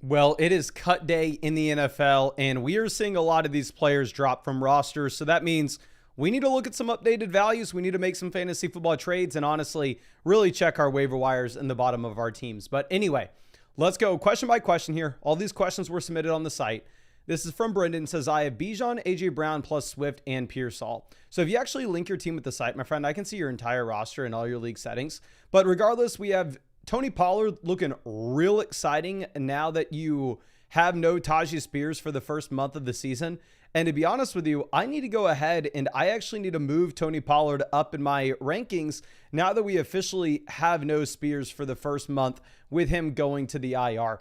Well, it is cut day in the NFL, and we are seeing a lot of these players drop from rosters. So that means we need to look at some updated values. We need to make some fantasy football trades and honestly really check our waiver wires in the bottom of our teams. But anyway, let's go question by question here. All these questions were submitted on the site. This is from Brendan. It says, I have Bijan, AJ Brown plus Swift and Pearsall. So if you actually link your team with the site, my friend, I can see your entire roster and all your league settings. But regardless, we have Tony Pollard looking real exciting now that you have no Tajee Spears for the first month of the season. And to be honest with you, I need to go ahead and I actually need to move Tony Pollard up in my rankings now that we officially have no Spears for the first month with him going to the IR.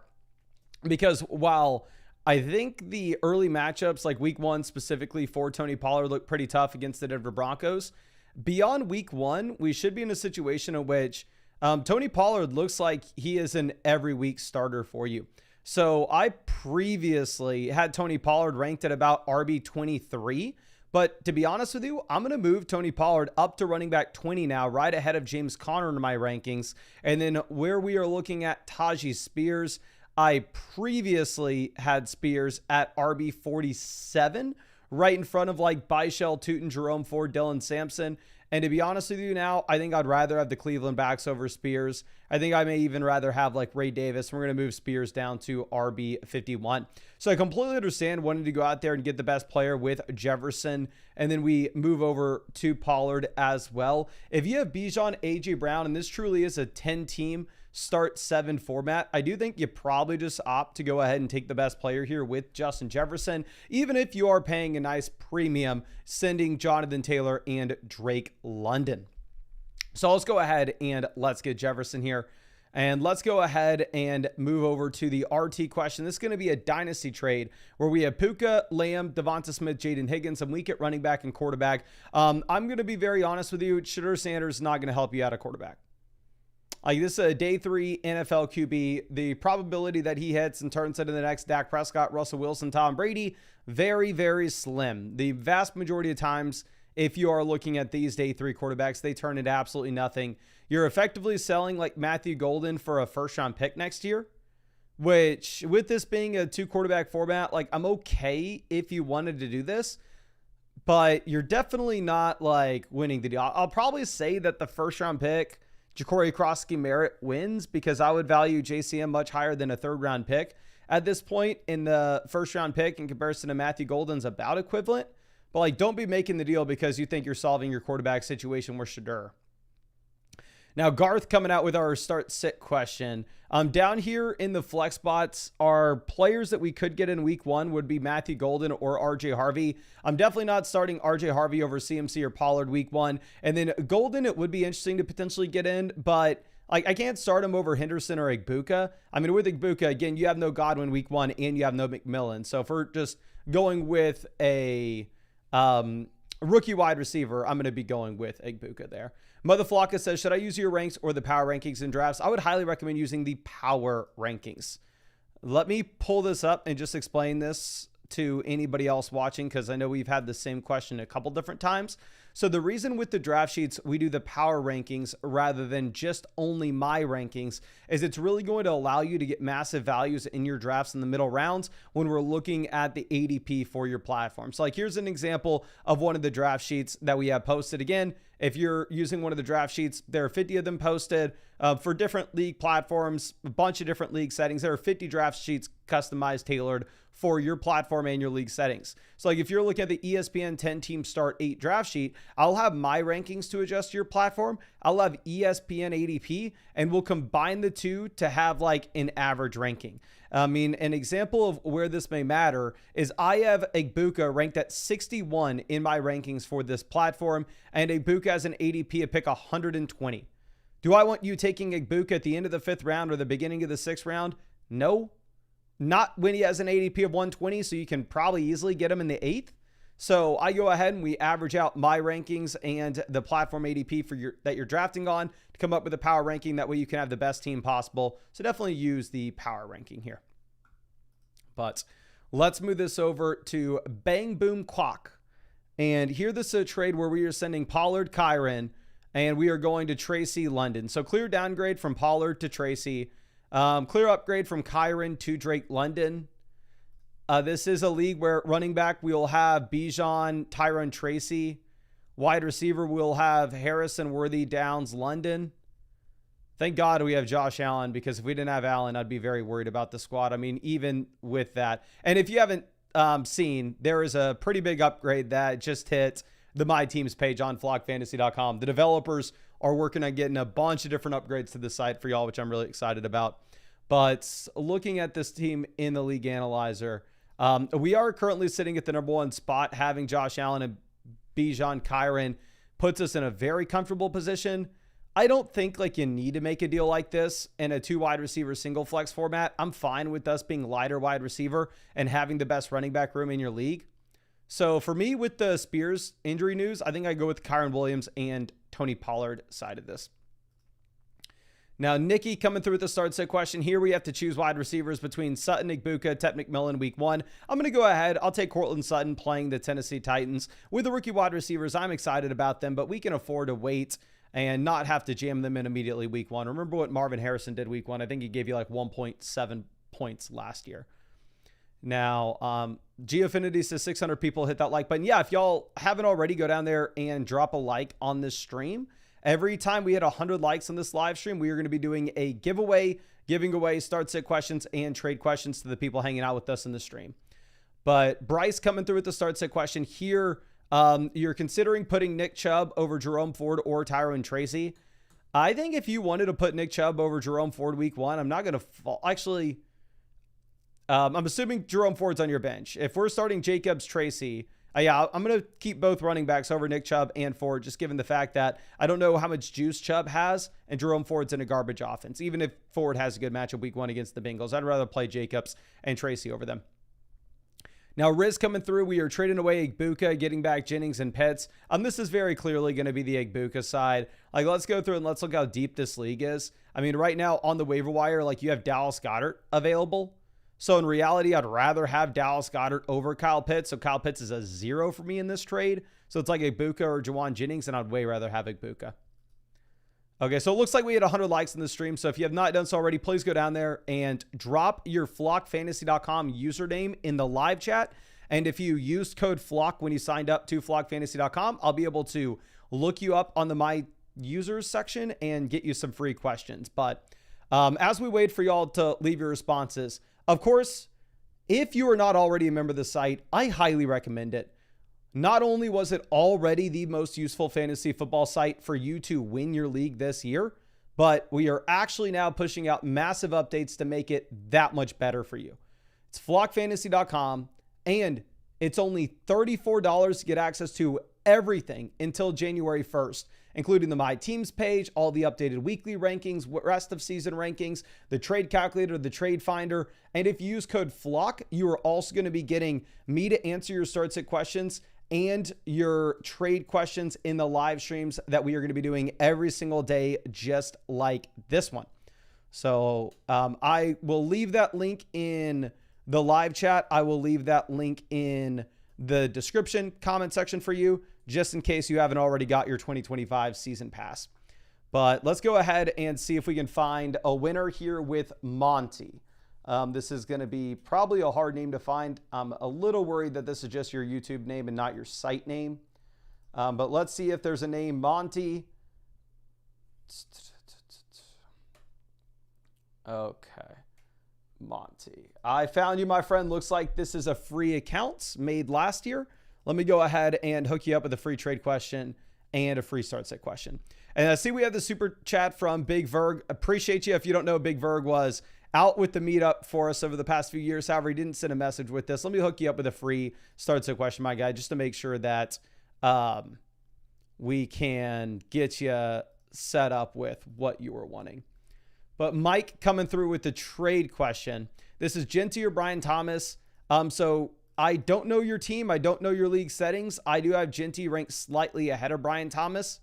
Because while I think the early matchups like week one specifically for Tony Pollard look pretty tough against the Denver Broncos, beyond week one, we should be in a situation in which Tony Pollard looks like he is an every week starter for you. So I previously had Tony Pollard ranked at about RB23, but to be honest with you, I'm going to move Tony Pollard up to running back 20 now, right ahead of James Conner in my rankings. And then where we are looking at Tajee Spears, I previously had Spears at RB47, right in front of like Byshell, Tootin, Jerome Ford, Dylan Sampson. And to be honest with you now, I think I'd rather have the Cleveland backs over Spears. I think I may even rather have like Ray Davis. We're going to move Spears down to RB51. So I completely understand wanting to go out there and get the best player with Jefferson. And then we move over to Pollard as well. If you have Bijan, AJ Brown, and this truly is a 10-team start 7 format, I do think you probably just opt to go ahead and take the best player here with Justin Jefferson, even if you are paying a nice premium sending Jonathan Taylor and Drake London. So let's go ahead and let's get Jefferson here. And let's go ahead and move over to the RT question. This is going to be a dynasty trade where we have Puka, Lamb, Devonta Smith, Jaden Higgins, and we get running back and quarterback. I'm going to be very honest with you. Shedeur Sanders is not going to help you out at quarterback. Like, this is a day 3 NFL QB. The probability that he hits and turns into the next Dak Prescott, Russell Wilson, Tom Brady, very, very slim. The vast majority of times, if you are looking at these day 3 quarterbacks, they turn into absolutely nothing. You're effectively selling like Matthew Golden for a first-round pick next year, which with this being a 2 quarterback format, like I'm okay if you wanted to do this, but you're definitely not like winning the deal. I'll probably say that the first-round pick, Ja'Cory Krosky-Merritt, wins because I would value JCM much higher than a 3rd-round pick. At this point in the first-round pick in comparison to Matthew Golden's about equivalent. But like, don't be making the deal because you think you're solving your quarterback situation with Shedeur. Now, Garth coming out with our start-sit question. Down here in the flex spots, our players that we could get in week 1 would be Matthew Golden or RJ Harvey. I'm definitely not starting RJ Harvey over CMC or Pollard week 1. And then Golden, it would be interesting to potentially get in, but like I can't start him over Henderson or Igbuka. I mean, with Igbuka, again, you have no Godwin week 1 and you have no McMillan. So if we're just going with a rookie wide receiver, I'm going to be going with Igbuka there. Mother Flocka says, should I use your ranks or the power rankings in drafts? I would highly recommend using the power rankings. Let me pull this up and just explain this to anybody else watching, because I know we've had the same question a couple different times. So the reason with the draft sheets we do the power rankings rather than just only my rankings is it's really going to allow you to get massive values in your drafts in the middle rounds when we're looking at the ADP for your platform. So like, here's an example of one of the draft sheets that we have posted. Again, if you're using one of the draft sheets, there are 50 of them posted for different league platforms, a bunch of different league settings. There are 50 draft sheets customized, tailored for your platform and your league settings. So like, if you're looking at the ESPN 10-team start 8 draft sheet, I'll have my rankings to adjust to your platform. I'll have ESPN ADP, and we'll combine the two to have like an average ranking. I mean, an example of where this may matter is I have Igbuka ranked at 61 in my rankings for this platform, and Igbuka has an ADP of pick 120. Do I want you taking Igbuka at the end of the 5th round or the beginning of the 6th round? No. Not when he has an ADP of 120, so you can probably easily get him in the 8th. So I go ahead and we average out my rankings and the platform ADP for that you're drafting on to come up with a power ranking. That way you can have the best team possible. So definitely use the power ranking here. But let's move this over to Bang Boom Quack. And here this is a trade where we are sending Pollard, Kyron, and we are going to Tracy, London. So clear downgrade from Pollard to Tracy. Clear upgrade from Kyron to Drake London. This is a league where running back, we'll have Bijan, Tyrone Tracy. Wide receiver, we'll have Harrison, Worthy, Downs, London. Thank God we have Josh Allen, because if we didn't have Allen, I'd be very worried about the squad. I mean, even with that. And if you haven't seen, there is a pretty big upgrade that just hit the My Teams page on flockfantasy.com. The developers are working on getting a bunch of different upgrades to the site for y'all, which I'm really excited about. But looking at this team in the League Analyzer, we are currently sitting at the number 1 spot. Having Josh Allen and Bijan Kyron puts us in a very comfortable position. I don't think like you need to make a deal like this in a 2 wide receiver single flex format. I'm fine with us being lighter wide receiver and having the best running back room in your league. So for me, with the Spears injury news, I think I go with Kyron Williams and Tony Pollard side of this. Now, Nikki coming through with the start set question. Here we have to choose wide receivers between Sutton, Igbuka, Ted McMillan week 1. I'm going to go ahead. I'll take Cortland Sutton playing the Tennessee Titans. With the rookie wide receivers, I'm excited about them, but we can afford to wait and not have to jam them in immediately week 1. Remember what Marvin Harrison did week 1. I think he gave you like 1.7 points last year. Now, Geofinity says 600 people hit that like button. Yeah, if y'all haven't already, go down there and drop a like on this stream. Every time we hit 100 likes on this live stream, we are going to be doing a giveaway, giving away start sit questions and trade questions to the people hanging out with us in the stream. But Bryce coming through with the start sit question here. You're considering putting Nick Chubb over Jerome Ford or Tyrone Tracy. I think if you wanted to put Nick Chubb over Jerome Ford week 1, I'm not going to fall. Actually, I'm assuming Jerome Ford's on your bench. If we're starting Jacobs, Tracy, yeah, I'm going to keep both running backs over Nick Chubb and Ford, just given the fact that I don't know how much juice Chubb has, and Jerome Ford's in a garbage offense. Even if Ford has a good matchup week 1 against the Bengals, I'd rather play Jacobs and Tracy over them. Now, Riz coming through. We are trading away Igbuka, getting back Jennings and Pitts. This is very clearly going to be the Igbuka side. Like, let's go through and let's look how deep this league is. I mean, right now on the waiver wire, like, you have Dallas Goedert available. So in reality, I'd rather have Dallas Goedert over Kyle Pitts. So Kyle Pitts is a 0 for me in this trade. So it's like Igbuka or Juwan Jennings, and I'd way rather have Igbuka. Okay, so it looks like we had 100 likes in the stream. So if you have not done so already, please go down there and drop your flockfantasy.com username in the live chat. And if you used code FLOCK when you signed up to flockfantasy.com, I'll be able to look you up on the My Users section and get you some free questions. But as we wait for y'all to leave your responses, of course, if you are not already a member of the site, I highly recommend it. Not only was it already the most useful fantasy football site for you to win your league this year, but we are actually now pushing out massive updates to make it that much better for you. It's flockfantasy.com, and it's only $34 to get access to everything until January 1st, including the My Teams page, all the updated weekly rankings, rest of season rankings, the trade calculator, the trade finder. And if you use code FLOCK, you are also going to be getting me to answer your start sit questions and your trade questions in the live streams that we are going to be doing every single day, just like this one. So I will leave that link in the live chat. I will leave that link in the description comment section for you, just in case you haven't already got your 2025 season pass. But let's go ahead and see if we can find a winner here with Monty. This is going to be probably a hard name to find. I'm a little worried that this is just your YouTube name and not your site name. But let's see if there's a name Monty. Okay. Monty. I found you, my friend. Looks like this is a free account made last year. Let me go ahead and hook you up with a free trade question and a free start set question. And I see we have the super chat from Big Verg. Appreciate you. If you don't know, Big Verg was out with the meetup for us over the past few years. However, he didn't send a message with this. Let me hook you up with a free start set question, my guy, just to make sure that we can get you set up with what you were wanting. But Mike coming through with the trade question. This is Genty or Brian Thomas. So I don't know your team. I don't know your league settings. I do have Genty ranked slightly ahead of Brian Thomas.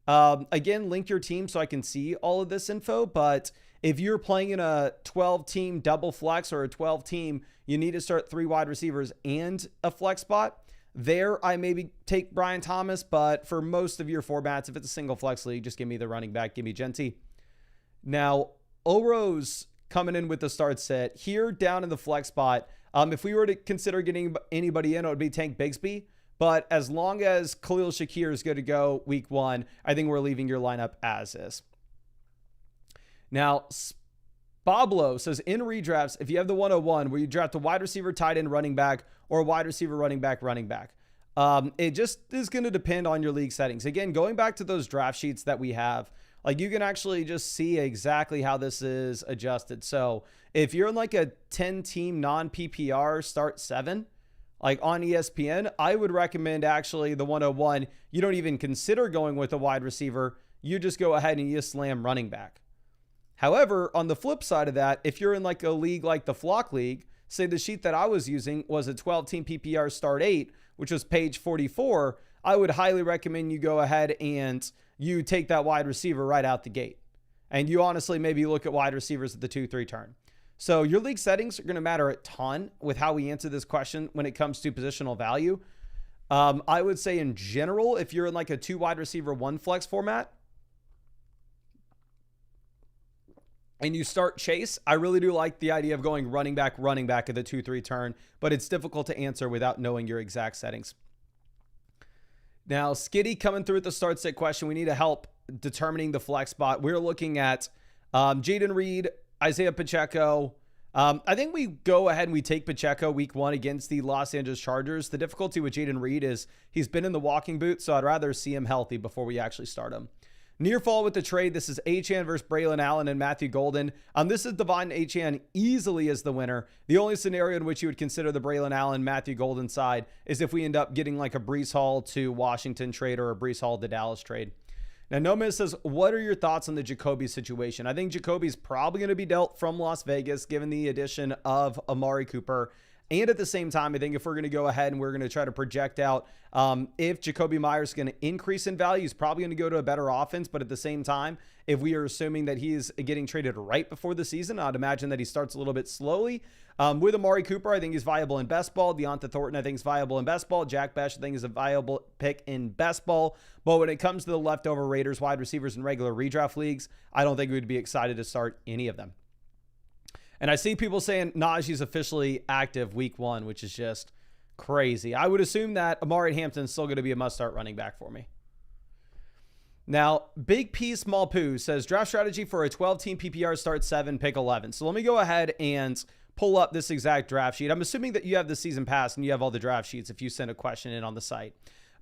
Again, link your team so I can see all of this info. But if you're playing in a 12-team double flex or a 12-team, you need to start 3 wide receivers and a flex spot. There, I maybe take Brian Thomas. But for most of your formats, if it's a single flex league, just give me the running back. Give me Genty. Now, Oro's coming in with the start set. Here down in the flex spot, if we were to consider getting anybody in, it would be Tank Bigsby. But as long as Khalil Shakir is good to go week 1, I think we're leaving your lineup as is. Now, Pablo says in redrafts, if you have the 101, where you draft a wide receiver, tight end, running back, or a wide receiver, running back. It just is going to depend on your league settings. Again, going back to those draft sheets that we have, like you can actually just see exactly how this is adjusted. So if you're in like a 10-team non-PPR start 7, like on ESPN, I would recommend actually the 101. You don't even consider going with a wide receiver. You just go ahead and you slam running back. However, on the flip side of that, if you're in like a league like the Flock League, say the sheet that I was using was a 12-team PPR start 8, which was page 44, I would highly recommend you go ahead and you take that wide receiver right out the gate. And you honestly maybe look at wide receivers at the 2-3 turn. So your league settings are going to matter a ton with how we answer this question when it comes to positional value. I would say in general, if you're in like a 2 wide receiver, 1 flex format, and you start Chase, I really do like the idea of going running back at the 2-3 turn, but it's difficult to answer without knowing your exact settings. Now, Skitty coming through with the start sit question. We need help determining the flex spot. We're looking at Jaden Reed, Isaiah Pacheco. I think we go ahead and we take Pacheco week 1 against the Los Angeles Chargers. The difficulty with Jaden Reed is he's been in the walking boot, so I'd rather see him healthy before we actually start him. Near fall with the trade. This is Achane versus Braylon Allen and Matthew Golden. This is Devon Achane easily as the winner. The only scenario in which you would consider the Braylon Allen, Matthew Golden side is if we end up getting like a Breece Hall to Washington trade or a Breece Hall to Dallas trade. Now, Nomad says, what are your thoughts on the Jacoby situation? I think Jacoby's probably going to be dealt from Las Vegas given the addition of Amari Cooper. And at the same time, I think if we're going to go ahead and we're going to try to project out if Jacoby Myers is going to increase in value, he's probably going to go to a better offense. But at the same time, if we are assuming that he is getting traded right before the season, I'd imagine that he starts a little bit slowly. With Amari Cooper, I think he's viable in best ball. Deonta Thornton, I think is viable in best ball. Jack Besh, I think is a viable pick in best ball. But when it comes to the leftover Raiders wide receivers in regular redraft leagues, I don't think we'd be excited to start any of them. And I see people saying Najee's officially active week 1, which is just crazy. I would assume that Amari Hampton's still going to be a must-start running back for me. Now, Big P Small Poo says, draft strategy for a 12-team PPR start 7, pick 11. So let me go ahead and pull up this exact draft sheet. I'm assuming that you have the season pass and you have all the draft sheets if you send a question in on the site.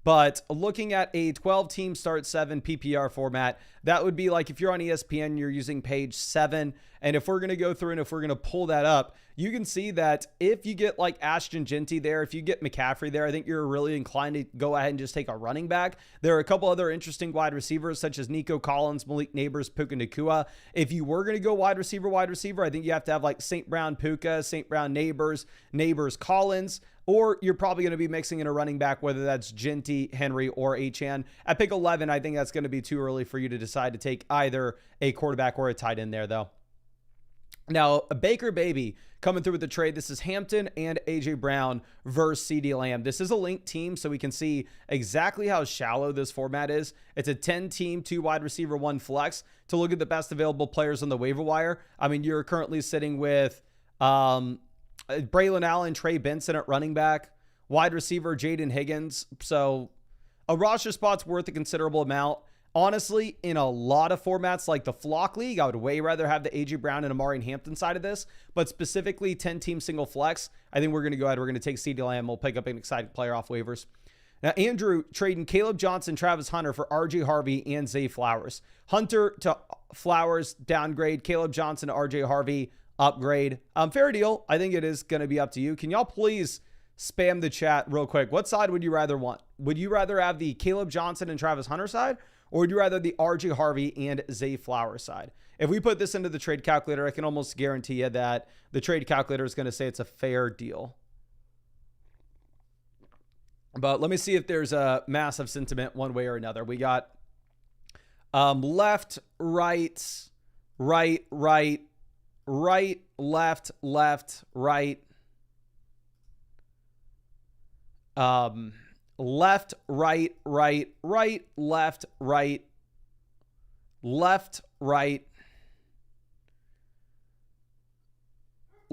But looking at a 12-team start 7 PPR format, that would be like if you're on ESPN, you're using page 7. And if we're going to go through and if we're going to pull that up, you can see that if you get like Ashton Genty there, if you get McCaffrey there, I think you're really inclined to go ahead and just take a running back. There are a couple other interesting wide receivers such as Nico Collins, Malik Neighbors, Puka Nacua. If you were going to go wide receiver, I think you have to have like St. Brown Puka, St. Brown Neighbors Collins. Or you're probably going to be mixing in a running back, whether that's Genty, Henry, or Achane. At pick 11, I think that's going to be too early for you to decide to take either a quarterback or a tight end there, though. Now, a Baker Baby coming through with the trade. This is Hampton and A.J. Brown versus CeeDee Lamb. This is a linked team, so we can see exactly how shallow this format is. It's a 10-team, 2 wide receiver, 1 flex. To look at the best available players on the waiver wire, I mean, you're currently sitting with Braylon Allen, Trey Benson at running back, wide receiver Jaden Higgins. So a roster spot's worth a considerable amount. Honestly, in a lot of formats like the Flock League, I would way rather have the A.J. Brown and Amari Hampton side of this. But specifically 10-team single flex, I think we're going to go ahead. We're going to take CeeDee Lamb. We'll pick up an exciting player off waivers. Now, Andrew trading Caleb Johnson, Travis Hunter for R.J. Harvey and Zay Flowers. Hunter to Flowers, downgrade. Caleb Johnson to R.J. Harvey, upgrade. Fair deal. I think it is going to be up to you. Can y'all please spam the chat real quick? What side would you rather want? Would you rather have the Caleb Johnson and Travis Hunter side, or would you rather the R.J. Harvey and Zay Flowers side? If we put this into the trade calculator, I can almost guarantee you that the trade calculator is going to say it's a fair deal. But let me see if there's a massive sentiment one way or another. We got left, right, right, right, right, left, left, right. Left, right, right, right, left, right,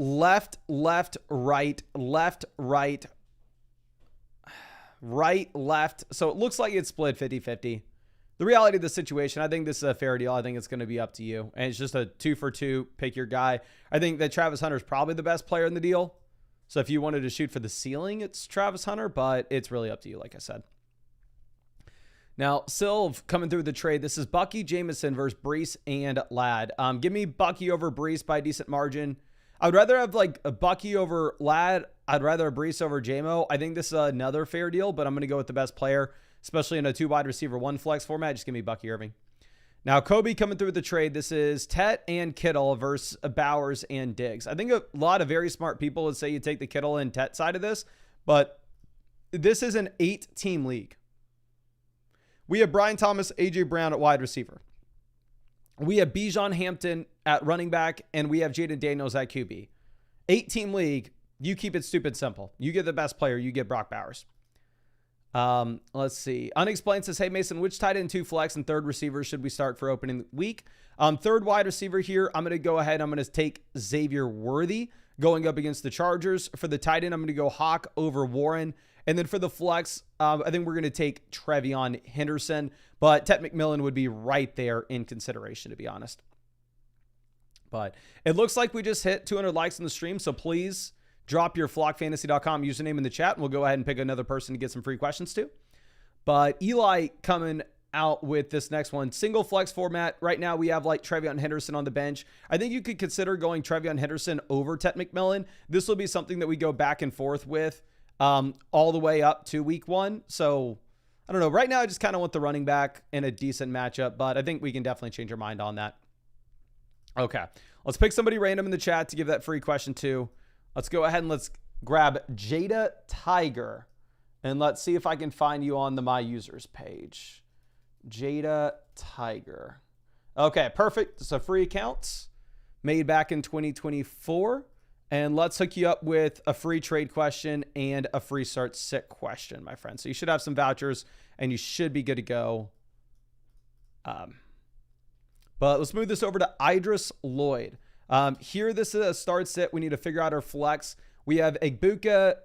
left, right, left. So it looks like it's split 50-50. The reality of the situation, I think this is a fair deal. I think it's going to be up to you. And it's just a 2 for 2, pick your guy. I think that Travis Hunter is probably the best player in the deal. So if you wanted to shoot for the ceiling, it's Travis Hunter, but it's really up to you, like I said. Now, Sylv coming through the trade. This is Bucky Jameson versus Brees and Ladd. Give me Bucky over Brees by a decent margin. I would rather have like a Bucky over Ladd. I'd rather have Brees over JMO. I think this is another fair deal, but I'm going to go with the best player, especially in a 2 wide receiver, 1 flex format. Just give me Bucky Irving. Now, Kobe coming through the trade. This is Tet and Kittle versus Bowers and Diggs. I think a lot of very smart people would say you take the Kittle and Tet side of this, but this is an 8-team league. We have Brian Thomas, A.J. Brown at wide receiver. We have Bijan Hampton at running back, and we have Jaden Daniels at QB. 8-team league, you keep it stupid simple. You get the best player, you get Brock Bowers. Let's see. Unexplained says, hey, Mason, which tight end 2 flex and 3rd receiver should we start for opening week? 3rd wide receiver here, I'm going to go ahead. I'm going to take Xavier Worthy going up against the Chargers. For the tight end, I'm going to go Hawk over Warren. And then for the flex, I think we're going to take Trevion Henderson. But Tet McMillan would be right there in consideration, to be honest. But it looks like we just hit 200 likes on the stream. So please drop your flockfantasy.com username in the chat, and we'll go ahead and pick another person to get some free questions to. But Eli coming out with this next one. Single flex format. Right now we have like Trevion Henderson on the bench. I think you could consider going Trevion Henderson over Tet McMillan. This will be something that we go back and forth with all the way up to week 1. So I don't know. Right now I just kind of want the running back in a decent matchup, but I think we can definitely change our mind on that. Okay. Let's pick somebody random in the chat to give that free question to. Let's go ahead and let's grab Jada Tiger. And let's see if I can find you on the My Users page. Jada Tiger. Okay, perfect. It's a free account made back in 2024. And let's hook you up with a free trade question and a free start sit question, my friend. So you should have some vouchers and you should be good to go. But let's move this over to Idris Lloyd. Here, this is a start sit. We need to figure out our flex. We have Egbuka,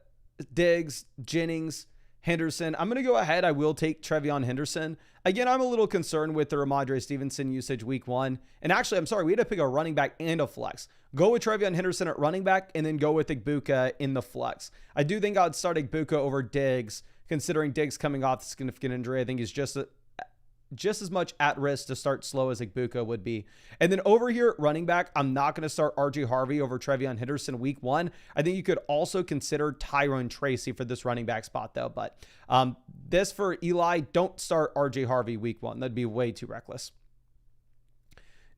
Diggs, Jennings, Henderson. I'm going to go ahead. I will take Trevion Henderson. Again, I'm a little concerned with the Ramondre Stevenson usage week 1. And actually, I'm sorry, we had to pick a running back and a flex. Go with Trevion Henderson at running back and then go with Egbuka in the flex. I do think I would start Egbuka over Diggs, considering Diggs coming off significant injury. I think he's just as much at risk to start slow as Egbuka would be. And then over here at running back, I'm not going to start RJ Harvey over Trevion Henderson week 1. I think you could also consider Tyrone Tracy for this running back spot though. But this for Eli, don't start RJ Harvey week 1. That'd be way too reckless.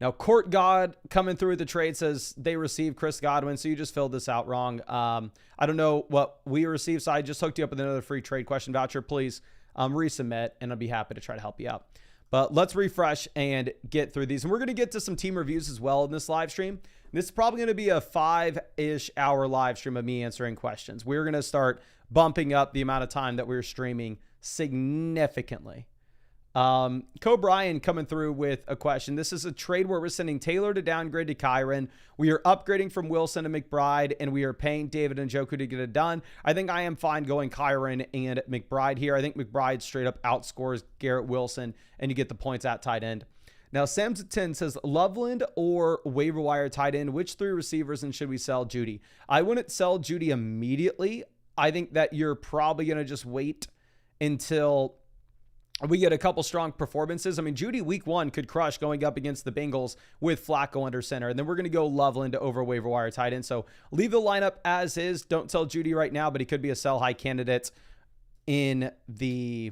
Now, Court God coming through the trade says they received Chris Godwin. So you just filled this out wrong. I don't know what we received. So I just hooked you up with another free trade question voucher. Please resubmit and I'll be happy to try to help you out. But let's refresh and get through these. And we're going to get to some team reviews as well in this live stream. This is probably going to be a 5-ish hour live stream of me answering questions. We're going to start bumping up the amount of time that we're streaming significantly. Brian coming through with a question. This is a trade where we're sending Taylor to downgrade to Kyron. We are upgrading from Wilson to McBride, and we are paying David Njoku to get it done. I think I am fine going Kyron and McBride here. I think McBride straight up outscores Garrett Wilson, and you get the points at tight end. Now, Samson says, Loveland or waiver wire tight end, which 3 receivers, and should we sell Judy? I wouldn't sell Judy immediately. I think that you're probably going to just wait until we get a couple strong performances. I mean, Judy week 1 could crush going up against the Bengals with Flacco under center. And then we're going to go Loveland over waiver wire tight end. So leave the lineup as is. Don't sell Judy right now, but he could be a sell high candidate in the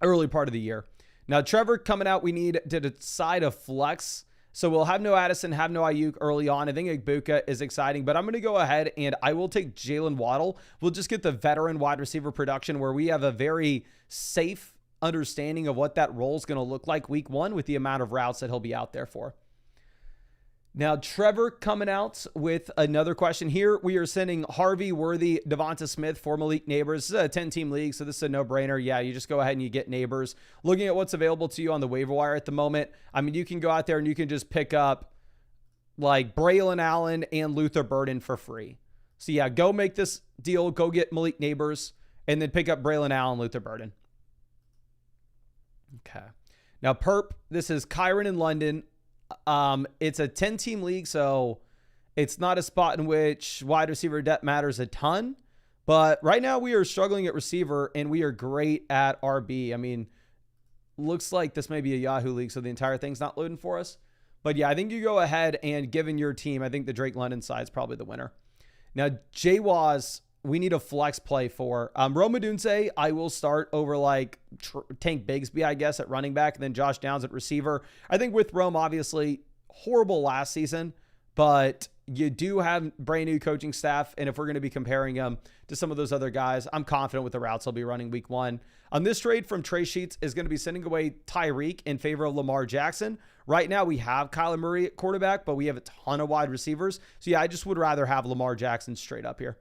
early part of the year. Now, Trevor coming out, we need to decide a flex. So we'll have no Addison, have no Ayuk early on. I think Egbuka is exciting, but I'm going to go ahead and I will take Jalen Waddle. We'll just get the veteran wide receiver production where we have a very safe understanding of what that role is going to look like week 1 with the amount of routes that he'll be out there for. Now, Trevor coming out with another question here. We are sending Harvey, Worthy, Devonta Smith, for Malik Neighbors. This is a 10-team league, so this is a no-brainer. Yeah, you just go ahead and you get Neighbors. Looking at what's available to you on the waiver wire at the moment, I mean, you can go out there and you can just pick up like Braylon Allen and Luther Burden for free. So yeah, go make this deal. Go get Malik Neighbors and then pick up Braylon Allen, Luther Burden. Okay. Now, Perp, this is Kyron in London. It's a 10-team league, so it's not a spot in which wide receiver depth matters a ton. But right now we are struggling at receiver, and we are great at RB. I mean, looks like this may be a Yahoo league, so the entire thing's not loading for us. But yeah, I think you go ahead and given your team, I think the Drake London side is probably the winner. Now, J-Waz, we need a flex play for. Rome Odunze, I will start over like Tank Bigsby, I guess, at running back, and then Josh Downs at receiver. I think with Rome, obviously, horrible last season, but you do have brand new coaching staff, and if we're going to be comparing them to some of those other guys, I'm confident with the routes he'll be running week 1. This trade from Trey Sheets is going to be sending away Tyreek in favor of Lamar Jackson. Right now, we have Kyler Murray at quarterback, but we have a ton of wide receivers. So yeah, I just would rather have Lamar Jackson straight up here.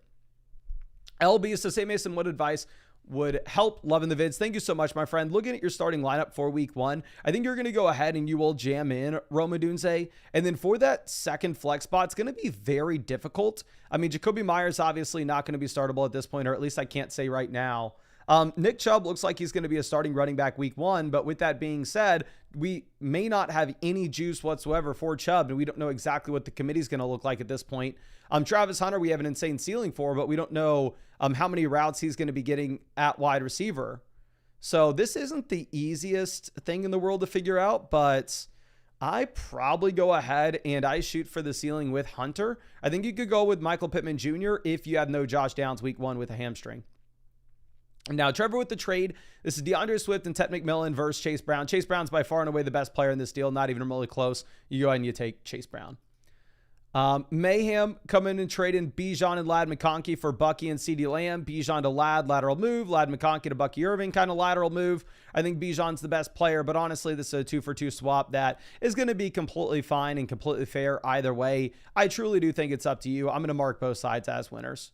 LB, so say Mason, what advice would help? Loving the vids. Thank you so much, my friend. Looking at your starting lineup for week 1, I think you're going to go ahead and you will jam in Rome Odunze. And then for that second flex spot, it's going to be very difficult. I mean, Jacoby Myers obviously not going to be startable at this point, or at least I can't say right now. Nick Chubb looks like he's going to be a starting running back week 1, but with that being said, we may not have any juice whatsoever for Chubb, and we don't know exactly what the committee is going to look like at this point. Travis Hunter, we have an insane ceiling for, but we don't know how many routes he's going to be getting at wide receiver. So this isn't the easiest thing in the world to figure out, but I probably go ahead and I shoot for the ceiling with Hunter. I think you could go with Michael Pittman Jr. if you have no Josh Downs week 1 with a hamstring. Now, Trevor with the trade. This is DeAndre Swift and Ted McMillan versus Chase Brown. Chase Brown's by far and away the best player in this deal. Not even remotely close. You go ahead and you take Chase Brown. Mayhem come in and trade in Bijan and Ladd McConkey for Bucky and CeeDee Lamb. Bijan to Ladd, lateral move. Ladd McConkey to Bucky Irving, kind of lateral move. I think Bijan's the best player, but honestly, this is a 2-for-2 swap that is going to be completely fine and completely fair either way. I truly do think it's up to you. I'm going to mark both sides as winners.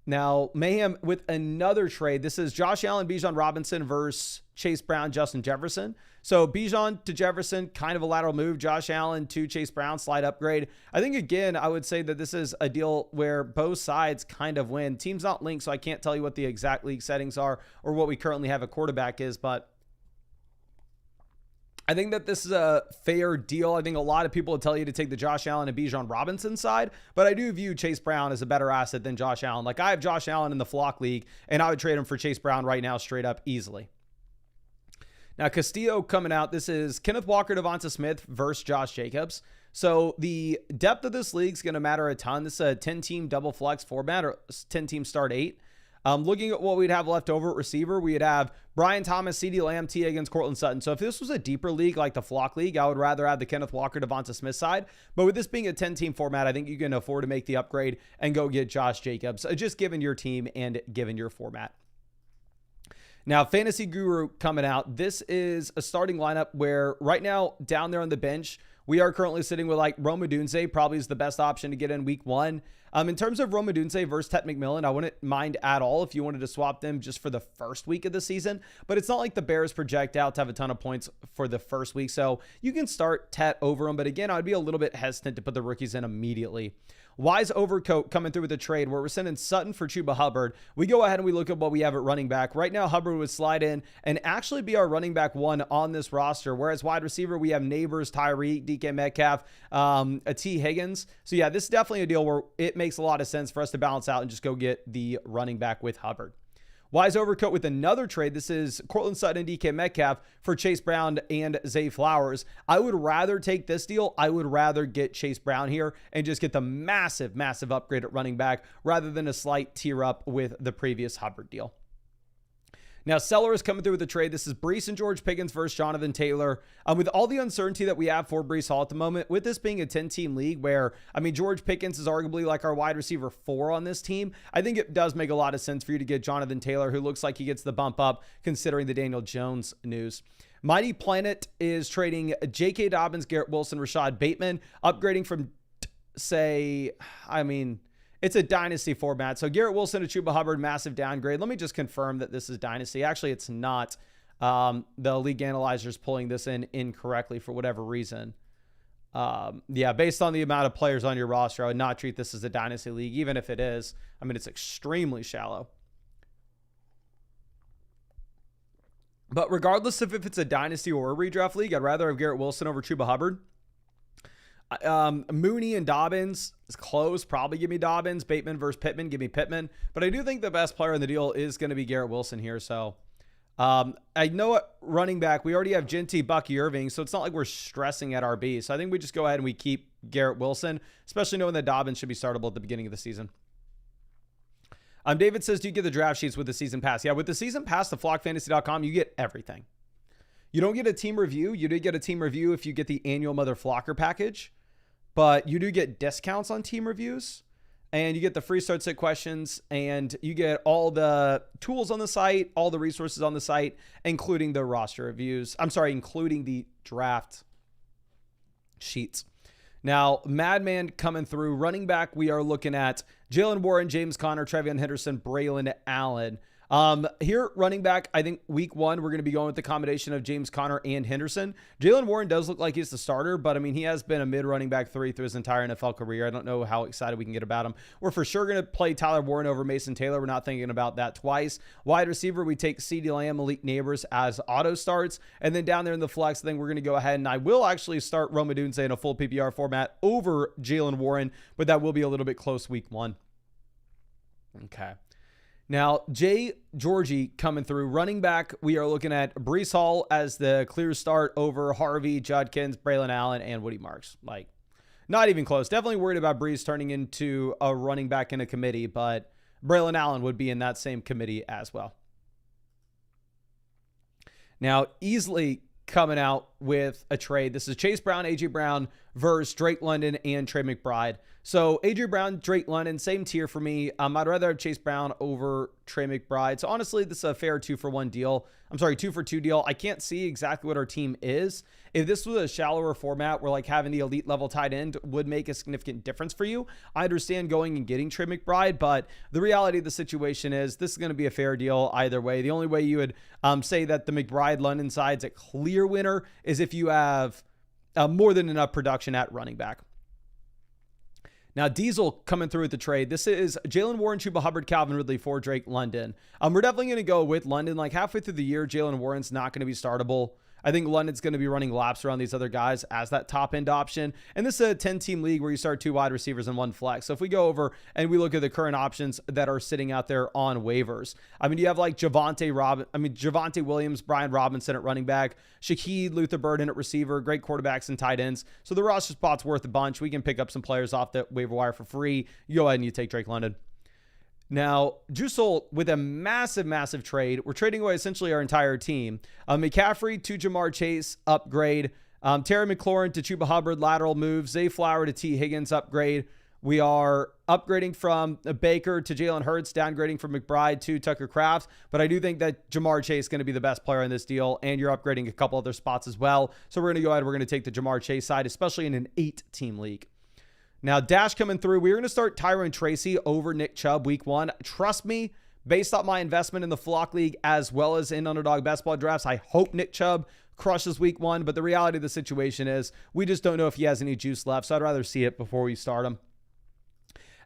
Now, Mayhem with another trade. This is Josh Allen, Bijan Robinson versus Chase Brown, Justin Jefferson. So Bijan to Jefferson, kind of a lateral move. Josh Allen to Chase Brown, slight upgrade. I think, again, I would say that this is a deal where both sides kind of win. Team's not linked, so I can't tell you what the exact league settings are or what we currently have a quarterback is, but I think that this is a fair deal. I think a lot of people would tell you to take the Josh Allen and Bijan Robinson side, but I do view Chase Brown as a better asset than Josh Allen. Like, I have Josh Allen in the Flock League, and I would trade him for Chase Brown right now straight up easily. Now, Castillo coming out. This is Kenneth Walker, Devonta Smith versus Josh Jacobs. So the depth of this league is going to matter a ton. This is a 10-team double flex format, or 10-team start 8. Looking at what we'd have left over at receiver, we'd have Brian Thomas, CeeDee Lamb, T. Higgins, Cortland Sutton. So if this was a deeper league like the Flock League, I would rather have the Kenneth Walker, Devonta Smith side. But with this being a 10-team format, I think you can afford to make the upgrade and go get Josh Jacobs, just given your team and given your format. Now, Fantasy Guru coming out. This is a starting lineup where right now, down there on the bench, we are currently sitting with like Rome Odunze, probably is the best option to get in week 1. In terms of Rome Odunze versus Ted McMillan, I wouldn't mind at all if you wanted to swap them just for the first week of the season. But it's not like the Bears project out to have a ton of points for the first week. So you can start Tet over them. But again, I'd be a little bit hesitant to put the rookies in immediately. Wise Overcoat coming through with a trade where we're sending Sutton for Chuba Hubbard. We go ahead and we look at what we have at running back. Right now, Hubbard would slide in and actually be our running back 1 on this roster. Whereas wide receiver, we have Neighbors, Tyreek, DK Metcalf, a T. Higgins. So yeah, this is definitely a deal where it makes a lot of sense for us to balance out and just go get the running back with Hubbard. Wise Overcoat with another trade. This is Cortland Sutton and DK Metcalf for Chase Brown and Zay Flowers. I would rather take this deal. I would rather get Chase Brown here and just get the massive, massive upgrade at running back rather than a slight tier up with the previous Hubbard deal. Now, Seller is coming through with a trade. This is Breece and George Pickens versus Jonathan Taylor. With all the uncertainty that we have for Breece Hall at the moment, with this being a 10-team league where, I mean, George Pickens is arguably like our wide receiver 4 on this team, I think it does make a lot of sense for you to get Jonathan Taylor, who looks like he gets the bump up considering the Daniel Jones news. Mighty Planet is trading J.K. Dobbins, Garrett Wilson, Rashad Bateman, upgrading from, it's a dynasty format. So Garrett Wilson to Chuba Hubbard, massive downgrade. Let me just confirm that this is dynasty. Actually, it's not. The league analyzer is pulling this in incorrectly for whatever reason. Yeah, based on the amount of players on your roster, I would not treat this as a dynasty league, even if it is. I mean, it's extremely shallow. But regardless of if it's a dynasty or a redraft league, I'd rather have Garrett Wilson over Chuba Hubbard. Mooney and Dobbins is close. Probably give me Dobbins. Bateman versus Pittman. Give me Pittman. But I do think the best player in the deal is going to be Garrett Wilson here. So I know what running back. We already have Ginty, Bucky Irving. So it's not like we're stressing at RB. So I think we just go ahead and we keep Garrett Wilson, especially knowing that Dobbins should be startable at the beginning of the season. David says, do you get the draft sheets with the season pass? Yeah, with the season pass, the flockfantasy.com, you get everything. You don't get a team review. You do get a team review if you get the annual Mother Flocker package, but you do get discounts on team reviews, and you get the free start sit questions, and you get all the tools on the site, all the resources on the site, including the roster reviews. I'm sorry, including the draft sheets. Now, Madman coming through. Running back, we are looking at Jalen Warren, James Conner, Trevion Henderson, Braylon Allen. Here, running back, I think week one, we're going to be going with the combination of James Conner and Henderson. Jalen Warren does look like he's the starter, but I mean, he has been a mid running back 3 through his entire NFL career. I don't know how excited we can get about him. We're for sure going to play Tyler Warren over Mason Taylor. We're not thinking about that twice. Wide receiver, we take CeeDee Lamb, Malik Neighbors as auto starts. And then down there in the flex, I think we're going to go ahead and I will actually start Rome Odunze in a full PPR format over Jalen Warren, but that will be a little bit close week one. Okay. Now, Jay Georgie coming through. Running back, we are looking at Breece Hall as the clear start over Harvey, Judkins, Braylon Allen, and Woody Marks. Like, not even close. Definitely worried about Breece turning into a running back in a committee, but Braylon Allen would be in that same committee as well. Now, easily coming out with a trade. This is Chase Brown, A.J. Brown versus Drake London and Trey McBride. So A.J. Brown, Drake London, same tier for me. I'd rather have Chase Brown over Trey McBride. So honestly, this is a fair 2-for-1 deal. I'm sorry, 2-for-2 deal. I can't see exactly what our team is. If this was a shallower format where like having the elite level tight end would make a significant difference for you, I understand going and getting Trey McBride, but the reality of the situation is this is going to be a fair deal either way. The only way you would say that the McBride-London side's a clear winner is if you have more than enough production at running back. Now, Diesel coming through with the trade. This is Jalen Warren, Chuba Hubbard, Calvin Ridley for Drake London. We're definitely going to go with London. Like halfway through the year, Jalen Warren's not going to be startable. I think London's going to be running laps around these other guys as that top end option. And this is a 10-team league where you start 2 wide receivers and 1 flex. So if we go over and we look at the current options that are sitting out there on waivers, I mean, you have like Javonte Williams, Brian Robinson at running back, Shaquille Luther Burden at receiver, great quarterbacks and tight ends. So the roster spot's worth a bunch. We can pick up some players off the waiver wire for free. You go ahead and you take Drake London. Now, Juiceol with a massive trade. We're trading away essentially our entire team. McCaffrey to Jamar Chase, upgrade. Terry McLaurin to Chuba Hubbard, lateral move. Zay Flower to T. Higgins, upgrade. We are upgrading from Baker to Jalen Hurts, downgrading from McBride to Tucker Kraft. But I do think that Jamar Chase is going to be the best player in this deal, and you're upgrading a couple other spots as well. So we're going to go ahead. We're going to take the Jamar Chase side, especially in an 8-team league. Now, Dash coming through. We're going to start Tyron Tracy over Nick Chubb week one. Trust me, based on my investment in the Flock League as well as in Underdog Basketball Drafts, I hope Nick Chubb crushes week one. But the reality of the situation is we just don't know if he has any juice left. So I'd rather see it before we start him.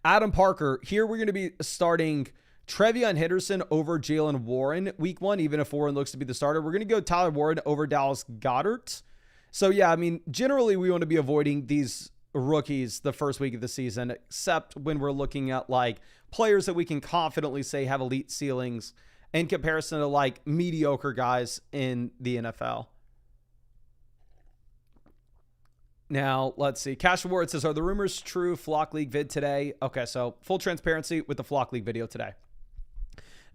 Adam Parker. Here we're going to be starting Trevion Henderson over Jalen Warren week one, even if Warren looks to be the starter. We're going to go Tyler Warren over Dallas Goedert. So, yeah, I mean, generally we want to be avoiding these rookies the first week of the season, except when we're looking at like players that we can confidently say have elite ceilings in comparison to like mediocre guys in the NFL. Now, let's see. Cash Award says, are the rumors true? Flock League vid today. Okay, so full transparency with the Flock League video today.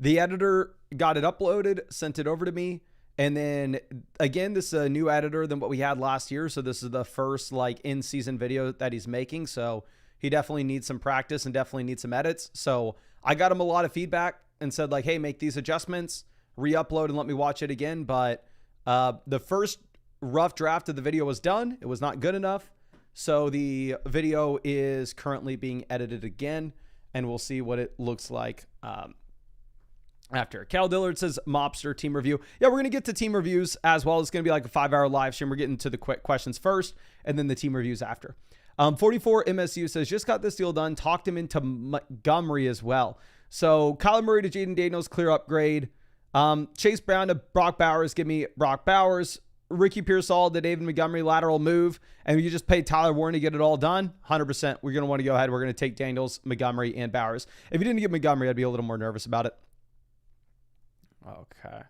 The editor got it uploaded, sent it over to me. And then again, this is a new editor than what we had last year. So this is the first like in-season video that he's making. So he definitely needs some practice and definitely needs some edits. So I got him a lot of feedback and said like, hey, make these adjustments, re-upload and let me watch it again. But the first rough draft of the video was done. It was not good enough. So the video is currently being edited again and we'll see what it looks like after. Cal Dillard says Mobster team review. Yeah, we're going to get to team reviews as well. It's going to be like a 5-hour live stream. We're getting to the quick questions first and then the team reviews after. 44 MSU says, just got this deal done. Talked him into Montgomery as well. So Kyler Murray to Jaden Daniels, clear upgrade. Chase Brown to Brock Bowers, give me Brock Bowers. Ricky Pearsall to David Montgomery, lateral move. And you just paid Tyler Warren to get it all done. 100%. We're going to want to go ahead. We're going to take Daniels, Montgomery, and Bowers. If you didn't get Montgomery, I'd be a little more nervous about it. Okay.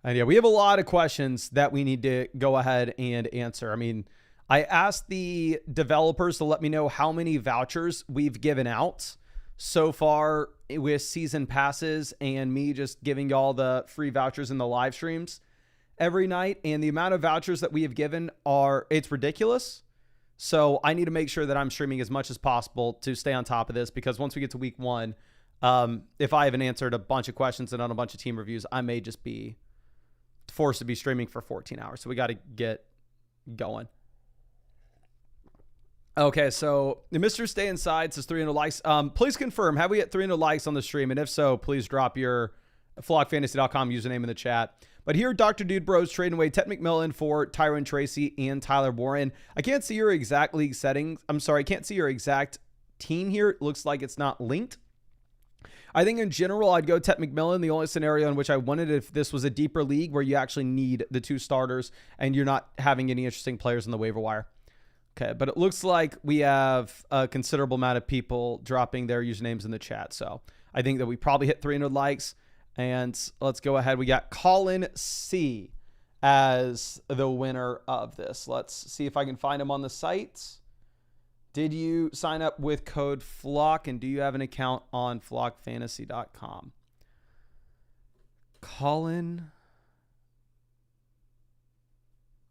And yeah, we have a lot of questions that we need to go ahead and answer. I mean, I asked the developers to let me know how many vouchers we've given out so far with season passes and me just giving y'all the free vouchers in the live streams every night. And the amount of vouchers that we have given it's ridiculous. So I need to make sure that I'm streaming as much as possible to stay on top of this, because once we get to week 1, if I haven't answered a bunch of questions and done a bunch of team reviews, I may just be forced to be streaming for 14 hours. So we got to get going. Okay, so Mr. Stay Inside says 300 likes. Please confirm, have we hit 300 likes on the stream? And if so, please drop your flockfantasy.com username in the chat. But here, Dr. Dude Bros trading away Ted McMillan for Tyron Tracy and Tyler Warren. I can't see your exact league settings. I'm sorry, I can't see your exact team here. It looks like it's not linked. I think in general, I'd go Ted McMillan. The only scenario in which I wanted if this was a deeper league where you actually need the 2 starters and you're not having any interesting players in the waiver wire. Okay, but it looks like we have a considerable amount of people dropping their usernames in the chat. So I think that we probably hit 300 likes. And let's go ahead. We got Colin C as the winner of this. Let's see if I can find him on the site. Did you sign up with code FLOCK, and do you have an account on flockfantasy.com? Colin.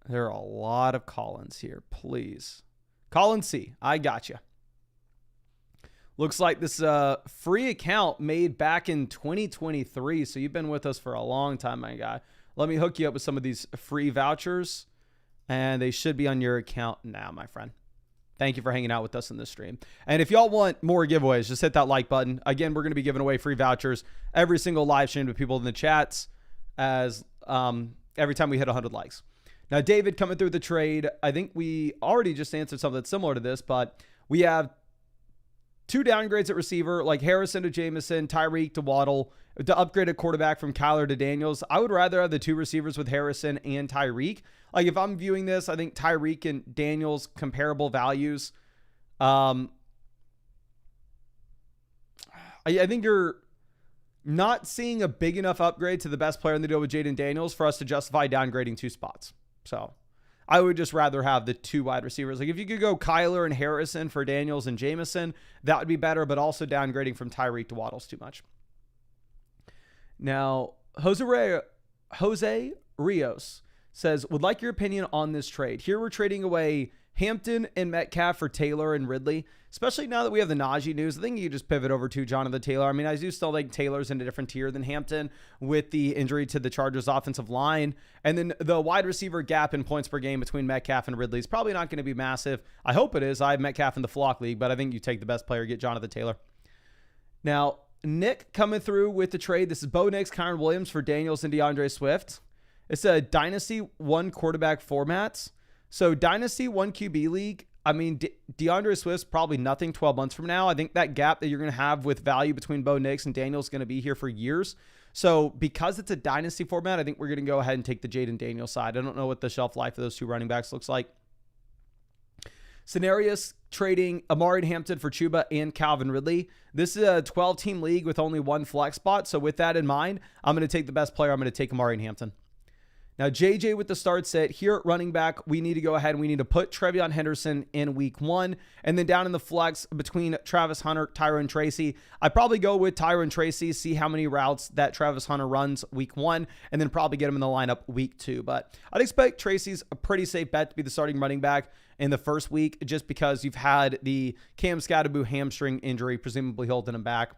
There are a lot of Collins here. Please. Colin C, I got you. Looks like this is a free account made back in 2023. So you've been with us for a long time, my guy. Let me hook you up with some of these free vouchers, and they should be on your account now, my friend. Thank you for hanging out with us in this stream. And if y'all want more giveaways, just hit that like button. Again, we're going to be giving away free vouchers every single live stream to people in the chats as every time we hit 100 likes. Now, David coming through the trade. I think we already just answered something similar to this, but we have 2 downgrades at receiver, like Harrison to Jameson, Tyreek to Waddle, to upgrade a quarterback from Kyler to Daniels. I would rather have the 2 receivers with Harrison and Tyreek. Like, if I'm viewing this, I think Tyreek and Daniels comparable values. I think you're not seeing a big enough upgrade to the best player in the deal with Jaden Daniels for us to justify downgrading 2 spots. So I would just rather have the 2 wide receivers. Like, if you could go Kyler and Harrison for Daniels and Jameson, that would be better, but also downgrading from Tyreek to Waddle's too much. Now, Jose Rios says, would like your opinion on this trade. Here we're trading away Hampton and Metcalf for Taylor and Ridley, especially now that we have the Najee news. I think you just pivot over to Jonathan Taylor. I mean, I do still think Taylor's in a different tier than Hampton with the injury to the Chargers offensive line. And then the wide receiver gap in points per game between Metcalf and Ridley is probably not going to be massive. I hope it is. I have Metcalf in the flock league, but I think you take the best player, get Jonathan Taylor. Now, Nick coming through with the trade. This is Bo Nix, Kyron Williams for Daniels and DeAndre Swift. It's a Dynasty 1 quarterback formats. So Dynasty 1 QB league, I mean, DeAndre Swift's probably nothing 12 months from now. I think that gap that you're going to have with value between Bo Nix and Daniels is going to be here for years. So because it's a Dynasty format, I think we're going to go ahead and take the Jaden Daniels side. I don't know what the shelf life of those 2 running backs looks like. Scenarios trading Amari Hampton for Chuba and Calvin Ridley. This is a 12-team league with only 1 flex spot. So with that in mind, I'm going to take the best player. I'm going to take Amari Hampton. Now, JJ with the start set here at running back, we need to go ahead and we need to put Trevion Henderson in week 1. And then down in the flex between Travis Hunter, Tyron Tracy, I'd probably go with Tyron Tracy, see how many routes that Travis Hunter runs week 1, and then probably get him in the lineup week 2. But I'd expect Tracy's a pretty safe bet to be the starting running back in the first week, just because you've had the Cam Scatterboo hamstring injury, presumably holding him back.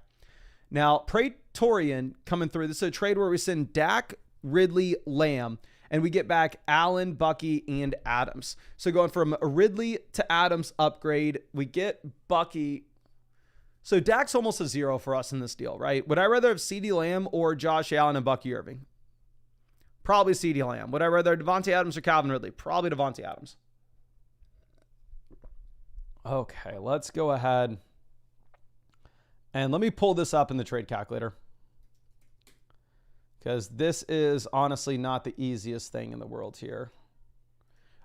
Now, Praetorian coming through. This is a trade where we send Dak, Ridley, Lamb, and we get back Allen, Bucky, and Adams. So going from a Ridley to Adams upgrade, we get Bucky So Dak's almost a 0 for us in this deal, right? Would I rather have CeeDee Lamb or Josh Allen and Bucky Irving? Probably CeeDee Lamb. Would I rather have Devontae Adams or Calvin Ridley? Probably Devontae Adams. Okay, let's go ahead and let me pull this up in the trade calculator, because this is honestly not the easiest thing in the world here.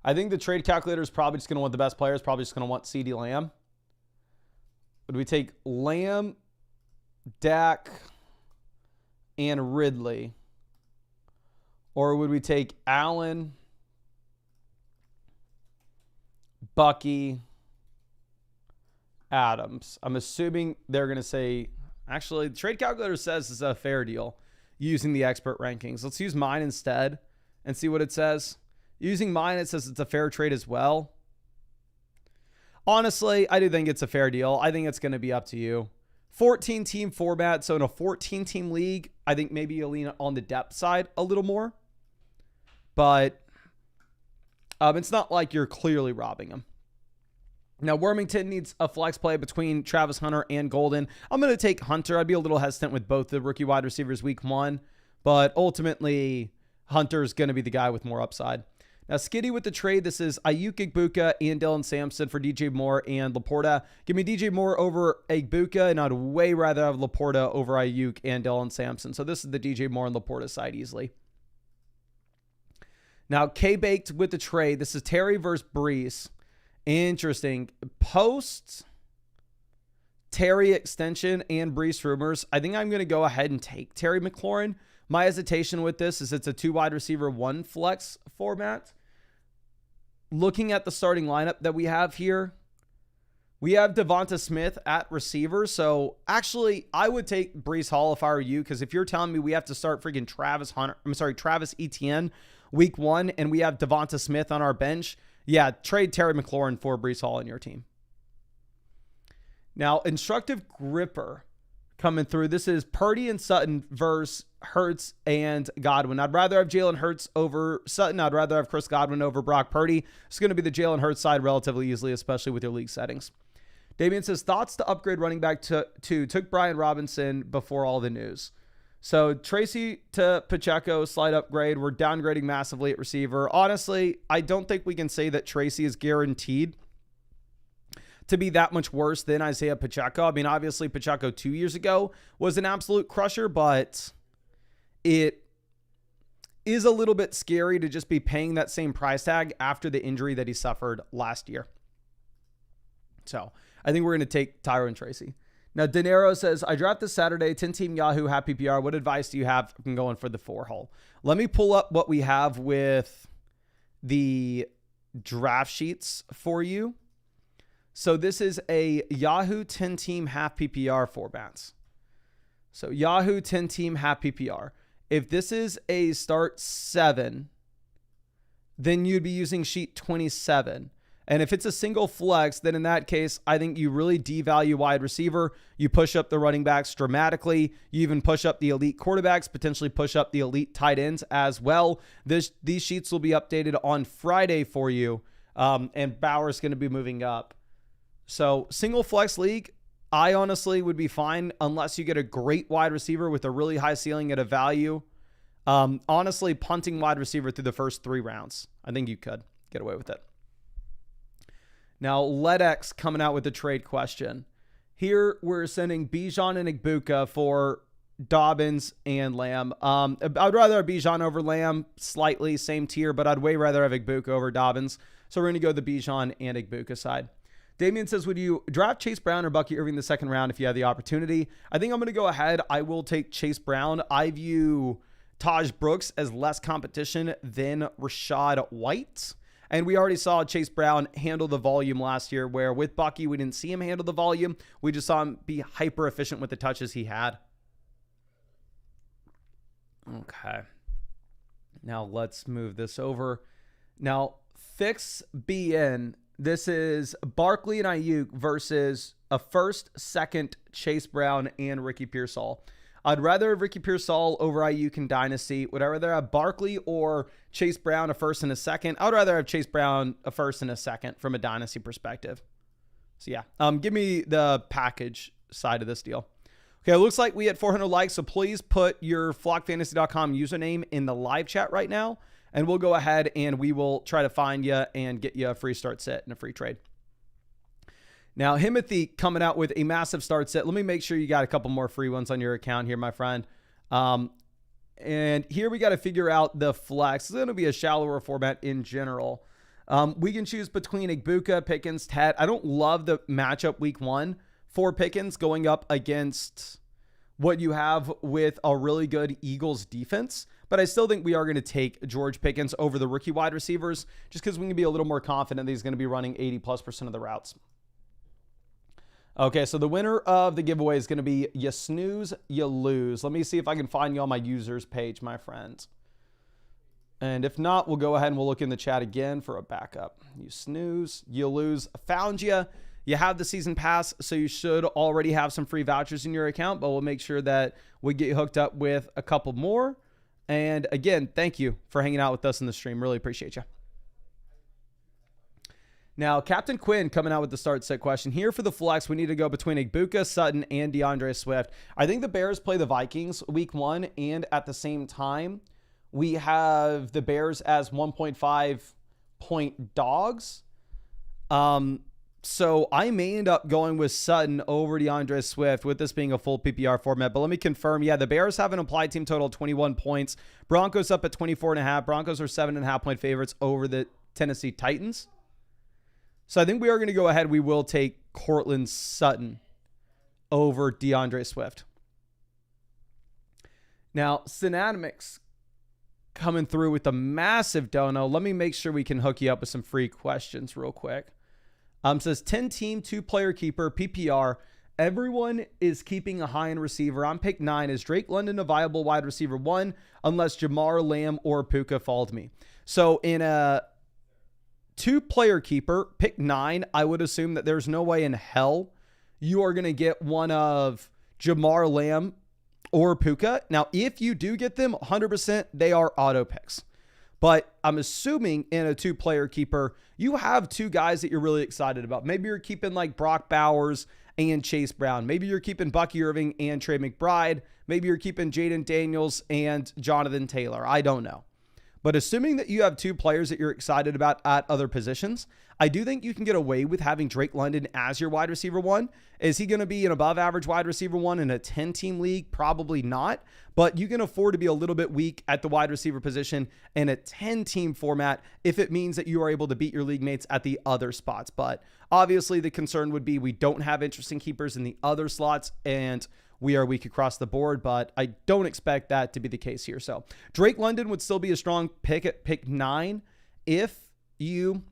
I think the trade calculator is probably just going to want the best players, probably just going to want CeeDee Lamb. Would we take Lamb, Dak, and Ridley? Or would we take Allen, Bucky, Adams? I'm assuming they're going to say, actually, the trade calculator says it's a fair deal using the expert rankings. Let's use mine instead and see what it says. Using mine, it says it's a fair trade as well. Honestly, I do think it's a fair deal. I think it's going to be up to you. 14-team format. So in a 14-team league, I think maybe you'll lean on the depth side a little more. But it's not like you're clearly robbing them. Now, Wormington needs a flex play between Travis Hunter and Golden. I'm going to take Hunter. I'd be a little hesitant with both the rookie wide receivers week 1. But ultimately, Hunter's going to be the guy with more upside. Now, Skitty with the trade. This is Ayuk, Igbuka, and Dylan Sampson for DJ Moore and Laporta. Give me DJ Moore over Igbuka, and I'd way rather have Laporta over Ayuk and Dylan Sampson. So this is the DJ Moore and Laporta side easily. Now, K-Baked with the trade. This is Terry versus Brees. Interesting. Post Terry extension and Brees rumors, I think I'm going to go ahead and take Terry McLaurin. My hesitation with this is it's a 2 wide receiver, 1 flex format. Looking at the starting lineup that we have here, we have Devonta Smith at receiver. So actually, I would take Brees Hall if I were you, because if you're telling me we have to start freaking Travis Etienne week 1 and we have Devonta Smith on our bench, yeah, trade Terry McLaurin for Brees Hall in your team. Now, Instructive Gripper coming through. This is Purdy and Sutton versus Hurts and Godwin. I'd rather have Jalen Hurts over Sutton. I'd rather have Chris Godwin over Brock Purdy. It's going to be the Jalen Hurts side relatively easily, especially with your league settings. Damian says, thoughts to upgrade running back to took Brian Robinson before all the news. So Tracy to Pacheco, slight upgrade. We're downgrading massively at receiver. Honestly, I don't think we can say that Tracy is guaranteed to be that much worse than Isaiah Pacheco. I mean, obviously Pacheco 2 years ago was an absolute crusher, but it is a little bit scary to just be paying that same price tag after the injury that he suffered last year. So I think we're going to take Tyrone Tracy. Now, De Niro says, I dropped this Saturday, 10-team Yahoo, half PPR. What advice do you have from going for the 4 hole? Let me pull up what we have with the draft sheets for you. So this is a Yahoo 10-team half PPR formats. So Yahoo 10-team half PPR. If this is a start 7, then you'd be using sheet 27. And if it's a single flex, then in that case, I think you really devalue wide receiver. You push up the running backs dramatically. You even push up the elite quarterbacks, potentially push up the elite tight ends as well. These sheets will be updated on Friday for you. And Bauer's going to be moving up. So single flex league, I honestly would be fine unless you get a great wide receiver with a really high ceiling at a value. Honestly, punting wide receiver through the first 3 rounds, I think you could get away with it. Now, LedX coming out with the trade question. Here, we're sending Bijan and Igbuka for Dobbins and Lamb. I'd rather have Bijan over Lamb, slightly same tier, but I'd way rather have Igbuka over Dobbins. So we're going to go the Bijan and Igbuka side. Damian says, would you draft Chase Brown or Bucky Irving in the 2nd round if you had the opportunity? I think I'm going to go ahead. I will take Chase Brown. I view Taj Brooks as less competition than Rashad White. And we already saw Chase Brown handle the volume last year, where with Bucky, we didn't see him handle the volume. We just saw him be hyper efficient with the touches he had. Okay. Now let's move this over. Now, Fix BN. This is Barkley and Ayuk versus a 1st, 2nd Chase Brown and Ricky Pearsall. I'd rather have Ricky Pearsall over Ayuk in Dynasty. Would I rather have Barkley or Chase Brown a 1st and a 2nd? I would rather have Chase Brown a 1st and a 2nd from a Dynasty perspective. So yeah, give me the package side of this deal. Okay, it looks like we had 400 likes, so please put your flockfantasy.com username in the live chat right now, and we'll go ahead and we will try to find you and get you a free start set and a free trade. Now, Himothy coming out with a massive start set. Let me make sure you got a couple more free ones on your account here, my friend. And here we got to figure out the flex. It's going to be a shallower format in general. We can choose between Igbuka, Pickens, Tet. I don't love the matchup week 1 for Pickens going up against what you have with a really good Eagles defense. But I still think we are going to take George Pickens over the rookie wide receivers just because we can be a little more confident that he's going to be running 80+% of the routes. Okay, so the winner of the giveaway is going to be you snooze, you lose. Let me see if I can find you on my users page, my friends. And if not, we'll go ahead and we'll look in the chat again for a backup. You snooze, you lose. Found you. You have the season pass, so you should already have some free vouchers in your account, but we'll make sure that we get you hooked up with a couple more. And again, thank you for hanging out with us in the stream. Really appreciate you. Now, Captain Quinn coming out with the start set question. Here for the flex, we need to go between Igbuka, Sutton, and DeAndre Swift. I think the Bears play the Vikings week 1, and at the same time, we have the Bears as 1.5 point dogs. So I may end up going with Sutton over DeAndre Swift with this being a full PPR format. But let me confirm. Yeah, the Bears have an implied team total of 21 points. Broncos up at 24.5. Broncos are 7.5 point favorites over the Tennessee Titans. So I think we are going to go ahead. We will take Cortland Sutton over DeAndre Swift. Now, Synatomics coming through with a massive dono. Let me make sure we can hook you up with some free questions real quick. Says 10-team, 2-player keeper, PPR. Everyone is keeping a high-end receiver. On pick 9, is Drake London a viable wide receiver 1 unless Jamar, Lamb, or Puka fall to me? So in a 2-player keeper, pick 9, I would assume that there's no way in hell you are going to get one of Jamar, Lamb, or Puka. Now, if you do get them, 100%, they are auto picks. But I'm assuming in a 2-player keeper, you have 2 guys that you're really excited about. Maybe you're keeping like Brock Bowers and Chase Brown. Maybe you're keeping Bucky Irving and Trey McBride. Maybe you're keeping Jaden Daniels and Jonathan Taylor. I don't know. But assuming that you have 2 players that you're excited about at other positions, I do think you can get away with having Drake London as your wide receiver 1. Is he going to be an above average wide receiver 1 in a 10-team league? Probably not. But you can afford to be a little bit weak at the wide receiver position in a 10-team format if it means that you are able to beat your league mates at the other spots. But obviously the concern would be we don't have interesting keepers in the other slots, and we are weak across the board, but I don't expect that to be the case here. So Drake London would still be a strong pick at pick 9 if you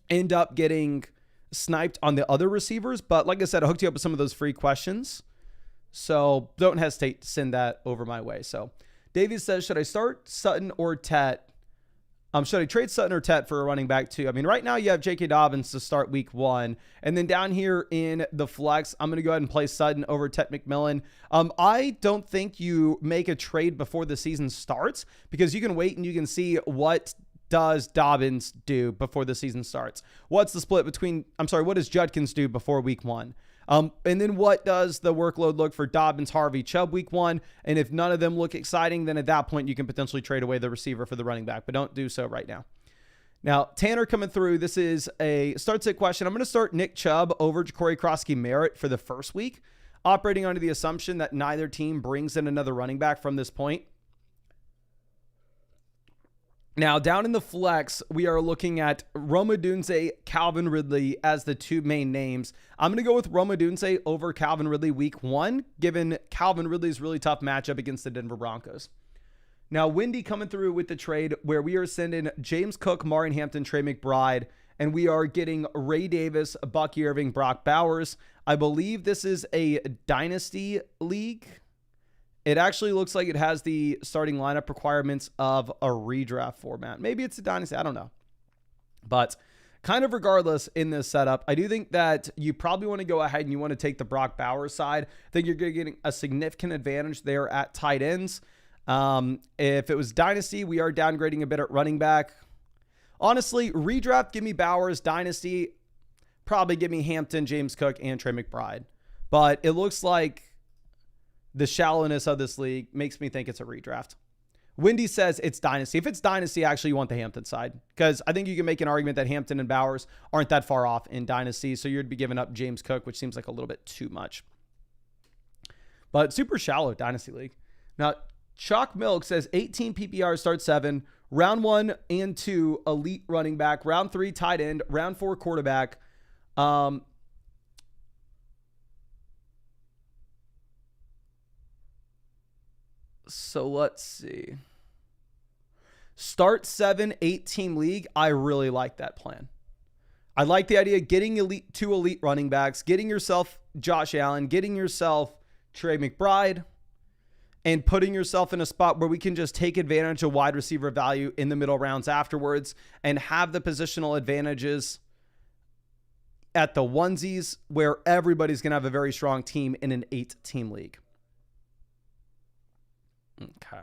end up getting sniped on the other receivers. But like I said, I hooked you up with some of those free questions, so don't hesitate to send that over my way. So Davey says, should I start Sutton or Tet? Should I trade Sutton or Tet for a running back too? I mean, right now you have J.K. Dobbins to start week 1. And then down here in the flex, I'm going to go ahead and play Sutton over Tet McMillan. I don't think you make a trade before the season starts because you can wait and you can see what does Dobbins do before the season starts. What's the split between, what does Judkins do before week 1? And then what does the workload look for Dobbins, Harvey, Chubb week 1? And if none of them look exciting, then at that point you can potentially trade away the receiver for the running back, but don't do so right now. Now, Tanner coming through. This is a start sit question. I'm going to start Nick Chubb over Ja'Cory Krosky-Merritt for the first week, operating under the assumption that neither team brings in another running back from this point. Now, down in the flex, we are looking at Rome Odunze, Calvin Ridley as the 2 main names. I'm going to go with Rome Odunze over Calvin Ridley week 1, given Calvin Ridley's really tough matchup against the Denver Broncos. Now, Wendy coming through with the trade where we are sending James Cook, Marion Hampton, Trey McBride, and we are getting Ray Davis, Bucky Irving, Brock Bowers. I believe this is a dynasty league. It actually looks like it has the starting lineup requirements of a redraft format. Maybe it's a dynasty. I don't know. But kind of regardless in this setup, I do think that you probably want to go ahead and you want to take the Brock Bowers side. I think you're going to get a significant advantage there at tight ends. If it was dynasty, we are downgrading a bit at running back. Honestly, redraft, give me Bowers. Dynasty, probably give me Hampton, James Cook, and Trey McBride. But it looks like the shallowness of this league makes me think it's a redraft. Wendy says it's dynasty. If it's dynasty, actually you want the Hampton side, because I think you can make an argument that Hampton and Bowers aren't that far off in dynasty. So you'd be giving up James Cook, which seems like a little bit too much. But super shallow dynasty league. Now, Chalk Milk says 18 PPR, start 7, round 1 and 2, elite running back, round 3, tight end, round 4, quarterback. So let's see. Start 7, 8-team league. I really like that plan. I like the idea of getting 2 elite running backs, getting yourself Josh Allen, getting yourself Trey McBride, and putting yourself in a spot where we can just take advantage of wide receiver value in the middle rounds afterwards and have the positional advantages at the onesies where everybody's going to have a very strong team in an 8-team league. Okay.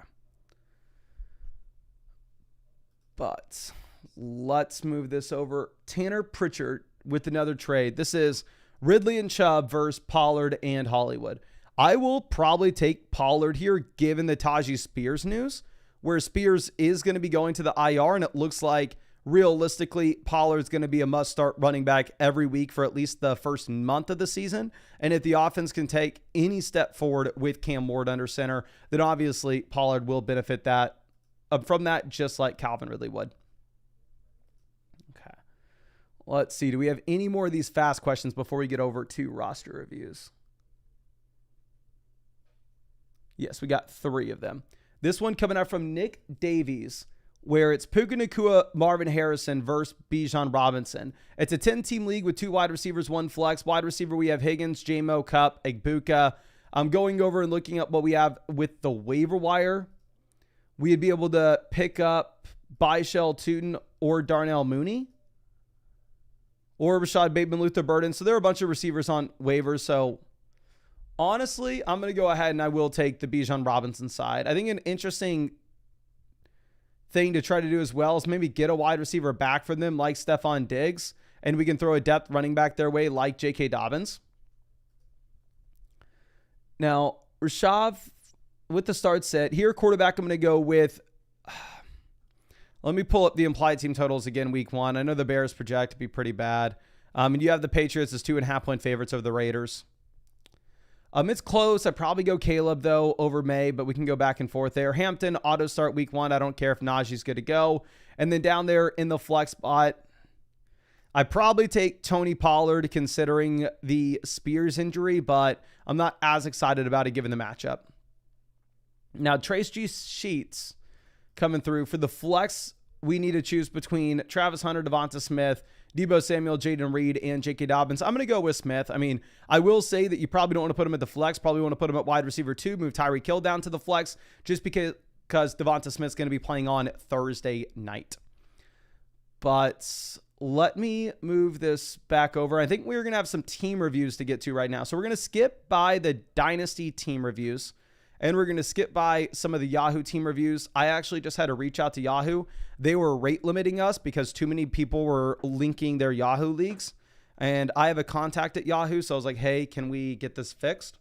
But let's move this over. Tanner Pritchard with another trade. This is Ridley and Chubb versus Pollard and Hollywood. I will probably take Pollard here given the Tajee Spears news, where Spears is going to be going to the IR, and it looks like realistically Pollard's going to be a must-start running back every week for at least the first month of the season. And if the offense can take any step forward with Cam Ward under center, then obviously Pollard will benefit from that just like Calvin Ridley would. Okay. Let's see. Do we have any more of these fast questions before we get over to roster reviews? Yes, we got 3 of them. This one coming out from Nick Davies, where it's Puka Nacua, Marvin Harrison versus Bijan Robinson. It's a 10-team league with 2 wide receivers, 1 flex. Wide receiver, we have Higgins, J-Mo, Kupp, Egbuka. I'm going over and looking up what we have with the waiver wire. We'd be able to pick up Byshell Tootin or Darnell Mooney or Rashad Bateman, Luther Burden. So there are a bunch of receivers on waivers. So honestly, I'm going to go ahead and I will take the Bijan Robinson side. I think an interesting thing to try to do as well is maybe get a wide receiver back from them like Stephon Diggs, and we can throw a depth running back their way like J.K. Dobbins. Now, Rashad with the start set. Here, quarterback, I'm going to go with... Let me pull up the implied team totals again week 1. I know the Bears project to be pretty bad. And you have the Patriots as 2.5-point favorites over the Raiders. It's close. I'd probably go Caleb, though, over May, but we can go back and forth there. Hampton, auto start week 1. I don't care if Najee's good to go. And then down there in the flex spot, I'd probably take Tony Pollard considering the Spears injury, but I'm not as excited about it given the matchup. Now, Trace G. Sheets coming through. For the flex, we need to choose between Travis Hunter, Devonta Smith, Deebo Samuel, Jaden Reed, and J.K. Dobbins. I'm going to go with Smith. I mean, I will say that you probably don't want to put him at the flex. Probably want to put him at wide receiver 2. Move Tyreek Hill down to the flex just because Devonta Smith's going to be playing on Thursday night. But let me move this back over. I think we're going to have some team reviews to get to right now. So we're going to skip by the Dynasty team reviews. And we're going to skip by some of the Yahoo team reviews. I actually just had to reach out to Yahoo. They were rate limiting us because too many people were linking their Yahoo leagues. And I have a contact at Yahoo, so I was like, hey, can we get this fixed?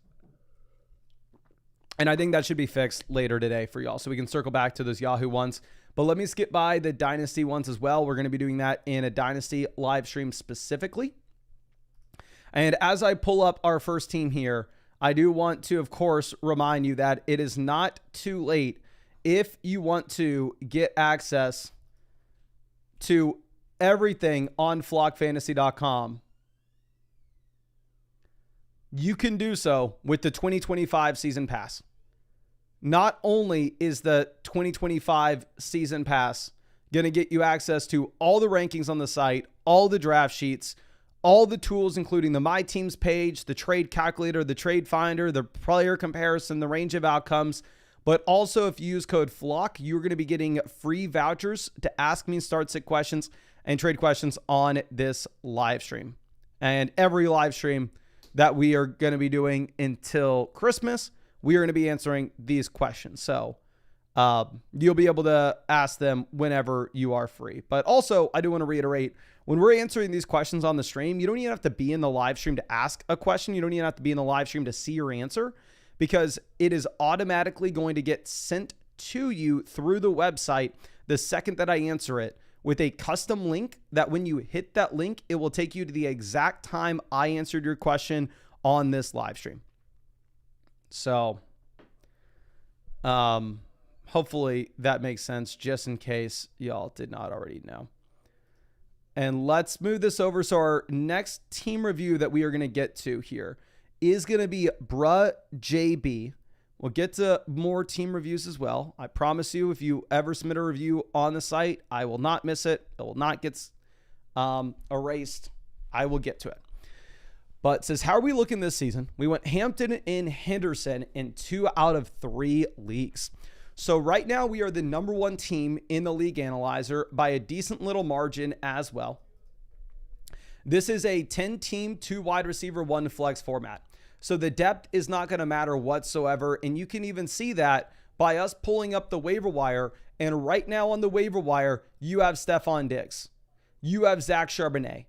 And I think that should be fixed later today for y'all, so we can circle back to those Yahoo ones. But let me skip by the Dynasty ones as well. We're going to be doing that in a Dynasty live stream specifically. And as I pull up our first team here, I do want to, of course, remind you that it is not too late if you want to get access to everything on flockfantasy.com. You can do so with the 2025 season pass. Not only is the 2025 season pass going to get you access to all the rankings on the site, all the draft sheets, all the tools, including the My Teams page, the trade calculator, the trade finder, the player comparison, the range of outcomes. But also, if you use code FLOCK, you're going to be getting free vouchers to ask me start sit questions and trade questions on this live stream. And every live stream that we are going to be doing until Christmas, we are going to be answering these questions. So you'll be able to ask them whenever you are free. But also, I do want to reiterate, when we're answering these questions on the stream, you don't even have to be in the live stream to ask a question. You don't even have to be in the live stream to see your answer, because it is automatically going to get sent to you through the website the second that I answer it, with a custom link that when you hit that link, it will take you to the exact time I answered your question on this live stream. So hopefully that makes sense, just in case y'all did not already know. And let's move this over. So our next team review that we are going to get to here is going to be Bruh JB. We'll get to more team reviews as well. I promise you, if you ever submit a review on the site, I will not miss it. It will not get erased. I will get to it. But it says, how are we looking this season? We went Hampton and Henderson in 2 out of 3 leagues. So right now we are the number 1 team in the league analyzer by a decent little margin as well. This is a 10-team, 2 wide receiver, 1 flex format. So the depth is not going to matter whatsoever. And you can even see that by us pulling up the waiver wire. And right now on the waiver wire, you have Stephon Diggs. You have Zach Charbonnet.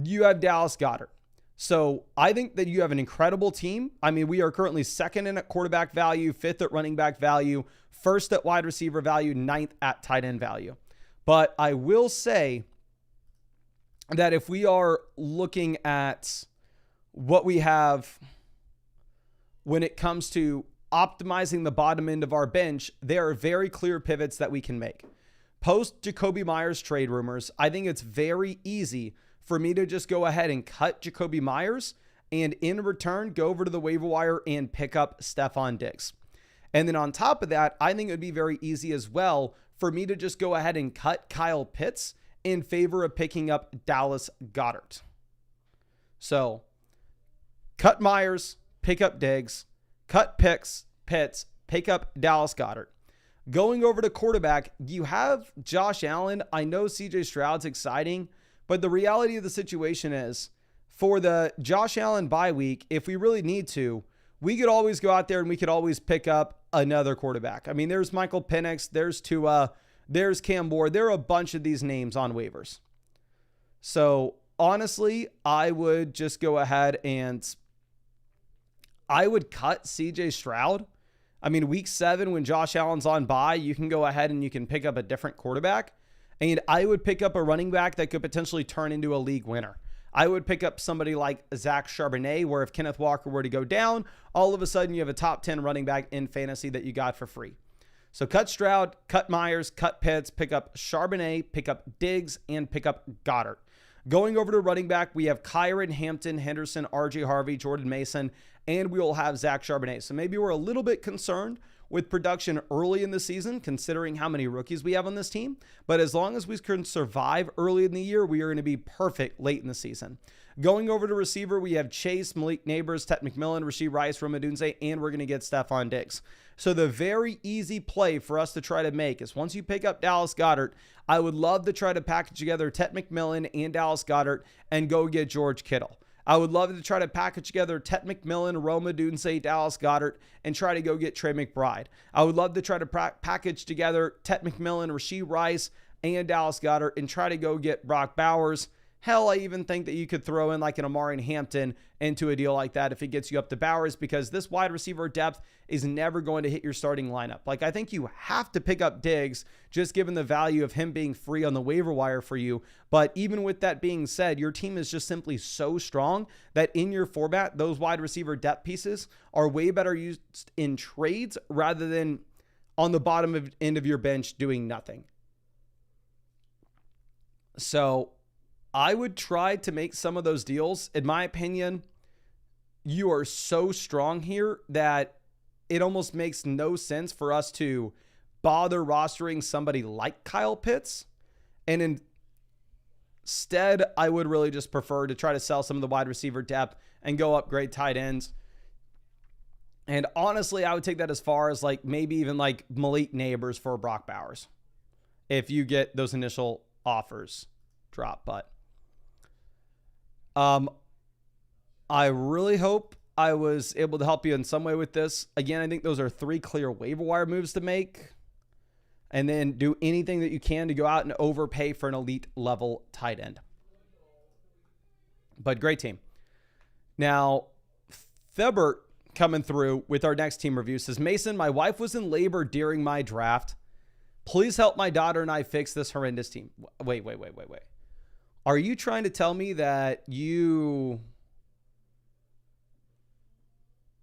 You have Dallas Goedert. So I think that you have an incredible team. I mean, we are currently 2nd in at quarterback value, 5th at running back value, 1st at wide receiver value, 9th at tight end value. But I will say that if we are looking at what we have when it comes to optimizing the bottom end of our bench, there are very clear pivots that we can make. Post Jacoby Myers trade rumors, I think it's very easy for me to just go ahead and cut Jacoby Myers and in return go over to the waiver wire and pick up Stephon Diggs. And then on top of that, I think it would be very easy as well for me to just go ahead and cut Kyle Pitts in favor of picking up Dallas Goedert. So cut Myers, pick up Diggs, cut Pitts, pick up Dallas Goedert. Going over to quarterback, you have Josh Allen. I know CJ Stroud's exciting, but the reality of the situation is, for the Josh Allen bye week, if we really need to, we could always go out there and we could always pick up another quarterback. I mean, there's Michael Penix, there's Tua, there's Cam Ward. There are a bunch of these names on waivers. So honestly, I would just go ahead and I would cut CJ Stroud. I mean, week 7, when Josh Allen's on bye, you can go ahead and you can pick up a different quarterback. And I would pick up a running back that could potentially turn into a league winner. I would pick up somebody like Zach Charbonnet, where if Kenneth Walker were to go down, all of a sudden you have a top 10 running back in fantasy that you got for free. So cut Stroud, cut Myers, cut Pitts, pick up Charbonnet, pick up Diggs, and pick up Goddard. Going over to running back, we have Kyron, Hampton, Henderson, RJ Harvey, Jordan Mason, and we will have Zach Charbonnet. So maybe we're a little bit concerned with production early in the season, considering how many rookies we have on this team. But as long as we can survive early in the year, we are going to be perfect late in the season. Going over to receiver, we have Chase, Malik Neighbors, Ted McMillan, Rashee Rice, Rome Odunze, and we're going to get Stephon Diggs. So the very easy play for us to try to make is, once you pick up Dallas Goedert, I would love to try to package together Ted McMillan and Dallas Goedert and go get George Kittle. I would love to try to package together Ted McMillan, Rome Odunze, Dallas Goedert, and try to go get Trey McBride. I would love to try to package together Ted McMillan, Rashee Rice, and Dallas Goedert and try to go get Brock Bowers. Hell, I even think that you could throw in like an Amari Hampton into a deal like that if it gets you up to Bowers, because this wide receiver depth is never going to hit your starting lineup. Like, I think you have to pick up Diggs just given the value of him being free on the waiver wire for you. But even with that being said, your team is just simply so strong that in your format, those wide receiver depth pieces are way better used in trades rather than on the bottom end of your bench doing nothing. So I would try to make some of those deals. In my opinion, you are so strong here that it almost makes no sense for us to bother rostering somebody like Kyle Pitts. And instead, I would really just prefer to try to sell some of the wide receiver depth and go upgrade tight ends. And honestly, I would take that as far as like maybe even like Malik Neighbors for Brock Bowers, if you get those initial offers drop. But I really hope I was able to help you in some way with this. Again, I think those are 3 clear waiver wire moves to make. and then do anything that you can to go out and overpay for an elite level tight end. But great team. Now, Thebert coming through with our next team review says, Mason, my wife was in labor during my draft. Please help my daughter and I fix this horrendous team. Wait. Are you trying to tell me that you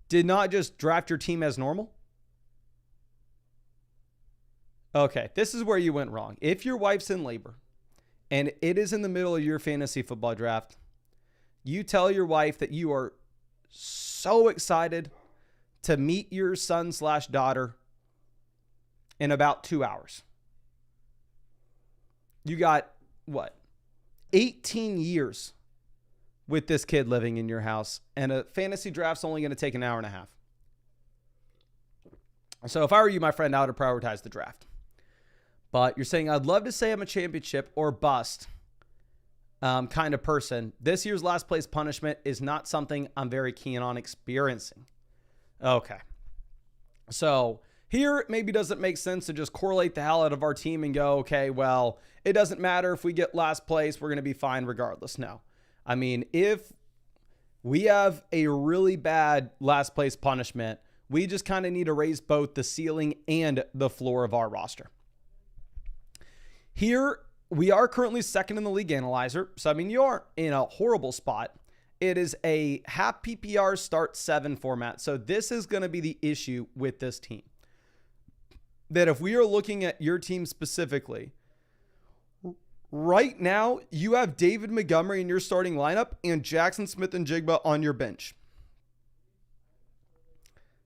did not just draft your team as normal? Okay, this is where you went wrong. If your wife's in labor and it is in the middle of your fantasy football draft, you tell your wife that you are so excited to meet your son/daughter in about 2 hours. You got, 18 years with this kid living in your house, and a fantasy draft's only going to take an hour and a half. So if I were you, my friend, I would have prioritized the draft. But you're saying, I'd love to say I'm a championship or bust kind of person. This year's last place punishment is not something I'm very keen on experiencing. Okay. So here, it maybe doesn't make sense to just correlate the hell out of our team and go, okay, well, it doesn't matter if we get last place, we're going to be fine regardless. No. I mean, if we have a really bad last place punishment, we just kind of need to raise both the ceiling and the floor of our roster. Here, we are currently second in the league analyzer. So, I mean, you aren't in a horrible spot. It is a half PPR start 7 format. So this is going to be the issue with this team. That if we are looking at your team specifically, right now, you have David Montgomery in your starting lineup and Jackson Smith-Njigba on your bench.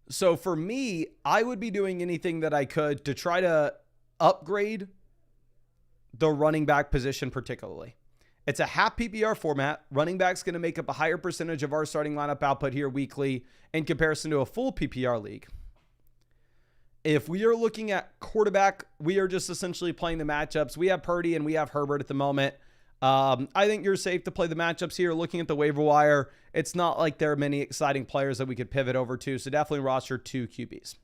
So for me, I would be doing anything that I could to try to upgrade the running back position particularly. It's a half PPR format. Running back's going to make up a higher percentage of our starting lineup output here weekly in comparison to a full PPR league. If we are looking at quarterback, we are just essentially playing the matchups. We have Purdy and we have Herbert at the moment. I think you're safe to play the matchups here. Looking at the waiver wire, it's not like there are many exciting players that we could pivot over to. So definitely roster 2 QBs.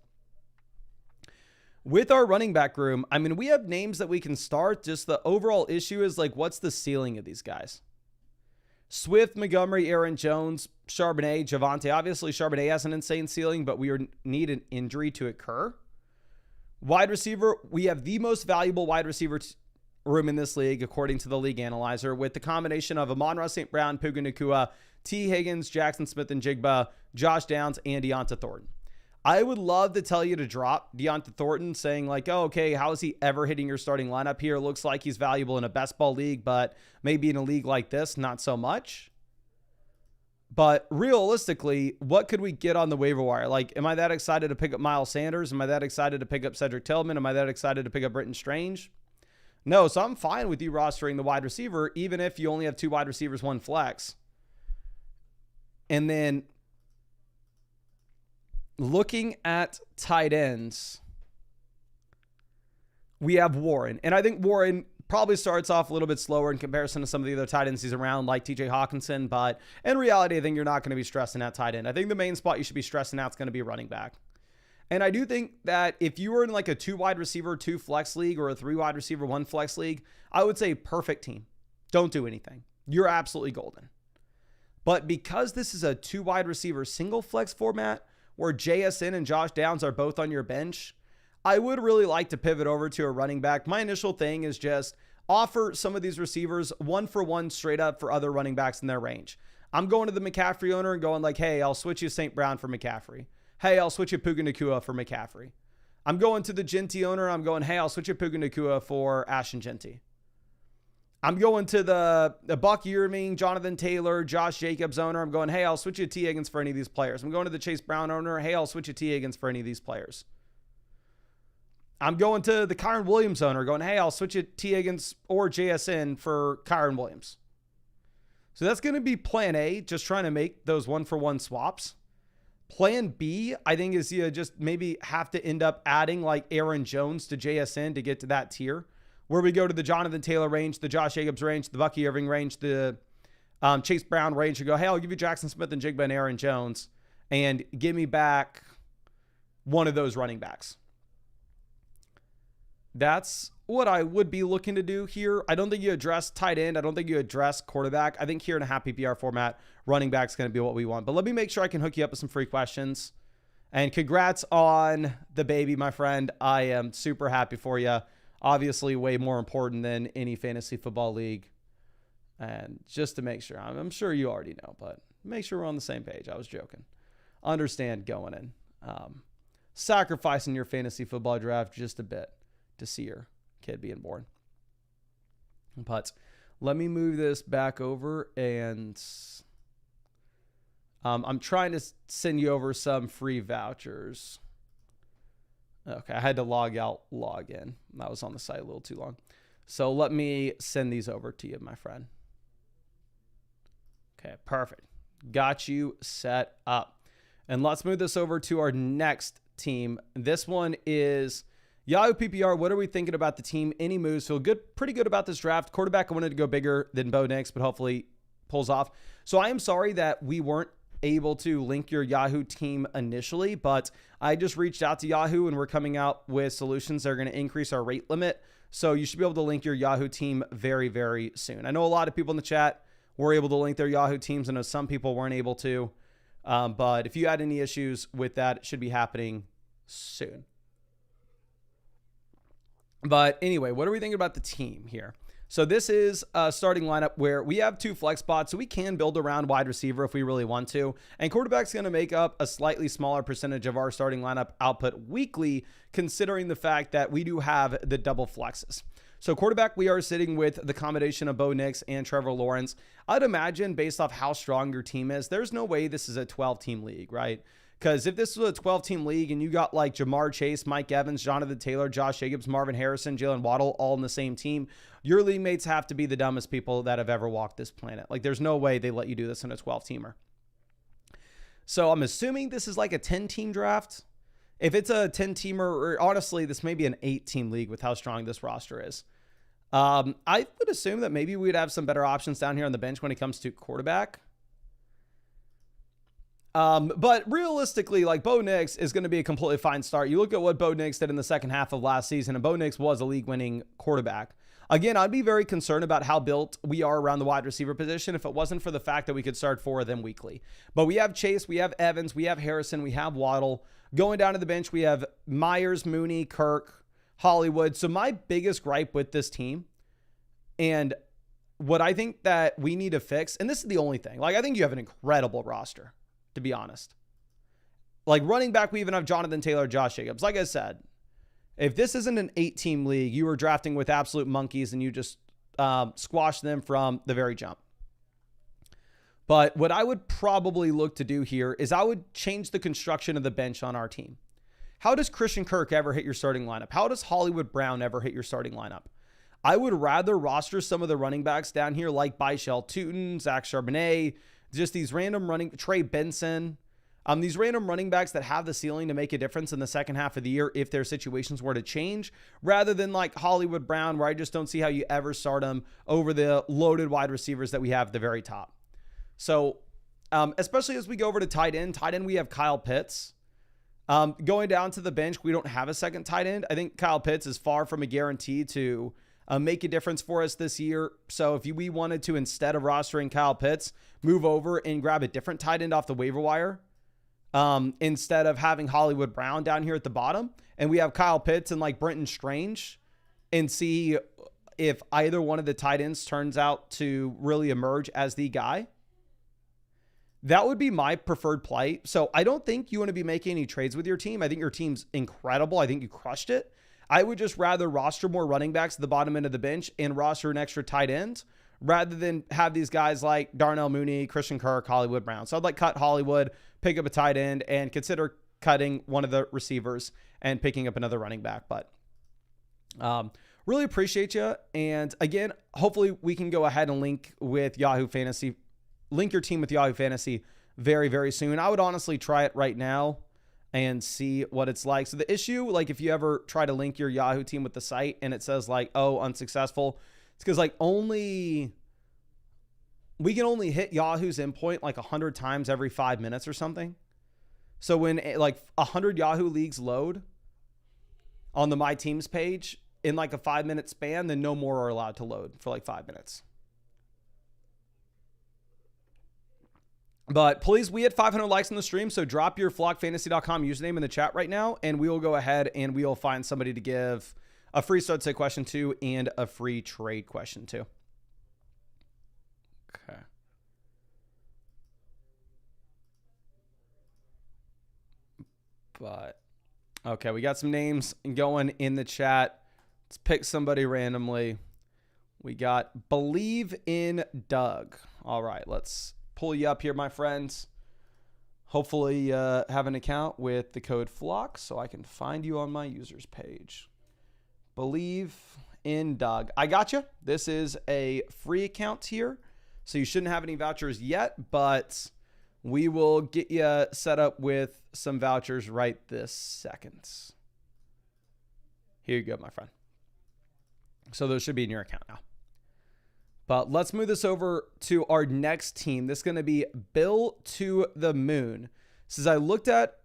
With our running back room, I mean, we have names that we can start. Just the overall issue is like, what's the ceiling of these guys? Swift, Montgomery, Aaron Jones, Charbonnet, Javonte. Obviously, Charbonnet has an insane ceiling, but we need an injury to occur. Wide receiver, we have the most valuable wide receiver room in this league, according to the league analyzer, with the combination of Amon-Ra St. Brown, Puka Nacua, T. Higgins, Jackson Smith-Njigba, Josh Downs, and Deonta Thornton. I would love to tell you to drop Deonta Thornton, saying like, oh, okay, how is he ever hitting your starting lineup here? Looks like he's valuable in a best ball league, but maybe in a league like this, not so much. But realistically, what could we get on the waiver wire? Like, am I that excited to pick up Miles Sanders? Am I that excited to pick up Cedric Tillman? Am I that excited to pick up Britton Strange? No, so I'm fine with you rostering the wide receiver, even if you only have 2 wide receivers, 1 flex. And then looking at tight ends, we have Warren. And I think Warren probably starts off a little bit slower in comparison to some of the other tight ends he's around, like TJ Hawkinson. But in reality, I think you're not going to be stressing out tight end. I think the main spot you should be stressing out is going to be running back. And I do think that if you were in like a 2 wide receiver, 2 flex league, or a 3 wide receiver, 1 flex league, I would say perfect team. Don't do anything. You're absolutely golden. But because this is a 2 wide receiver single flex format, where JSN and Josh Downs are both on your bench, I would really like to pivot over to a running back. My initial thing is just offer some of these receivers 1-for-1 straight up for other running backs in their range. I'm going to the McCaffrey owner and going like, hey, I'll switch you St. Brown for McCaffrey. Hey, I'll switch you Puka Nacua for McCaffrey. I'm going to the Genty owner. I'm going, hey, I'll switch you Puka Nacua for Ashton Genty. I'm going to the Buck Yearming, Jonathan Taylor, Josh Jacobs owner. I'm going, hey, I'll switch you T. Higgins for any of these players. I'm going to the Chase Brown owner. Hey, I'll switch you T. Higgins for any of these players. I'm going to the Kyron Williams owner going, hey, I'll switch you T. Higgins or JSN for Kyron Williams. So that's going to be plan A, just trying to make those 1-for-1 swaps. Plan B, I think, is you just maybe have to end up adding like Aaron Jones to JSN to get to that tier, where we go to the Jonathan Taylor range, the Josh Jacobs range, the Bucky Irving range, the Chase Brown range, and go, hey, I'll give you Jackson Smith-Njigba and Aaron Jones, and give me back one of those running backs. That's what I would be looking to do here. I don't think you address tight end. I don't think you address quarterback. I think here in a half PPR format, running back's going to be what we want. But let me make sure I can hook you up with some free questions. And congrats on the baby, my friend. I am super happy for you. Obviously, way more important than any fantasy football league. And just to make sure, I'm sure you already know, but make sure we're on the same page. I was joking. Understand going in. Sacrificing your fantasy football draft just a bit to see your kid being born. But let me move this back over, and I'm trying to send you over some free vouchers. Okay, I had to log out, log in. That was on the site a little too long. So let me send these over to you, my friend. Okay, perfect. Got you set up. And let's move this over to our next team. This one is Yahoo PPR. What are we thinking about the team? Any moves? Feel good, pretty good about this draft. Quarterback, I wanted to go bigger than Bo Nix, but hopefully pulls off. So I am sorry that we weren't able to link your Yahoo team initially, but I just reached out to Yahoo and we're coming out with solutions that are going to increase our rate limit. So you should be able to link your Yahoo team very, very soon. I know a lot of people in the chat were able to link their Yahoo teams. I know some people weren't able to, but if you had any issues with that, it should be happening soon. But anyway, what are we thinking about the team here? So this is a starting lineup where we have 2 flex spots, so we can build around wide receiver if we really want to. And quarterback's going to make up a slightly smaller percentage of our starting lineup output weekly, considering the fact that we do have the double flexes. So quarterback, we are sitting with the combination of Bo Nix and Trevor Lawrence. I'd imagine based off how strong your team is, there's no way this is a 12-team league, right? Because if this was a 12-team league and you got like Jamar Chase, Mike Evans, Jonathan Taylor, Josh Jacobs, Marvin Harrison, Jalen Waddle, all in the same team, your league mates have to be the dumbest people that have ever walked this planet. Like there's no way they let you do this in a 12-teamer. So I'm assuming this is like a 10-team draft. If it's a 10-teamer, or honestly, this may be an 8-team league with how strong this roster is. I would assume that maybe we'd have some better options down here on the bench when it comes to quarterback. But realistically, like Bo Nix is going to be a completely fine start. You look at what Bo Nix did in the second half of last season, and Bo Nix was a league-winning quarterback. Again, I'd be very concerned about how built we are around the wide receiver position if it wasn't for the fact that we could start 4 of them weekly. But we have Chase, we have Evans, we have Harrison, we have Waddle. Going down to the bench, we have Myers, Mooney, Kirk, Hollywood. So my biggest gripe with this team, and what I think that we need to fix, and this is the only thing, like I think you have an incredible roster, to be honest. Like running back, we even have Jonathan Taylor, Josh Jacobs. Like I said, if this isn't an 8-team league, you were drafting with absolute monkeys and you just squashed them from the very jump. But what I would probably look to do here is I would change the construction of the bench on our team. How does Christian Kirk ever hit your starting lineup? How does Hollywood Brown ever hit your starting lineup? I would rather roster some of the running backs down here like Byshell Tootin, Zach Charbonnet, just these random running, Trey Benson, these random running backs that have the ceiling to make a difference in the second half of the year if their situations were to change, rather than like Hollywood Brown, where I just don't see how you ever start them over the loaded wide receivers that we have at the very top. So, especially as we go over to tight end, we have Kyle Pitts. Going down to the bench, we don't have a second tight end. I think Kyle Pitts is far from a guarantee to make a difference for us this year. So if we wanted to, instead of rostering Kyle Pitts, move over and grab a different tight end off the waiver wire, instead of having Hollywood Brown down here at the bottom, and we have Kyle Pitts and like Brenton Strange, and see if either one of the tight ends turns out to really emerge as the guy. That would be my preferred play. So I don't think you want to be making any trades with your team. I think your team's incredible. I think you crushed it. I would just rather roster more running backs at the bottom end of the bench and roster an extra tight end rather than have these guys like Darnell Mooney, Christian Kirk, Hollywood Brown. So I'd like cut Hollywood, pick up a tight end, and consider cutting one of the receivers and picking up another running back. But really appreciate you. And again, hopefully we can go ahead and link your team with Yahoo Fantasy very, very soon. I would honestly try it right now and see what it's like. So the issue, like if you ever try to link your Yahoo team with the site and it says like, oh, unsuccessful, it's because like we can only hit Yahoo's endpoint like 100 times every 5 minutes or something. So when like 100 Yahoo leagues load on the My Teams page, in like a 5-minute span, then no more are allowed to load for like 5 minutes. But please, we had 500 likes on the stream, so drop your flockfantasy.com username in the chat right now, and we will go ahead and we will find somebody to give a free start say question to and a free trade question to. Okay. But, okay, we got some names going in the chat. Let's pick somebody randomly. We got Believe in Doug. All right, let's pull you up here, my friends. Hopefully have an account with the code FLOCK so I can find you on my users page. Believe in Doug. I got you. This is a free account here, so you shouldn't have any vouchers yet, but we will get you set up with some vouchers right this second. Here you go, my friend. So those should be in your account now. But let's move this over to our next team. This is going to be Bill to the Moon. Says, I looked at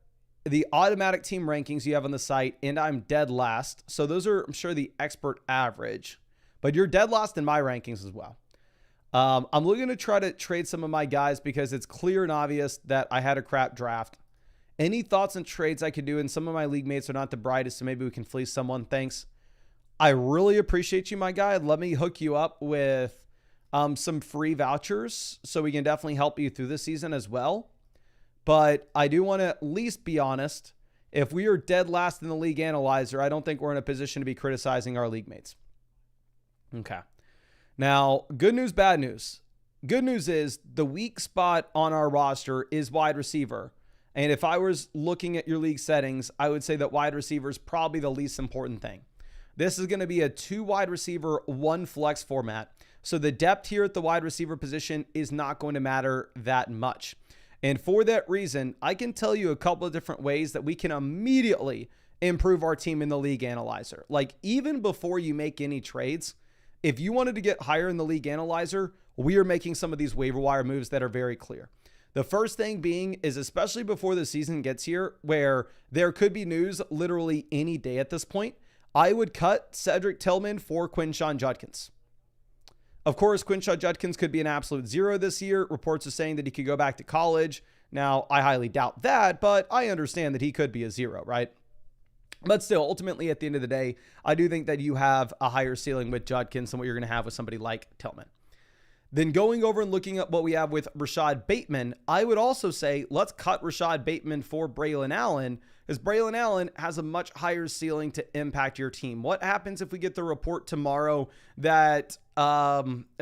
the automatic team rankings you have on the site, and I'm dead last. So those are, I'm sure, the expert average. But you're dead last in my rankings as well. I'm looking to try to trade some of my guys because it's clear and obvious that I had a crap draft. Any thoughts on trades I could do? And some of my league mates are not the brightest, so maybe we can fleece someone. Thanks. I really appreciate you, my guy. Let me hook you up with some free vouchers so we can definitely help you through this season as well. But I do want to at least be honest. If we are dead last in the league analyzer, I don't think we're in a position to be criticizing our league mates. Okay. Now, good news, bad news. Good news is the weak spot on our roster is wide receiver. And if I was looking at your league settings, I would say that wide receiver is probably the least important thing. This is going to be a 2 wide receiver, 1 flex format. So the depth here at the wide receiver position is not going to matter that much. And for that reason, I can tell you a couple of different ways that we can immediately improve our team in the league analyzer. Like even before you make any trades, if you wanted to get higher in the league analyzer, we are making some of these waiver wire moves that are very clear. The first thing being is, especially before the season gets here, where there could be news literally any day at this point, I would cut Cedric Tillman for Quinshon Judkins. Of course, Quinshon Judkins could be an absolute zero this year. Reports are saying that he could go back to college. Now, I highly doubt that, but I understand that he could be a zero, right? But still, ultimately, at the end of the day, I do think that you have a higher ceiling with Judkins than what you're going to have with somebody like Tillman. Then going over and looking at what we have with Rashad Bateman, I would also say let's cut Rashad Bateman for Braylon Allen, because Braylon Allen has a much higher ceiling to impact your team. What happens if we get the report tomorrow that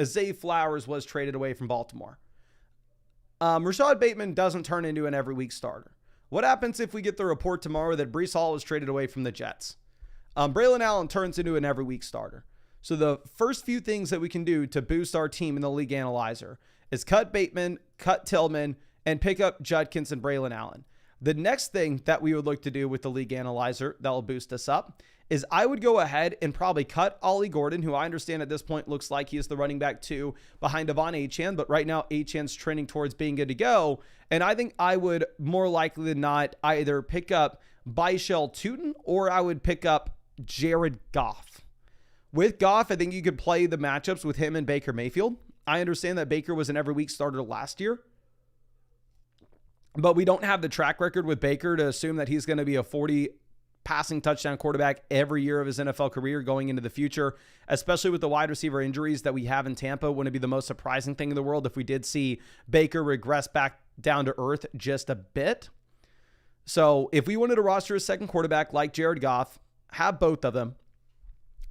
Zay Flowers was traded away from Baltimore? Rashad Bateman doesn't turn into an every week starter. What happens if we get the report tomorrow that Breece Hall was traded away from the Jets? Braylon Allen turns into an every week starter. So the first few things that we can do to boost our team in the league analyzer is cut Bateman, cut Tillman, and pick up Judkins and Braylon Allen. The next thing that we would look to do with the league analyzer that will boost us up is I would go ahead and probably cut Ollie Gordon, who I understand at this point looks like he is the running back 2 behind Devon Achane, but right now Achane's trending towards being good to go. And I think I would more likely than not either pick up Byshell Tootin or I would pick up Jared Goff. With Goff, I think you could play the matchups with him and Baker Mayfield. I understand that Baker was an every week starter last year, but we don't have the track record with Baker to assume that he's going to be a 40 passing touchdown quarterback every year of his NFL career going into the future, especially with the wide receiver injuries that we have in Tampa. Wouldn't it be the most surprising thing in the world if we did see Baker regress back down to earth just a bit? So if we wanted to roster a second quarterback like Jared Goff, have both of them,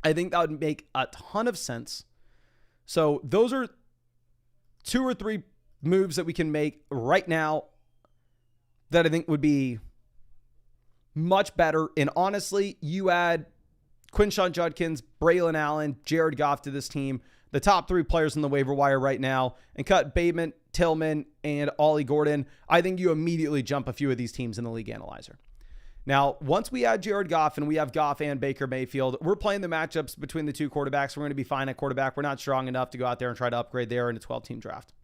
I think that would make a ton of sense. So those are 2 or 3 moves that we can make right now that I think would be much better. And honestly, you add Quinshon Judkins, Braylon Allen, Jared Goff to this team, the top 3 players on the waiver wire right now, and cut Bateman, Tillman, and Ollie Gordon. I think you immediately jump a few of these teams in the league analyzer. Now, once we add Jared Goff and we have Goff and Baker Mayfield, we're playing the matchups between the 2 quarterbacks. We're going to be fine at quarterback. We're not strong enough to go out there and try to upgrade there in a 12-team draft.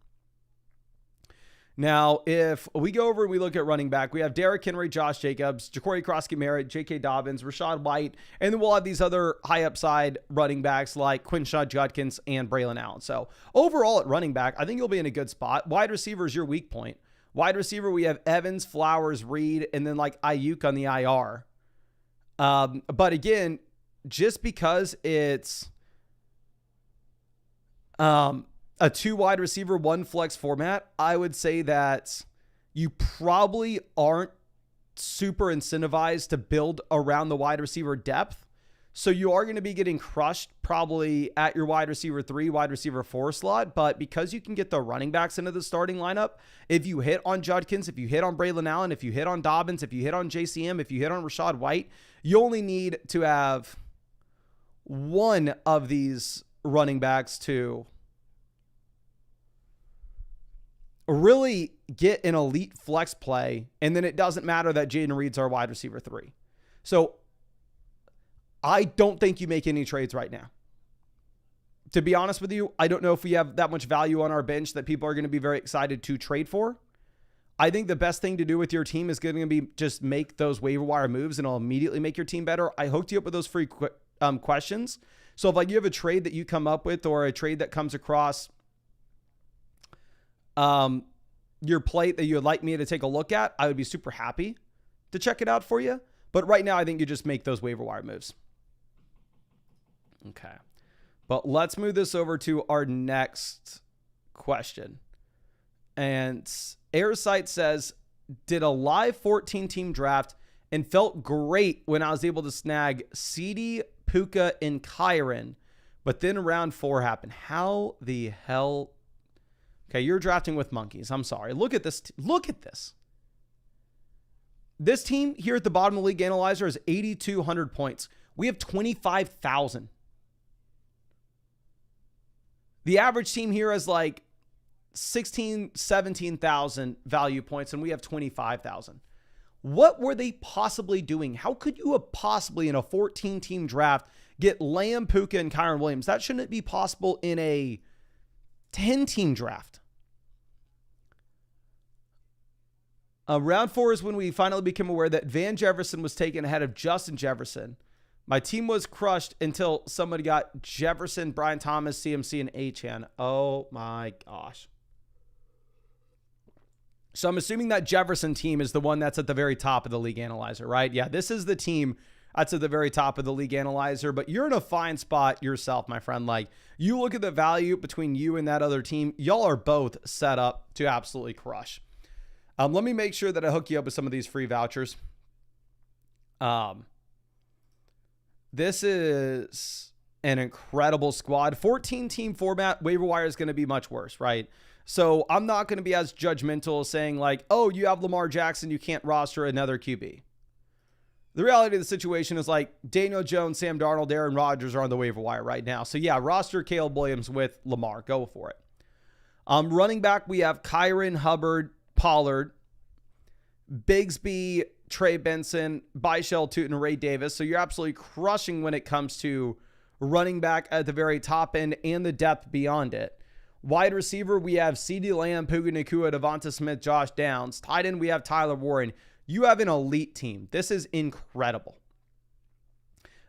Now, if we go over and we look at running back, we have Derrick Henry, Josh Jacobs, Ja'Cory Crosskey-Merritt, J.K. Dobbins, Rashad White, and then we'll have these other high upside running backs like Quinshon Judkins and Braylon Allen. So overall at running back, I think you'll be in a good spot. Wide receiver is your weak point. Wide receiver, we have Evans, Flowers, Reed, and then like Ayuk on the IR. But again, just because it's a 2 wide receiver, 1 flex format, I would say that you probably aren't super incentivized to build around the wide receiver depth. So you are going to be getting crushed probably at your wide receiver 3, wide receiver 4 slot. But because you can get the running backs into the starting lineup, if you hit on Judkins, if you hit on Braylon Allen, if you hit on Dobbins, if you hit on JCM, if you hit on Rashad White, you only need to have one of these running backs to really get an elite flex play, and then it doesn't matter that Jaden Reed's our wide receiver 3. So I don't think you make any trades right now. To be honest with you, I don't know if we have that much value on our bench that people are going to be very excited to trade for. I think the best thing to do with your team is going to be just make those waiver wire moves, and it'll immediately make your team better. I hooked you up with those free questions. So if like you have a trade that you come up with or a trade that comes across your plate that you would like me to take a look at, I would be super happy to check it out for you. But right now, I think you just make those waiver wire moves. Okay. But let's move this over to our next question. And Airsight says, did a live 14 team draft and felt great when I was able to snag CD, Puka, and Kyron. But then round 4 happened. How the hell? Okay, you're drafting with monkeys. I'm sorry. Look at this. Look at this. This team here at the bottom of the league analyzer is 8,200 points. We have 25,000. The average team here is like 16, 17,000 value points, and we have 25,000. What were they possibly doing? How could you have possibly in a 14-team draft get Lamb, Puka, and Kyron Williams? That shouldn't be possible in a 10-team draft. Round 4 is when we finally became aware that Van Jefferson was taken ahead of Justin Jefferson. My team was crushed until somebody got Jefferson, Brian Thomas, CMC, and Achane. Oh my gosh. So I'm assuming that Jefferson team is the one that's at the very top of the league analyzer, right? Yeah, this is the team that's at the very top of the league analyzer, but you're in a fine spot yourself, my friend. Like, you look at the value between you and that other team, y'all are both set up to absolutely crush. Let me make sure that I hook you up with some of these free vouchers. This is an incredible squad. 14-team format, waiver wire is going to be much worse, right? So I'm not going to be as judgmental saying like, oh, you have Lamar Jackson, you can't roster another QB. The reality of the situation is like Daniel Jones, Sam Darnold, Aaron Rodgers are on the waiver wire right now. So yeah, roster Caleb Williams with Lamar. Go for it. Running back, we have Kyron, Hubbard, Pollard, Bigsby, Trey Benson, Byshell Tootin, and Ray Davis. So you're absolutely crushing when it comes to running back at the very top end and the depth beyond it. Wide receiver, we have CeeDee Lamb, Puka Nacua, Devonta Smith, Josh Downs. Tight end, we have Tyler Warren. You have an elite team. This is incredible.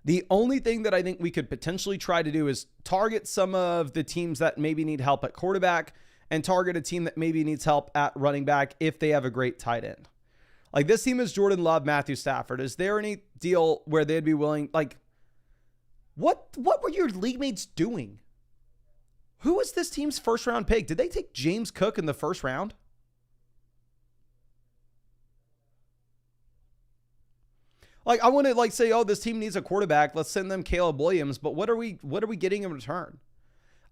The only thing that I think we could potentially try to do is target some of the teams that maybe need help at quarterback and target a team that maybe needs help at running back if they have a great tight end. Like, this team is Jordan Love, Matthew Stafford. Is there any deal where they'd be willing, like, what were your league mates doing? Who was this team's first round pick? Did they take James Cook in the first round? Like, I want to like say, oh, this team needs a quarterback. Let's send them Caleb Williams. But what are we getting in return?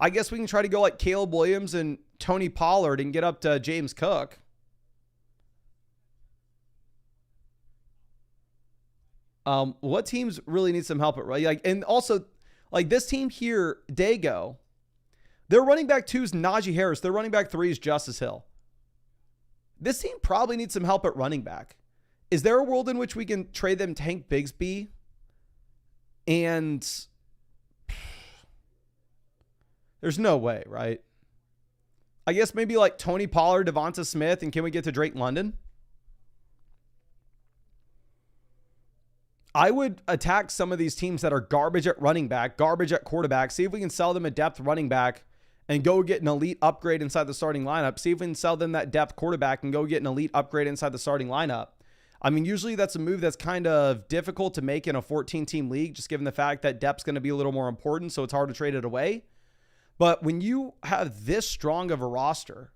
I guess we can try to go like Caleb Williams and Tony Pollard and get up to James Cook. What teams really need some help at right? Like, and also like this team here, Dago, their running back 2 is Najee Harris. Their running back 3 is Justice Hill. This team probably needs some help at running back. Is there a world in which we can trade them Tank Bigsby? And there's no way, right? I guess maybe like Tony Pollard, Devonta Smith, and can we get to Drake London? I would attack some of these teams that are garbage at running back, garbage at quarterback, see if we can sell them a depth running back and go get an elite upgrade inside the starting lineup. See if we can sell them that depth quarterback and go get an elite upgrade inside the starting lineup. I mean, usually that's a move that's kind of difficult to make in a 14-team league, just given the fact that depth's going to be a little more important, so it's hard to trade it away. But when you have this strong of a roster,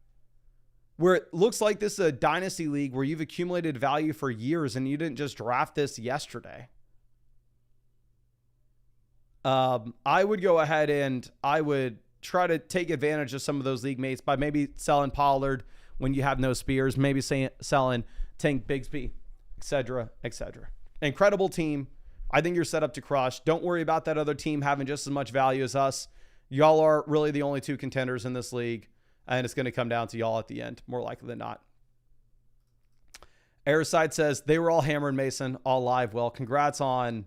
where it looks like this is a dynasty league where you've accumulated value for years and you didn't just draft this yesterday, I would go ahead and I would try to take advantage of some of those league mates by maybe selling Pollard when you have no Spears, maybe selling Tank Bigsby, etc., etc. Incredible team. I think you're set up to crush. Don't worry about that other team having just as much value as us. Y'all are really the only two contenders in this league, and it's going to come down to y'all at the end, more likely than not. Airside says, they were all hammering Mason, all live. Well, congrats on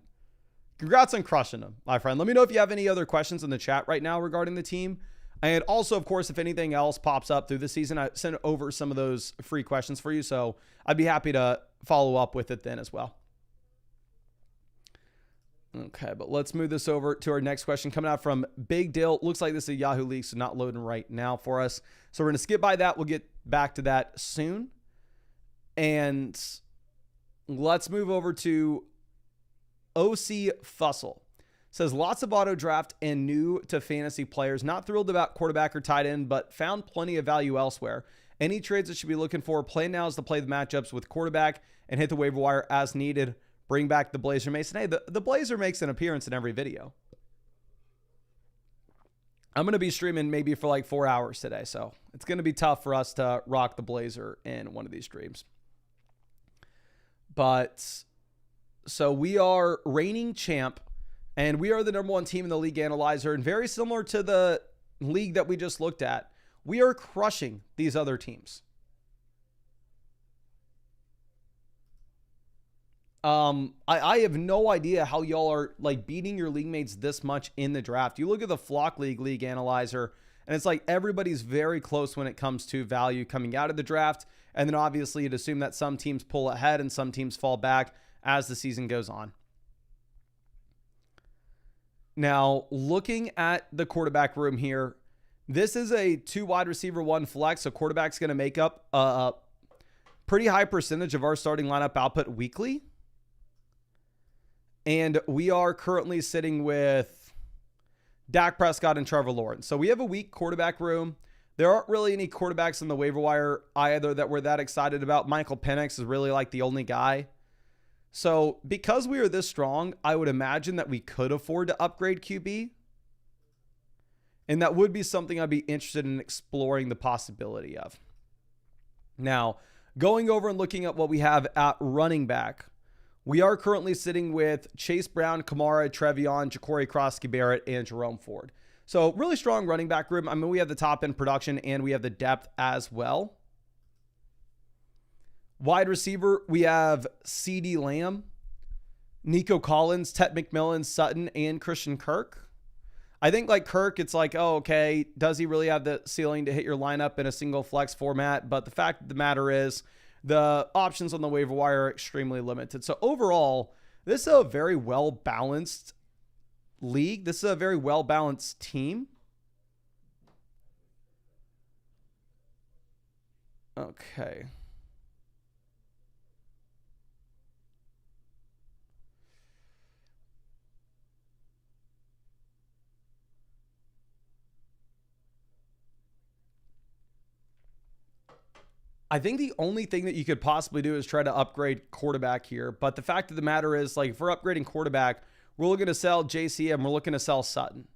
crushing them, my friend. Let me know if you have any other questions in the chat right now regarding the team. And also, of course, if anything else pops up through the season, I sent over some of those free questions for you. So I'd be happy to follow up with it then as well. Okay, but let's move this over to our next question coming out from Big Dill. Looks like this is a Yahoo leak, so not loading right now for us. So we're going to skip by that. We'll get back to that soon. And let's move over to OC Fussell. Says lots of auto draft and new to fantasy players. Not thrilled about quarterback or tight end, but found plenty of value elsewhere. Any trades that should be looking for? Plan now is to play the matchups with quarterback and hit the waiver wire as needed. Bring back the Blazer Mason. Hey, the Blazer makes an appearance in every video. I'm going to be streaming maybe for like 4 hours today, so it's going to be tough for us to rock the Blazer in one of these streams. But so we are reigning champ, and we are the #1 team in the league analyzer, and very similar to the league that we just looked at, we are crushing these other teams. I have no idea how y'all are like beating your league mates this much in the draft. You look at the Flock League analyzer, and it's like everybody's very close when it comes to value coming out of the draft. And then obviously you'd assume that some teams pull ahead and some teams fall back as the season goes on. Now, looking at the quarterback room here, this is a 2 wide receiver, 1 flex. So quarterback's going to make up a pretty high percentage of our starting lineup output weekly. And we are currently sitting with Dak Prescott and Trevor Lawrence. So we have a weak quarterback room. There aren't really any quarterbacks on the waiver wire either that we're that excited about. Michael Penix is really like the only guy. So because we are this strong, I would imagine that we could afford to upgrade QB. And that would be something I'd be interested in exploring the possibility of. Now, going over and looking at what we have at running back, we are currently sitting with Chase Brown, Kamara, Trevion, Ja'Cory Crosby-Barrett, and Jerome Ford. So really strong running back room. I mean, we have the top end production and we have the depth as well. Wide receiver, we have CeeDee Lamb, Nico Collins, Ted McMillan, Sutton, and Christian Kirk. I think like Kirk, it's like, oh, okay, does he really have the ceiling to hit your lineup in a single flex format? But the fact of the matter is, the options on the waiver wire are extremely limited. So overall, this is a very well-balanced league. This is a very well-balanced team. Okay. I think the only thing that you could possibly do is try to upgrade quarterback here. But the fact of the matter is, like, if we're upgrading quarterback, we're looking to sell JCM. We're looking to sell Sutton.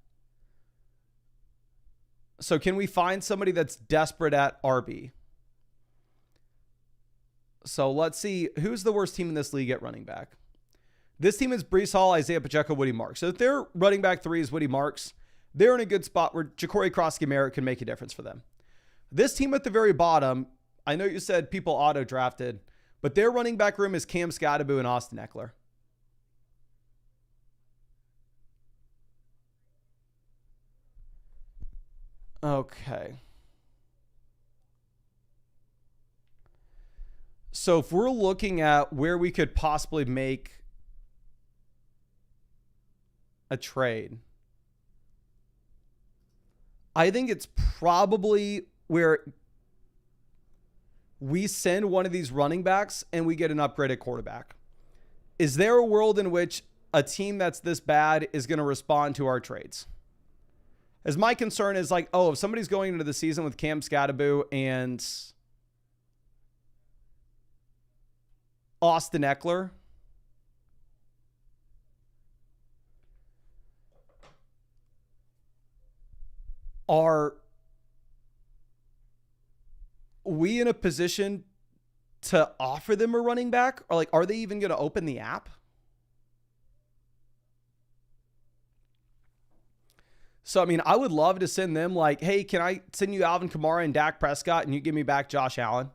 So can we find somebody that's desperate at RB? So let's see. Who's the worst team in this league at running back? This team is Breece Hall, Isaiah Pacheco, Woody Marks. So if their running back 3 is Woody Marks, they're in a good spot where Ja'Cory Crosby-Barrett can make a difference for them. This team at the very bottom, I know you said people auto-drafted, but their running back room is Cam Scottaboo and Austin Eckler. Okay. So if we're looking at where we could possibly make a trade, I think it's probably where we send one of these running backs and we get an upgraded quarterback. Is there a world in which a team that's this bad is going to respond to our trades? As my concern is like, oh, if somebody's going into the season with Cam Scatterbo and Austin Eckler, are we in a position to offer them a running back? Or like, are they even going to open the app? So, I mean, I would love to send them like, hey, can I send you Alvin Kamara and Dak Prescott and you give me back Josh Allen?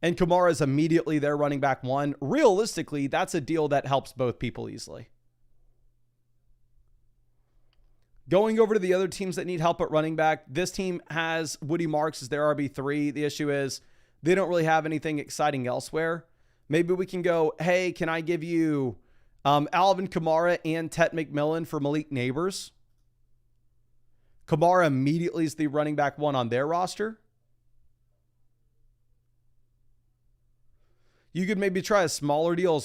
And Kamara is immediately their running back one. Realistically, that's a deal that helps both people easily. Going over to the other teams that need help at running back, this team has Woody Marks as their RB3. The issue is they don't really have anything exciting elsewhere. Maybe we can go, hey, can I give you Alvin Kamara and Tet McMillan for Malik Neighbors? Kamara immediately is the running back one on their roster. You could maybe try a smaller deal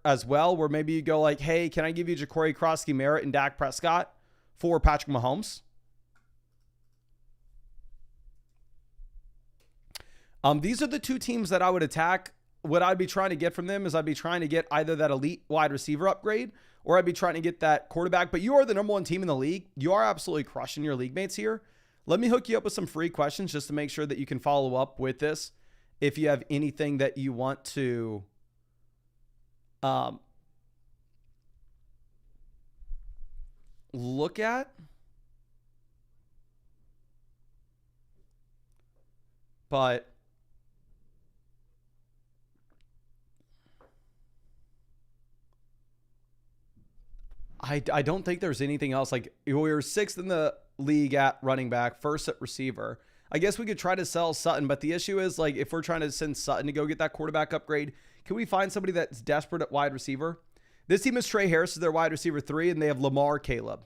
as well, where maybe you go like, hey, can I give you Ja'Cory Krosky-Merritt and Dak Prescott for Patrick Mahomes? These are the two teams that I would attack. What I'd be trying to get from them is I'd be trying to get either that elite wide receiver upgrade or I'd be trying to get that quarterback. But you are the number one team in the league. You are absolutely crushing your league mates here. Let me hook you up with some free questions just to make sure that you can follow up with this. If you have anything that you want to look at. But I don't think there's anything else. Like, we were sixth in the league at running back, first at receiver. I guess we could try to sell Sutton, but the issue is, like, if we're trying to send Sutton to go get that quarterback upgrade, can we find somebody that's desperate at wide receiver? This team is Trey Harris as their wide receiver 3, and they have Lamar Caleb.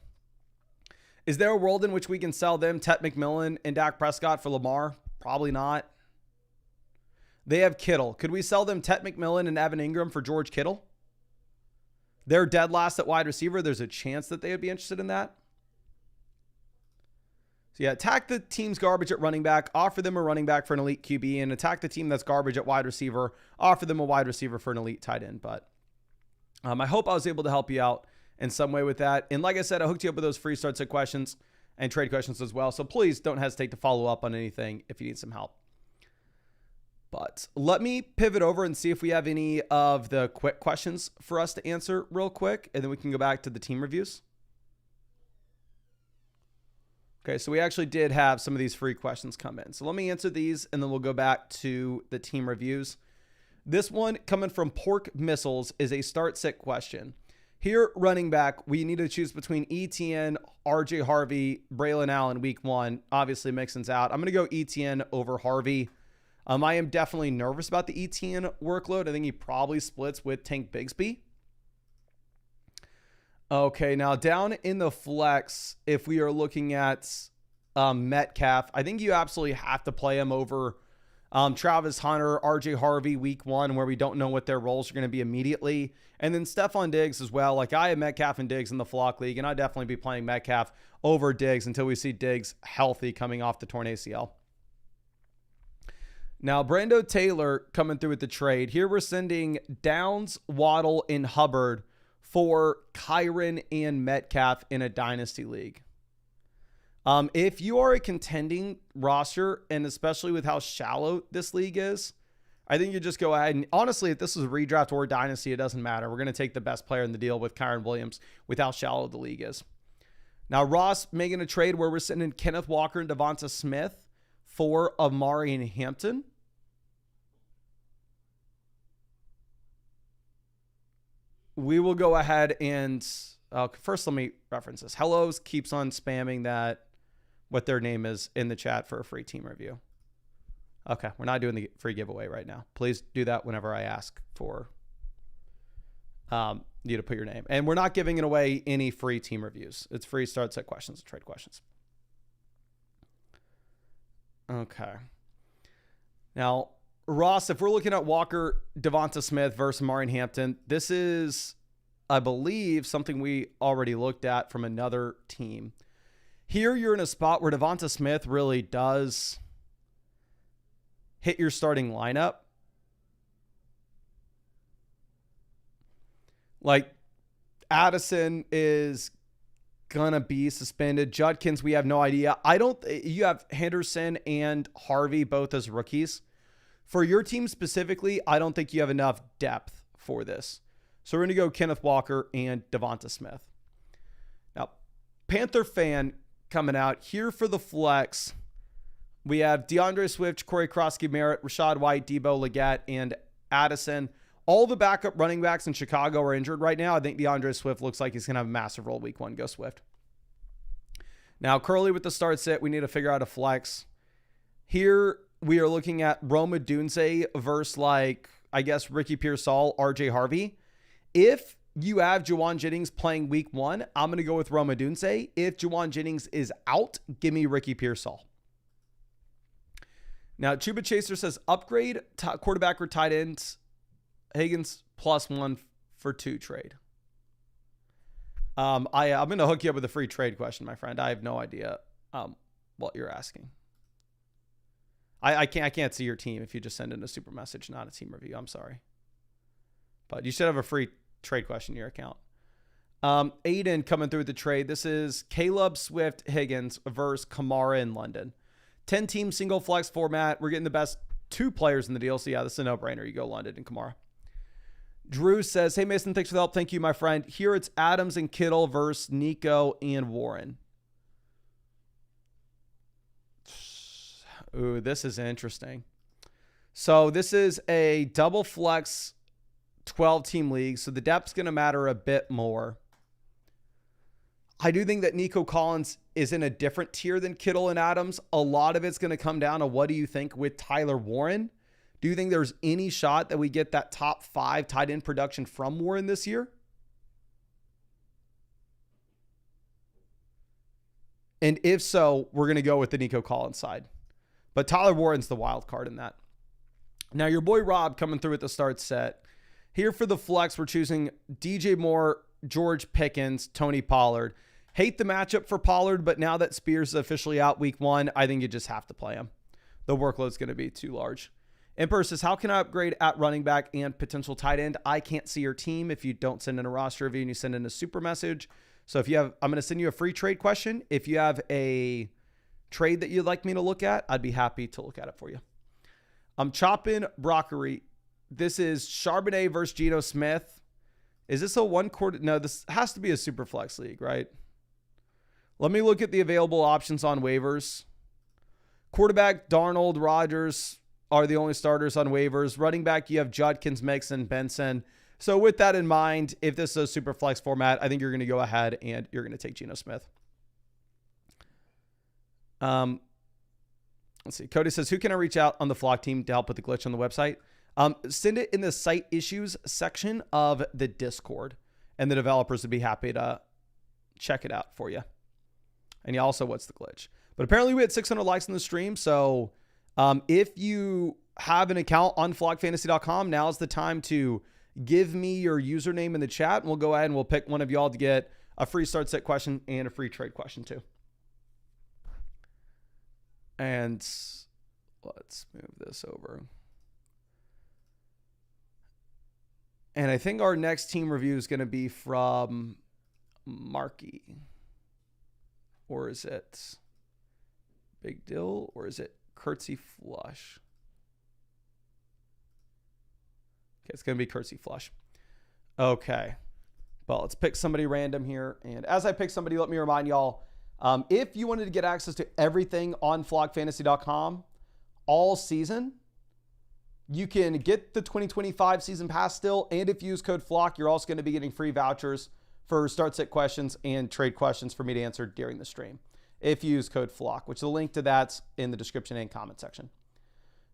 Is there a world in which we can sell them Tet McMillan and Dak Prescott for Lamar? Probably not. They have Kittle. Could we sell them Tet McMillan and Evan Ingram for George Kittle? They're dead last at wide receiver. There's a chance that they would be interested in that. So yeah, attack the team's garbage at running back, offer them a running back for an elite QB, and attack the team that's garbage at wide receiver, offer them a wide receiver for an elite tight end. But I hope I was able to help you out in some way with that. And like I said, I hooked you up with those free start set questions and trade questions as well. So please don't hesitate to follow up on anything if you need some help. But let me pivot over and see if we have any of the quick questions for us to answer real quick, and then we can go back to the team reviews. Okay, so we actually did have some of these free questions come in. So let me answer these, and then we'll go back to the team reviews. This one coming from Pork Missiles is a start sit question. Here, running back, we need to choose between ETN, RJ Harvey, Braylon Allen week 1. Obviously, Mixon's out. I'm going to go ETN over Harvey. I am definitely nervous about the ETN workload. I think he probably splits with Tank Bigsby. Okay, now down in the flex, if we are looking at Metcalf, I think you absolutely have to play him over Travis Hunter, RJ Harvey week 1, where we don't know what their roles are going to be immediately. And then Stephon Diggs as well. Like, I have Metcalf and Diggs in the flock league, and I'd definitely be playing Metcalf over Diggs until we see Diggs healthy coming off the torn ACL. Now, Brando Taylor coming through with the trade. Here we're sending Downs, Waddle, and Hubbard for Kyron and Metcalf in a dynasty league. If you are a contending roster, and especially with how shallow this league is, I think you just go ahead and, honestly, if this is a redraft or a dynasty, it doesn't matter. We're going to take the best player in the deal with Kyron Williams with how shallow the league is. Now, Ross making a trade where we're sending Kenneth Walker and Devonta Smith for Amari and Hampton. We will go ahead and first let me reference this. Hellos keeps on spamming that what their name is in the chat for a free team review. Okay, we're not doing the free giveaway right now. Please do that whenever I ask for you to put your name. And we're not giving it away any free team reviews. It's free start set questions and trade questions. Okay. Now, Ross, if we're looking at Walker, Devonta Smith versus Martin Hampton, this is, I believe, something we already looked at from another team. Here you're in a spot where Devonta Smith really does hit your starting lineup. Like, Addison is going to be suspended. Judkins, we have no idea. You have Henderson and Harvey both as rookies. For your team specifically, I don't think you have enough depth for this. So we're going to go Kenneth Walker and Devonta Smith. Now, Panther fan coming out here for the flex. We have DeAndre Swift, Corey Krosky-Merritt, Rashad White, Debo Leggett, and Addison. All the backup running backs in Chicago are injured right now. I think DeAndre Swift looks like he's going to have a massive role week 1. Go Swift. Now, Curly with the start sit. We need to figure out a flex. Here, we are looking at Rome Odunze versus, I guess, Ricky Pearsall, RJ Harvey. If you have Juwan Jennings playing week 1, I'm going to go with Rome Odunze. If Juwan Jennings is out, give me Ricky Pearsall. Now, Chuba Chaser says, upgrade quarterback or tight ends. Higgins +1 for 2 trade. I'm going to hook you up with a free trade question, my friend. I have no idea what you're asking. I can't see your team if you just send in a super message, not a team review. I'm sorry. But you should have a free trade question in your account. Aiden coming through with the trade. This is Caleb Swift Higgins versus Kamara in London. 10-team single flex format. We're getting the best 2 players in the deal. So, yeah, this is a no-brainer. You go London and Kamara. Drew says, hey, Mason, thanks for the help. Thank you, my friend. Here it's Adams and Kittle versus Nico and Warren. Ooh, this is interesting. So this is a double flex 12-team league, so the depth's going to matter a bit more. I do think that Nico Collins is in a different tier than Kittle and Adams. A lot of it's going to come down to what do you think with Tyler Warren? Do you think there's any shot that we get that top 5 tight end production from Warren this year? And if so, we're going to go with the Nico Collins side. But Tyler Warren's the wild card in that. Now, your boy Rob coming through at the start set. Here for the flex, we're choosing DJ Moore, George Pickens, Tony Pollard. Hate the matchup for Pollard, but now that Spears is officially out week 1, I think you just have to play him. The workload's going to be too large. Emperor says, how can I upgrade at running back and potential tight end? I can't see your team if you don't send in a roster review and you send in a super message. So if you have, I'm going to send you a free trade question. If you have a trade that you'd like me to look at, I'd be happy to look at it for you. I'm chopping broccoli. This is Charbonnet versus Geno Smith. Is this a 1 quarter? No, this has to be a super flex league, right? Let me look at the available options on waivers. Quarterback, Darnold, Rodgers are the only starters on waivers. Running back, you have Judkins, Mixon, Benson. So with that in mind, if this is a super flex format, I think you're going to go ahead and you're going to take Geno Smith. Let's see. Cody says, who can I reach out on the Flock team to help with the glitch on the website? Send it in the site issues section of the Discord, and the developers would be happy to check it out for you. And you also, what's the glitch? But apparently we had 600 likes in the stream. So if you have an account on flockfantasy.com, now's the time to give me your username in the chat, and we'll go ahead and we'll pick one of y'all to get a free start set question and a free trade question too. And let's move this over. And I think our next team review is going to be from Marky. Or is it Big Dill? Or is it Curtsy Flush? Okay, it's going to be Curtsy Flush. Okay. Well, let's pick somebody random here. And as I pick somebody, let me remind y'all, if you wanted to get access to everything on flockfantasy.com all season, you can get the 2025 season pass still. And if you use code FLOCK, you're also going to be getting free vouchers for start set questions and trade questions for me to answer during the stream. If you use code FLOCK, which the link to that's in the description and comment section.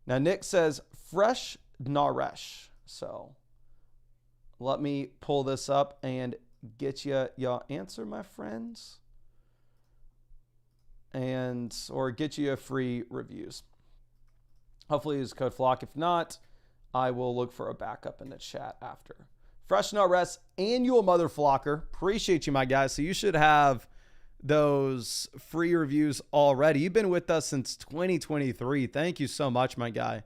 Now, Nick says fresh Naresh. So let me pull this up and get you your answer, my friends. Or get you a free reviews. Hopefully use code FLOCK. If not, I will look for a backup in the chat after. Fresh Naresh, annual mother flocker. Appreciate you, my guys. So you should have those free reviews already. You've been with us since 2023. Thank you so much, my guy.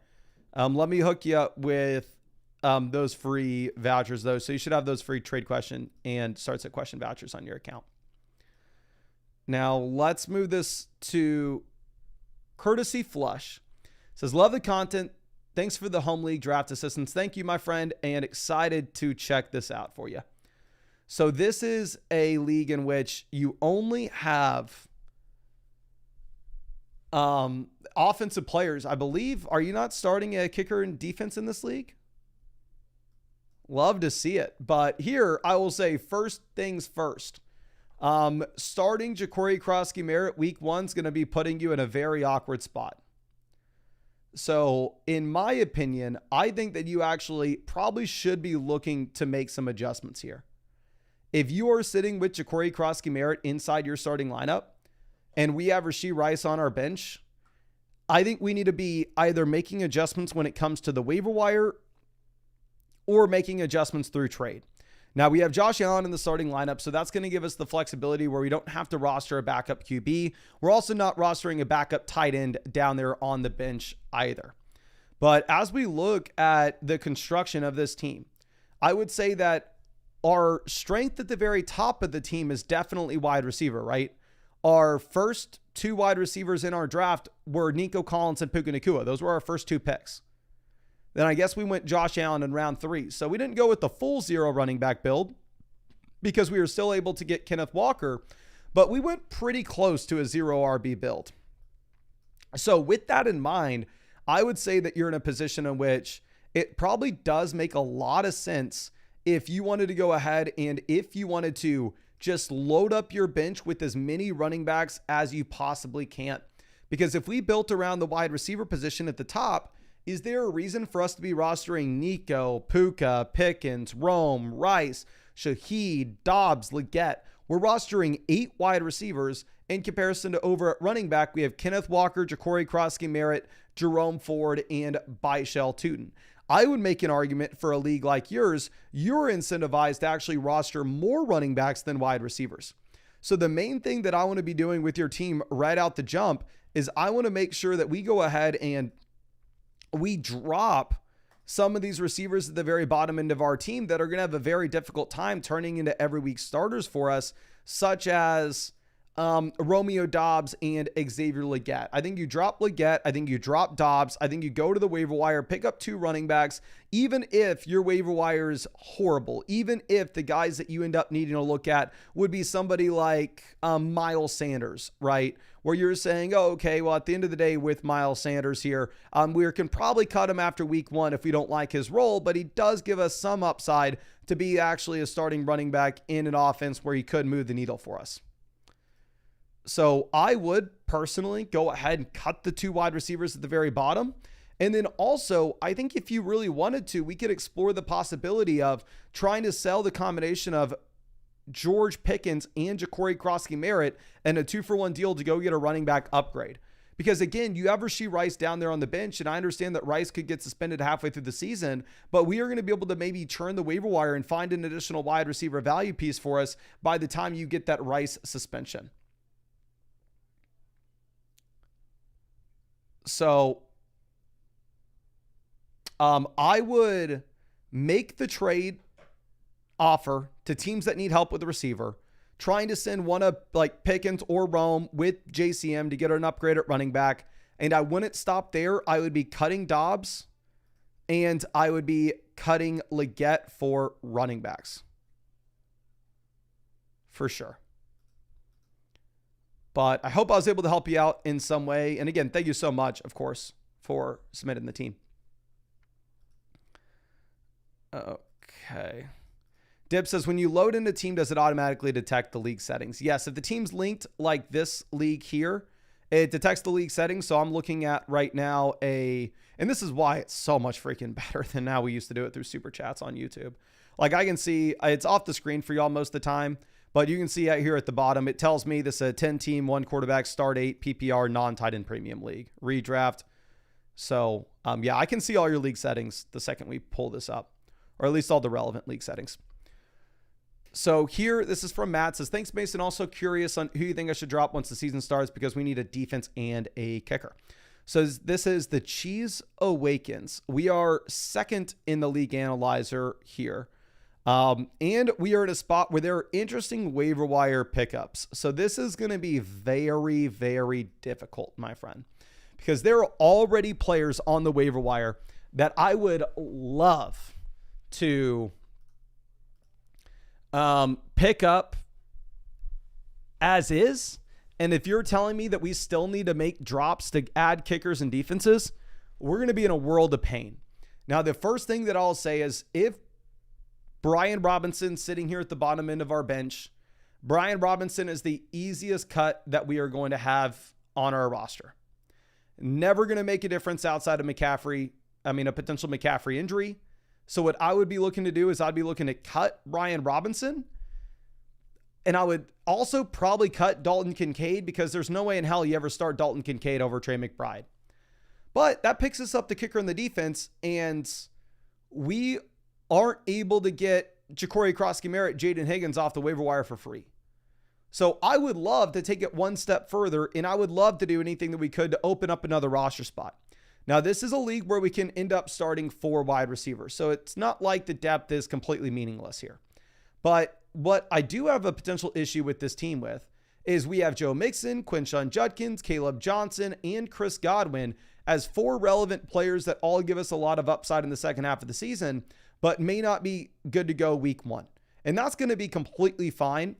Let me hook you up with those free vouchers, though. So you should have those free trade question and starts at question vouchers on your account. Now, let's move this to Courtesy Flush. It says, love the content. Thanks for the home league draft assistance. Thank you, my friend, and excited to check this out for you. So this is a league in which you only have offensive players. I believe, are you not starting a kicker and defense in this league? Love to see it. But here, I will say first things first. Starting Ja'Cory Krosky-Merritt week 1 is going to be putting you in a very awkward spot. So in my opinion, I think that you actually probably should be looking to make some adjustments here. If you are sitting with Ja'Cory Krosky-Merritt inside your starting lineup and we have Rashee Rice on our bench, I think we need to be either making adjustments when it comes to the waiver wire or making adjustments through trade. Now, we have Josh Allen in the starting lineup, so that's going to give us the flexibility where we don't have to roster a backup QB. We're also not rostering a backup tight end down there on the bench either. But as we look at the construction of this team, I would say that our strength at the very top of the team is definitely wide receiver, right? Our first 2 wide receivers in our draft were Nico Collins and Puka Nacua. Those were our first 2 picks. Then I guess we went Josh Allen in round 3. So we didn't go with the full 0 running back build because we were still able to get Kenneth Walker, but we went pretty close to a 0 RB build. So with that in mind, I would say that you're in a position in which it probably does make a lot of sense if you wanted to go ahead and if you wanted to just load up your bench with as many running backs as you possibly can. Because if we built around the wide receiver position at the top, is there a reason for us to be rostering Nico, Puka, Pickens, Rome, Rice, Shaheed, Dobbs, Leggett? We're rostering 8 wide receivers in comparison to over at running back. We have Kenneth Walker, Ja'Cory Krosky-Merritt, Jerome Ford, and Byshell Tootin. I would make an argument for a league like yours, you're incentivized to actually roster more running backs than wide receivers. So the main thing that I want to be doing with your team right out the jump is I want to make sure that we go ahead and we drop some of these receivers at the very bottom end of our team that are going to have a very difficult time turning into every week starters for us, such as Romeo Dobbs and Xavier Leggett. I think you drop Leggett. I think you drop Dobbs. I think you go to the waiver wire, pick up 2 running backs, even if your waiver wire is horrible, even if the guys that you end up needing to look at would be somebody like Miles Sanders, right? Where you're saying, oh, okay, well, at the end of the day with Miles Sanders here, we can probably cut him after week 1 if we don't like his role, but he does give us some upside to be actually a starting running back in an offense where he could move the needle for us. So I would personally go ahead and cut the 2 wide receivers at the very bottom. And then also, I think if you really wanted to, we could explore the possibility of trying to sell the combination of George Pickens and Ja'Cory Krosky-Merritt and a 2-for-1 deal to go get a running back upgrade. Because again, you have Rashee Rice down there on the bench, and I understand that Rice could get suspended halfway through the season, but we are going to be able to maybe churn the waiver wire and find an additional wide receiver value piece for us by the time you get that Rice suspension. So I would make the trade offer to teams that need help with the receiver, trying to send one of like Pickens or Rome with JCM to get an upgrade at running back. And I wouldn't stop there. I would be cutting Dobbs and I would be cutting Leggett for running backs. For sure. But I hope I was able to help you out in some way. And again, thank you so much, of course, for submitting the team. Okay. Dib says, when you load in a team, does it automatically detect the league settings? Yes, if the team's linked like this league here, It detects the league settings. So I'm looking at right now and this is why it's so much freaking better than how we used to do it through super chats on YouTube. Like I can see it's off the screen for y'all most of the time, but you can see out here at the bottom, it tells me this is a 10 team, 1 quarterback, start 8 PPR, non-tight end premium league, redraft. So yeah, I can see all your league settings the second we pull this up, or at least all the relevant league settings. So here, this is from Matt. Says, thanks, Mason. Also curious on who you think I should drop once the season starts because we need a defense and a kicker. So this is the Cheese Awakens. We are second in the league analyzer here. And we are at a spot where there are interesting waiver wire pickups. So this is going to be very, very difficult, my friend, because there are already players on the waiver wire that I would love to pick up as is. And if you're telling me that we still need to make drops to add kickers and defenses, we're going to be in a world of pain. Now, the first thing that I'll say is if Brian Robinson sitting here at the bottom end of our bench, Brian Robinson is the easiest cut that we are going to have on our roster. Never going to make a difference outside of McCaffrey. I mean, a potential McCaffrey injury. So what I would be looking to do is I'd be looking to cut Brian Robinson. And I would also probably cut Dalton Kincaid because there's no way in hell you ever start Dalton Kincaid over Trey McBride. But that picks us up the kicker in the defense. And we aren't able to get Ja'Cory Crosky-Merritt, Jaden Higgins off the waiver wire for free. So I would love to take it one step further, and I would love to do anything that we could to open up another roster spot. Now, this is a league where we can end up starting 4 wide receivers. So it's not like the depth is completely meaningless here. But what I do have a potential issue with this team with is we have Joe Mixon, Quinshon Judkins, Caleb Johnson, and Chris Godwin as 4 relevant players that all give us a lot of upside in the second half of the season, but may not be good to go week 1. And that's going to be completely fine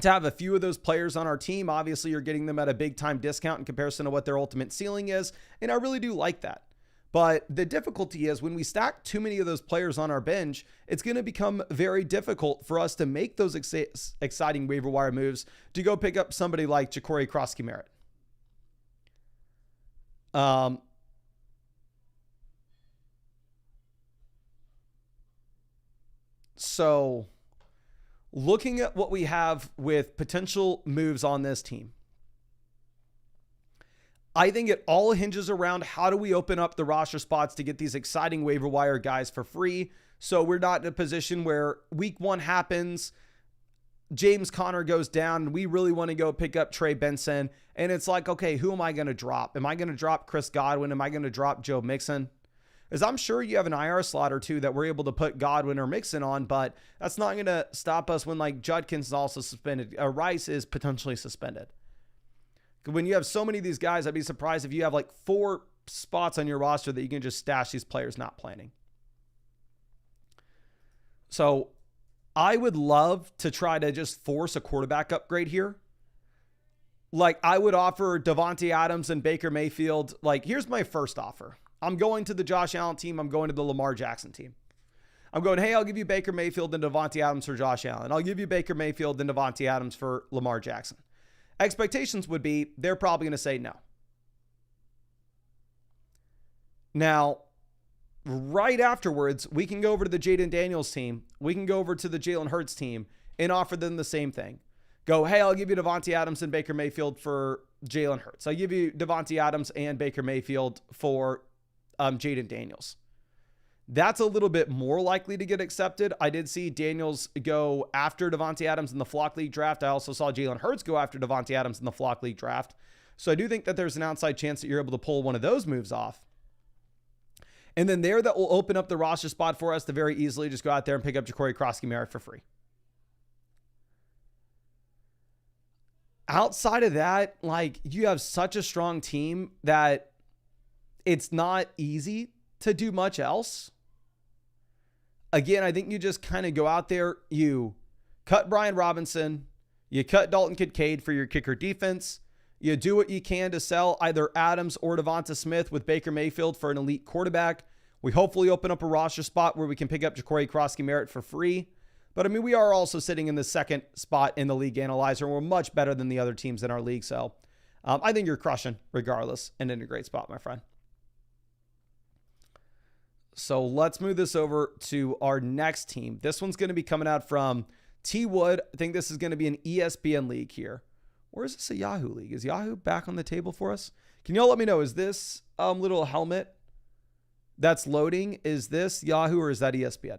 to have a few of those players on our team. Obviously, you're getting them at a big time discount in comparison to what their ultimate ceiling is. And I really do like that. But the difficulty is when we stack too many of those players on our bench, it's going to become very difficult for us to make those exciting waiver wire moves to go pick up somebody like Ja'Cory Crosky-Merritt. So looking at what we have with potential moves on this team, I think it all hinges around how do we open up the roster spots to get these exciting waiver wire guys for free. So we're not in a position where week 1 happens, James Conner goes down, and we really want to go pick up Trey Benson. And it's like, okay, who am I going to drop? Am I going to drop Chris Godwin? Am I going to drop Joe Mixon? Because I'm sure you have an IR slot or two that we're able to put Godwin or Mixon on, but that's not going to stop us when like Judkins is also suspended. Rice is potentially suspended. When you have so many of these guys, I'd be surprised if you have like 4 spots on your roster that you can just stash these players not planning. So I would love to try to just force a quarterback upgrade here. Like I would offer Devontae Adams and Baker Mayfield. Like here's my first offer. I'm going to the Josh Allen team. I'm going to the Lamar Jackson team. I'm going, hey, I'll give you Baker Mayfield and Devontae Adams for Josh Allen. I'll give you Baker Mayfield and Devontae Adams for Lamar Jackson. Expectations would be they're probably going to say no. Now, right afterwards, we can go over to the Jaden Daniels team. We can go over to the Jalen Hurts team and offer them the same thing. Go, hey, I'll give you Devontae Adams and Baker Mayfield for Jalen Hurts. I'll give you Devontae Adams and Baker Mayfield for Jaden Daniels. That's a little bit more likely to get accepted. I did see Daniels go after Devontae Adams in the Flock League draft. I also saw Jalen Hurts go after Devontae Adams in the Flock League draft. So I do think that there's an outside chance that you're able to pull one of those moves off. And then that will open up the roster spot for us to very easily just go out there and pick up Ja'Cory Crosky-Merritt for free. Outside of that, like you have such a strong team that it's not easy to do much else. Again, I think you just kind of go out there, you cut Brian Robinson, you cut Dalton Kincaid for your kicker defense, you do what you can to sell either Adams or Devonta Smith with Baker Mayfield for an elite quarterback. We hopefully open up a roster spot where we can pick up Ja'Cory Crosky-Merritt for free. But I mean, we are also sitting in the second spot in the league analyzer. And we're much better than the other teams in our league. So I think you're crushing regardless and in a great spot, my friend. So let's move this over to our next team. This one's going to be coming out from T Wood. I think this is going to be an ESPN league here. Or is this a Yahoo league? Is Yahoo back on the table for us? Can y'all let me know? Is this little helmet that's loading, is this Yahoo or is that ESPN?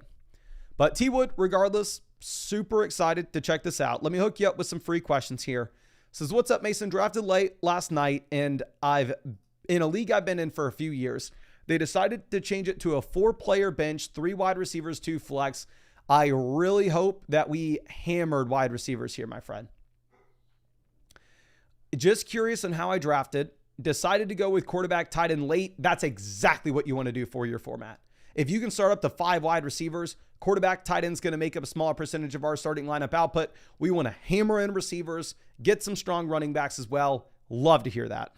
But T Wood, regardless, super excited to check this out. Let me hook you up with some free questions here. Says, what's up, Mason? Drafted late last night, and in a league I've been in for a few years. They decided to change it to a 4-player bench, 3 wide receivers, 2 flex. I really hope that we hammered wide receivers here, my friend. Just curious on how I drafted. Decided to go with quarterback, tight end late. That's exactly what you want to do for your format. If you can start up to 5 wide receivers, quarterback, tight end's going to make up a smaller percentage of our starting lineup output. We want to hammer in receivers, get some strong running backs as well. Love to hear that.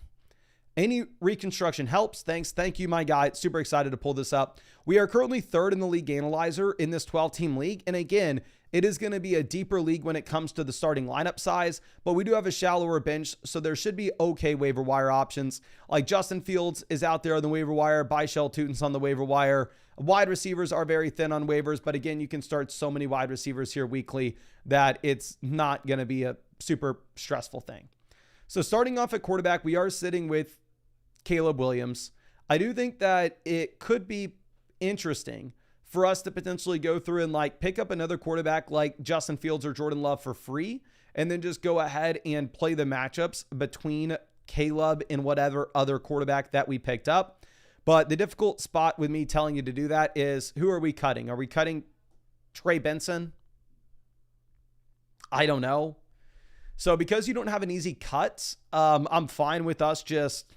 Any reconstruction helps. Thanks. Thank you, my guy. Super excited to pull this up. We are currently 3rd in the league analyzer in this 12-team league. And again, it is going to be a deeper league when it comes to the starting lineup size, but we do have a shallower bench, so there should be okay waiver wire options. Like Justin Fields is out there on the waiver wire, Byshell Tutin's on the waiver wire. Wide receivers are very thin on waivers, but again, you can start so many wide receivers here weekly that it's not going to be a super stressful thing. So starting off at quarterback, we are sitting with Caleb Williams. I do think that it could be interesting for us to potentially go through and like pick up another quarterback like Justin Fields or Jordan Love for free, and then just go ahead and play the matchups between Caleb and whatever other quarterback that we picked up. But the difficult spot with me telling you to do that is, who are we cutting? Are we cutting Trey Benson? I don't know. So because you don't have an easy cut, I'm fine with us just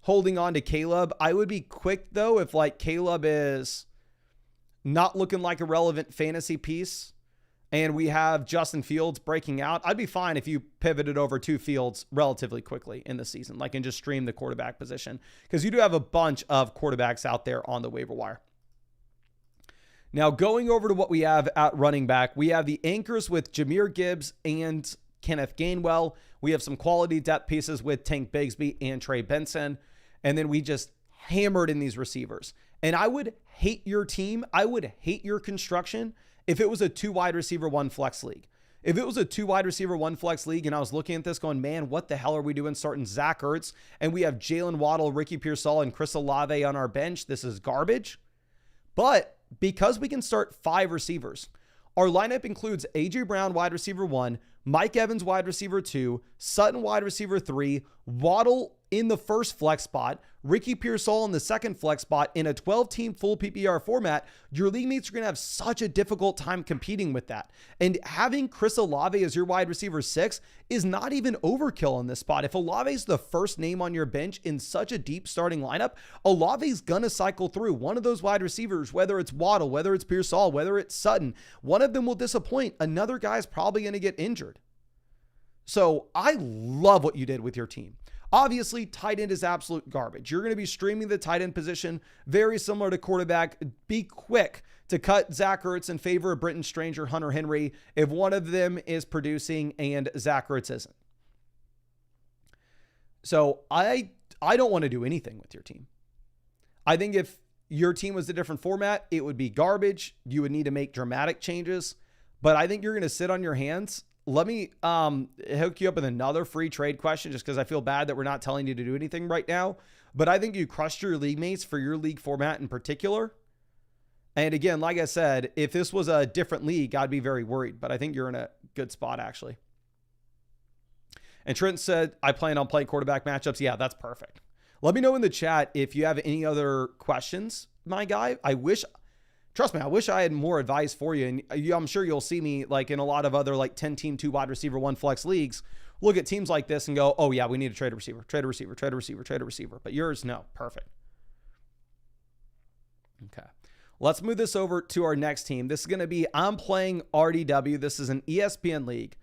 holding on to Caleb. I would be quick though if like Caleb is not looking like a relevant fantasy piece and we have Justin Fields breaking out. I'd be fine if you pivoted over to Fields relatively quickly in the season, like, and just stream the quarterback position, because you do have a bunch of quarterbacks out there on the waiver wire. Now going over to what we have at running back, we have the anchors with Jahmyr Gibbs and Kenneth Gainwell. We have some quality depth pieces with Tank Bigsby and Trey Benson. And then we just hammered in these receivers. And I would hate your team. I would hate your construction if it was a 2 wide receiver, 1 flex league. If it was a 2 wide receiver, 1 flex league, and I was looking at this going, man, what the hell are we doing starting Zach Ertz? And we have Jalen Waddle, Ricky Pearsall, and Chris Olave on our bench. This is garbage. But because we can start 5 receivers, our lineup includes A.J. Brown, wide receiver 1, Mike Evans, wide receiver 2, Sutton, wide receiver 3, Waddle in the first flex spot, Ricky Pearsall in the second flex spot. In a 12-team full PPR format, your league mates are going to have such a difficult time competing with that. And having Chris Olave as your wide receiver 6 is not even overkill in this spot. If Olave is the first name on your bench in such a deep starting lineup, Olave's going to cycle through one of those wide receivers, whether it's Waddle, whether it's Pearsall, whether it's Sutton. One of them will disappoint. Another guy's probably going to get injured. So I love what you did with your team. Obviously, tight end is absolute garbage. You're going to be streaming the tight end position, very similar to quarterback. Be quick to cut Zach Ertz in favor of Britton Stranger, Hunter Henry, if one of them is producing and Zach Ertz isn't. So I don't want to do anything with your team. I think if your team was a different format, it would be garbage. You would need to make dramatic changes. But I think you're going to sit on your hands. Let me hook you up with another free trade question, just because I feel bad that we're not telling you to do anything right now. But I think you crushed your league mates for your league format in particular. And again, like I said, if this was a different league, I'd be very worried. But I think you're in a good spot, actually. And Trent said, I plan on playing quarterback matchups. Yeah, that's perfect. Let me know in the chat if you have any other questions, my guy. Trust me, I wish I had more advice for you. And I'm sure you'll see me like in a lot of other like 10-team, 2 wide receiver, 1 flex leagues, look at teams like this and go, oh yeah, we need to trade a receiver, trade a receiver, trade a receiver, trade a receiver. But yours, no. Perfect. Okay. Let's move this over to our next team. This is going to be, I'm playing RDW. This is an ESPN league.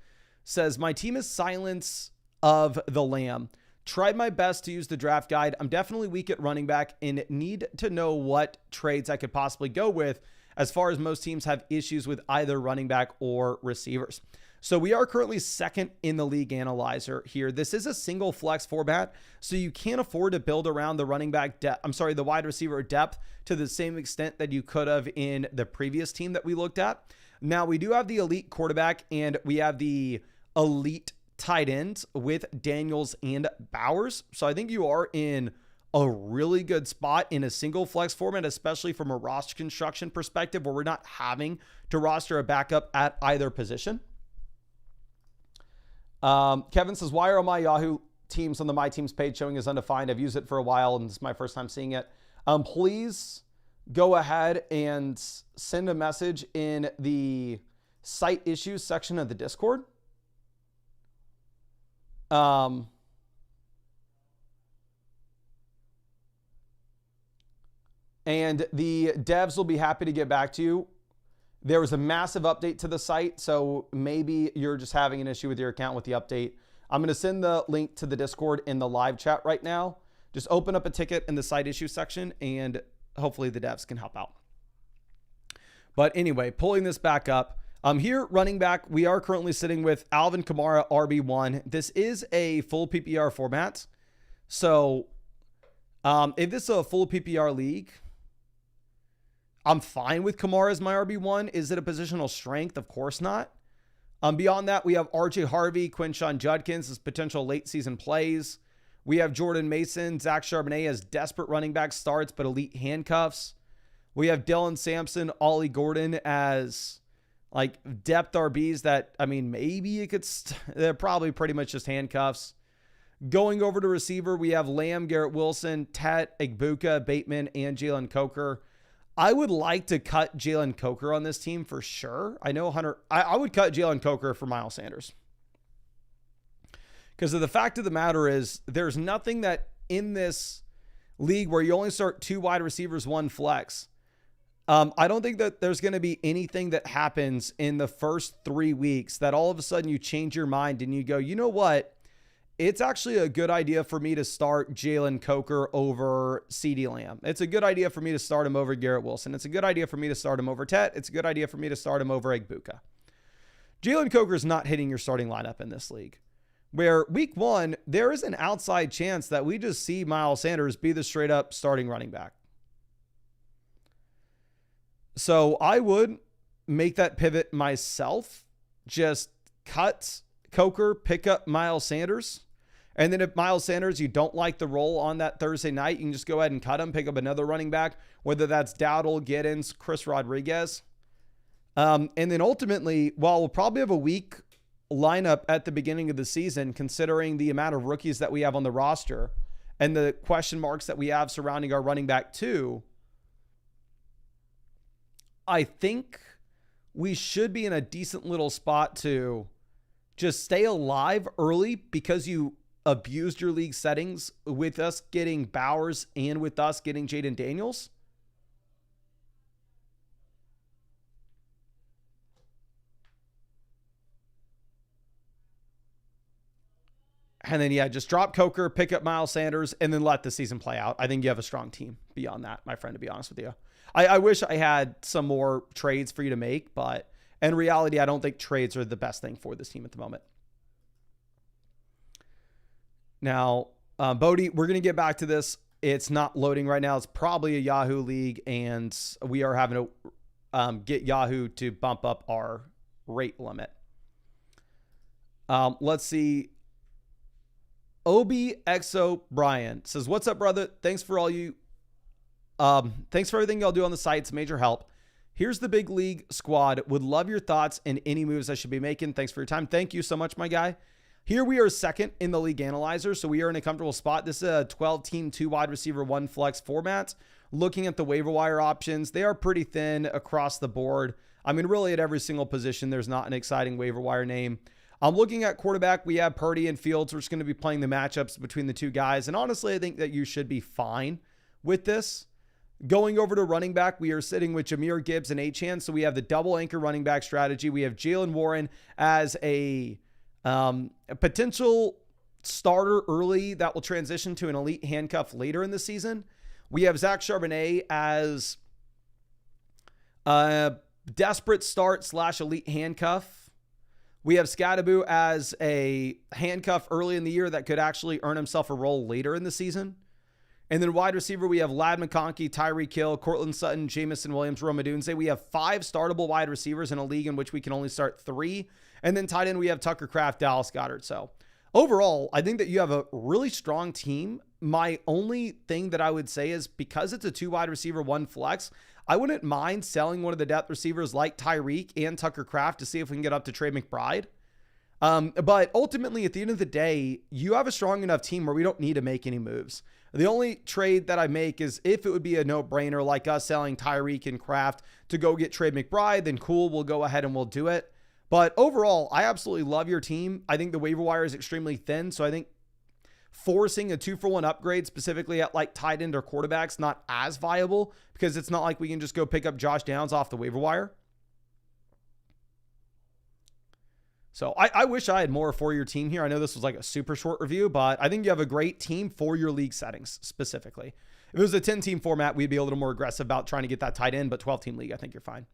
Says, my team is Silence of the Lamb. Tried my best to use the draft guide. I'm definitely weak at running back and need to know what trades I could possibly go with, as far as most teams have issues with either running back or receivers. So we are currently second in the league analyzer here. This is a single flex format, so you can't afford to build around the the wide receiver depth to the same extent that you could have in the previous team that we looked at. Now, we do have the elite quarterback and we have the elite tight ends with Daniels and Bowers. So I think you are in a really good spot in a single flex format, especially from a roster construction perspective where we're not having to roster a backup at either position. Kevin says, why are all my Yahoo teams on the My Teams page showing as undefined? I've used it for a while and this is my first time seeing it. Please go ahead and send a message in the site issues section of the Discord. And the devs will be happy to get back to you. There was a massive update to the site, so maybe you're just having an issue with your account with the update. I'm going to send the link to the Discord in the live chat right now. Just open up a ticket in the site issue section, and hopefully the devs can help out. But anyway, pulling this back up. Here, running back, we are currently sitting with Alvin Kamara, RB1. This is a full PPR format. So if this is a full PPR league, I'm fine with Kamara as my RB1. Is it a positional strength? Of course not. Beyond that, we have RJ Harvey, Quinshon Judkins as potential late season plays. We have Jordan Mason, Zach Charbonnet as desperate running back starts, but elite handcuffs. We have Dylan Sampson, Ollie Gordon as like depth RBs that, I mean, maybe you could, they're probably pretty much just handcuffs. Going over to receiver, we have Lamb, Garrett Wilson, Tet, Igbuka, Bateman, and Jalen Coker. I would like to cut Jalen Coker on this team for sure. I know Hunter, I would cut Jalen Coker for Miles Sanders. Because of the fact of the matter is there's nothing that in this league where you only start 2 wide receivers, 1 flex. I don't think that there's going to be anything that happens in the first 3 weeks that all of a sudden you change your mind and you go, you know what? It's actually a good idea for me to start Jalen Coker over CeeDee Lamb. It's a good idea for me to start him over Garrett Wilson. It's a good idea for me to start him over Tet. It's a good idea for me to start him over Igbuka. Jalen Coker is not hitting your starting lineup in this league. Where week 1, there is an outside chance that we just see Miles Sanders be the straight up starting running back. So I would make that pivot myself. Just cut Coker, pick up Miles Sanders. And then if Miles Sanders, you don't like the role on that Thursday night, you can just go ahead and cut him, pick up another running back, whether that's Dowdle, Giddens, Chris Rodriguez. And then ultimately, while we'll probably have a weak lineup at the beginning of the season, considering the amount of rookies that we have on the roster and the question marks that we have surrounding our running back too, I think we should be in a decent little spot to just stay alive early because you abused your league settings with us getting Bowers and with us getting Jaden Daniels. And then, yeah, just drop Coker, pick up Miles Sanders, and then let the season play out. I think you have a strong team beyond that, my friend, to be honest with you. I wish I had some more trades for you to make, but in reality, I don't think trades are the best thing for this team at the moment. Now, Bodie, we're going to get back to this. It's not loading right now. It's probably a Yahoo league, and we are having to get Yahoo to bump up our rate limit. Let's see. OBXO Brian says, what's up, brother? Thanks for everything y'all do on the site. It's major help. Here's the big league squad. Would love your thoughts and any moves I should be making. Thanks for your time. Thank you so much, my guy. Here we are second in the league analyzer, so we are in a comfortable spot. This is a 12-team, 2 wide receiver, 1 flex format. Looking at the waiver wire options, they are pretty thin across the board. I mean, really at every single position, there's not an exciting waiver wire name. I'm looking at quarterback. We have Purdy and Fields. We're just going to be playing the matchups between the 2 guys. And honestly, I think that you should be fine with this. Going over to running back, we are sitting with Jahmyr Gibbs and Achane. So we have the double anchor running back strategy. We have Jaylen Warren as a potential starter early that will transition to an elite handcuff later in the season. We have Zach Charbonnet as a desperate start / elite handcuff. We have Scadaboo as a handcuff early in the year that could actually earn himself a role later in the season. And then wide receiver, we have Ladd McConkey, Tyreek Hill, Cortland Sutton, Jamison Williams, Rome Odunze. We have 5 startable wide receivers in a league in which we can only start 3. And then tight end, we have Tucker Kraft, Dallas Goedert. So overall, I think that you have a really strong team. My only thing that I would say is because it's a 2 wide receiver, 1 flex, I wouldn't mind selling one of the depth receivers like Tyreek and Tucker Kraft to see if we can get up to Trey McBride. But ultimately, at the end of the day, you have a strong enough team where we don't need to make any moves. The only trade that I make is if it would be a no-brainer like us selling Tyreek and Kraft to go get Trey McBride, then cool, we'll go ahead and we'll do it. But overall, I absolutely love your team. I think the waiver wire is extremely thin, so I think forcing a 2-for-1 upgrade specifically at like tight end or quarterback's not as viable because it's not like we can just go pick up Josh Downs off the waiver wire. So I wish I had more for your team here. I know this was like a super short review, but I think you have a great team for your league settings specifically. If it was a 10-team format, we'd be a little more aggressive about trying to get that tight end, but 12-team league, I think you're fine.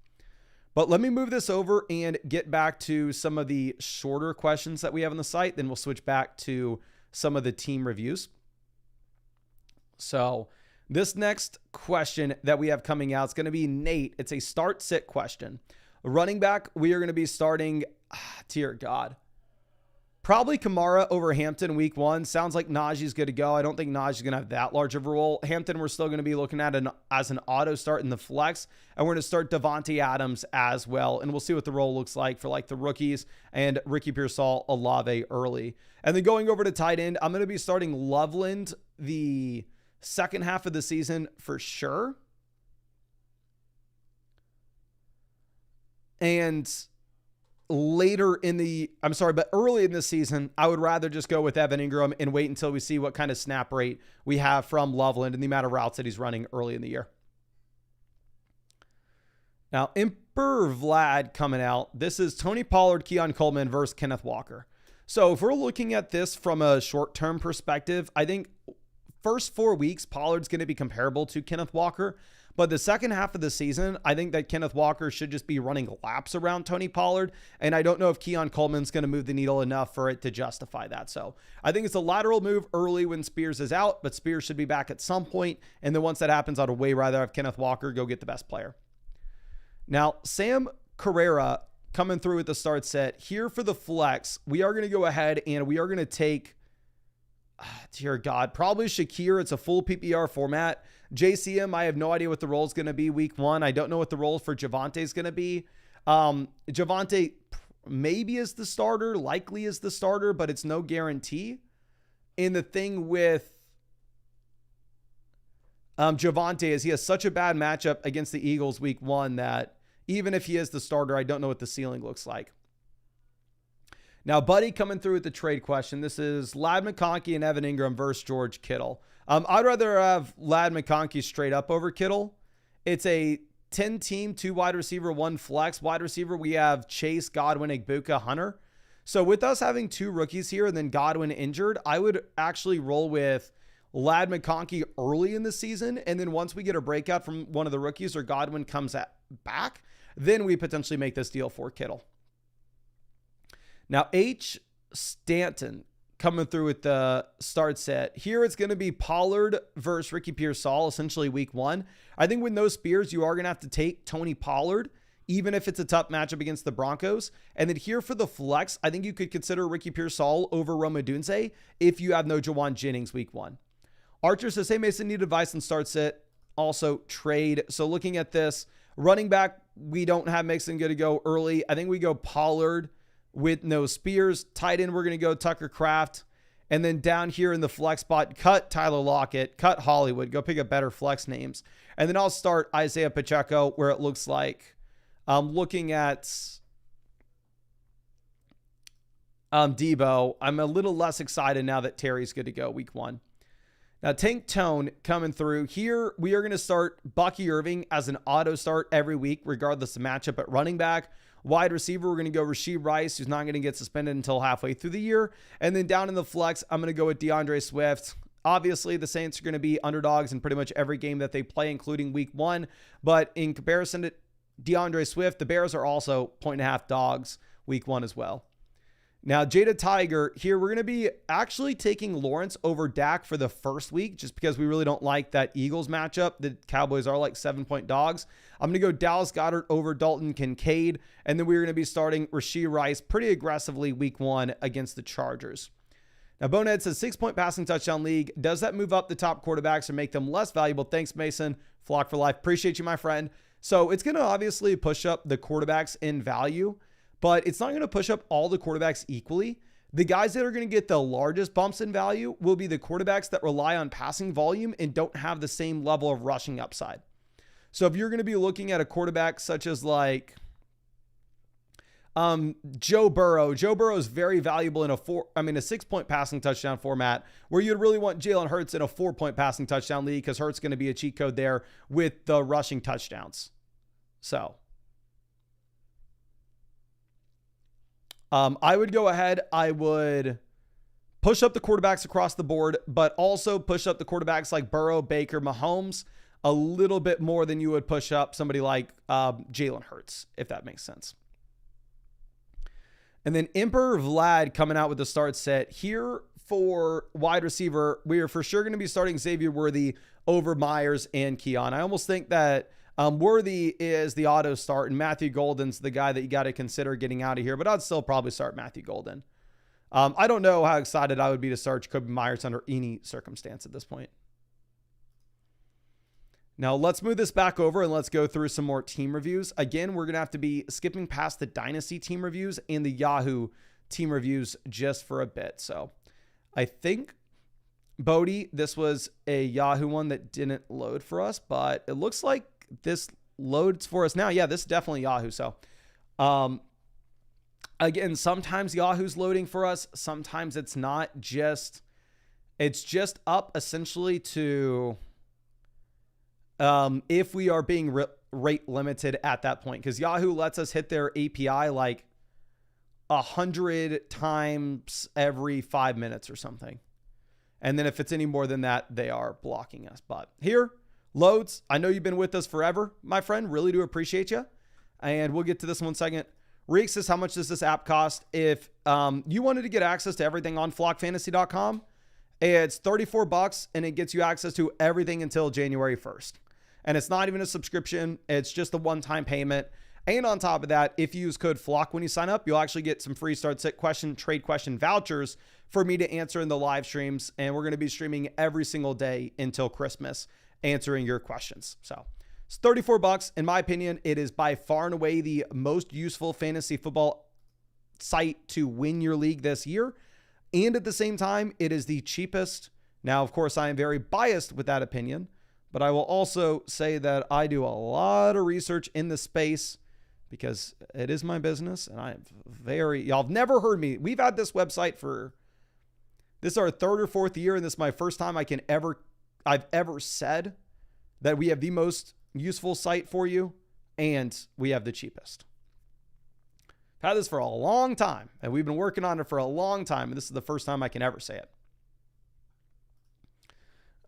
But let me move this over and get back to some of the shorter questions that we have on the site. Then we'll switch back to some of the team reviews. So this next question that we have coming out is going to be Nate. It's a start-sit question. Running back, we are going to be starting, dear God, probably Kamara over Hampton week 1. Sounds like Najee's good to go. I don't think Najee's going to have that large of a role. Hampton, we're still going to be looking at as an auto start in the flex, and we're going to start Devontae Adams as well, and we'll see what the role looks like for like the rookies and Ricky Pearsall, Olave early. And then going over to tight end, I'm going to be starting Loveland the second half of the season for sure. And early in the season, I would rather just go with Evan Ingram and wait until we see what kind of snap rate we have from Loveland and the amount of routes that he's running early in the year. Now, Emperor Vlad coming out. This is Tony Pollard, Keon Coleman versus Kenneth Walker. So if we're looking at this from a short-term perspective, I think first 4 weeks, Pollard's going to be comparable to Kenneth Walker. But the second half of the season, I think that Kenneth Walker should just be running laps around Tony Pollard. And I don't know if Keon Coleman's going to move the needle enough for it to justify that. So I think it's a lateral move early when Spears is out, but Spears should be back at some point. And then once that happens, I'd way rather have Kenneth Walker go get the best player. Now, Sam Carrera coming through with the start set. Here for the flex, we are going to go ahead and we are going to take, dear God, probably Shakir. It's a full PPR format. JCM, I have no idea what the role is going to be week 1. I don't know what the role for Javonte is going to be. Javonte maybe is the starter, likely is the starter, but it's no guarantee. And the thing with Javonte is he has such a bad matchup against the Eagles week 1 that even if he is the starter, I don't know what the ceiling looks like. Now, Buddy coming through with the trade question. This is Ladd McConkey and Evan Ingram versus George Kittle. I'd rather have Ladd McConkey straight up over Kittle. It's a 10-team, 2 wide receiver, 1 flex. Wide receiver, we have Chase, Godwin, Igbuka, Hunter. So with us having 2 rookies here and then Godwin injured, I would actually roll with Ladd McConkey early in the season. And then once we get a breakout from one of the rookies or Godwin comes back, then we potentially make this deal for Kittle. Now, H. Stanton coming through with the start set. Here it's going to be Pollard versus Ricky Pearsall, essentially week 1. I think with no Spears, you are going to have to take Tony Pollard, even if it's a tough matchup against the Broncos. And then here for the flex, I think you could consider Ricky Pearsall over Rome Odunze if you have no Jawan Jennings week 1. Archer says, hey, Mason, need advice on start set. Also trade. So looking at this, running back, we don't have Mixon good to go early. I think we go Pollard with no Spears. Tight end, we're going to go Tucker Kraft. And then down here in the flex spot, cut Tyler Lockett, cut Hollywood, go pick up better flex names. And then I'll start Isaiah Pacheco where it looks like looking at Debo, I'm a little less excited now that Terry's good to go week 1. Now, Tank Tone coming through. Here, we are going to start Bucky Irving as an auto start every week, regardless of matchup at running back. Wide receiver, we're going to go Rashee Rice, who's not going to get suspended until halfway through the year. And then down in the flex, I'm going to go with DeAndre Swift. Obviously, the Saints are going to be underdogs in pretty much every game that they play, including week 1. But in comparison to DeAndre Swift, the Bears are also 1.5 dogs week 1 as well. Now, Jada Tiger here, we're going to be actually taking Lawrence over Dak for the first week just because we really don't like that Eagles matchup. The Cowboys are like 7-point dogs. I'm going to go Dallas Goedert over Dalton Kincaid, and then we're going to be starting Rashee Rice pretty aggressively week 1 against the Chargers. Now, Bonehead says 6-point passing touchdown league. Does that move up the top quarterbacks or make them less valuable? Thanks, Mason. Flock for life. Appreciate you, my friend. So it's going to obviously push up the quarterbacks in value, but it's not going to push up all the quarterbacks equally. The guys that are going to get the largest bumps in value will be the quarterbacks that rely on passing volume and don't have the same level of rushing upside. So if you're going to be looking at a quarterback such as like Joe Burrow is very valuable in a 6-point passing touchdown format where you'd really want Jalen Hurts in a 4-point passing touchdown league because Hurts going to be a cheat code there with the rushing touchdowns. So I would go ahead. I would push up the quarterbacks across the board, but also push up the quarterbacks like Burrow, Baker, Mahomes a little bit more than you would push up somebody like Jalen Hurts, if that makes sense. And then Emperor Vlad coming out with the start set here for wide receiver. We are for sure going to be starting Xavier Worthy over Myers and Keon. I almost think that Worthy is the auto start and Matthew Golden's the guy that you got to consider getting out of here, but I'd still probably start Matthew Golden. I don't know how excited I would be to start Jacoby Myers under any circumstance at this point. Now let's move this back over and let's go through some more team reviews. Again, we're going to have to be skipping past the Dynasty team reviews and the Yahoo team reviews just for a bit. So I think, Bodie, this was a Yahoo one that didn't load for us, but it looks like this loads for us now. Yeah, this is definitely Yahoo. So again, sometimes Yahoo's loading for us. Sometimes it's not. It's just up essentially to... if we are being rate limited at that point, because Yahoo lets us hit their API like 100 times every 5 minutes or something. And then if it's any more than that, they are blocking us. But here, loads. I know you've been with us forever, my friend. Really do appreciate you. And we'll get to this in 1 second. Reek says, how much does this app cost? If you wanted to get access to everything on flockfantasy.com, it's $34 and it gets you access to everything until January 1st. And it's not even a subscription. It's just a one-time payment. And on top of that, if you use code FLOCK when you sign up, you'll actually get some free start sit question, trade question vouchers for me to answer in the live streams. And we're going to be streaming every single day until Christmas, answering your questions. So it's $34. In my opinion, it is by far and away the most useful fantasy football site to win your league this year. And at the same time, it is the cheapest. Now, of course, I am very biased with that opinion, but I will also say that I do a lot of research in the space because it is my business. And y'all have never heard me. We've had this website this is our 3rd or 4th year. And this is my first time I've ever said that we have the most useful site for you and we have the cheapest. I've had this for a long time and we've been working on it for a long time. And this is the first time I can ever say it.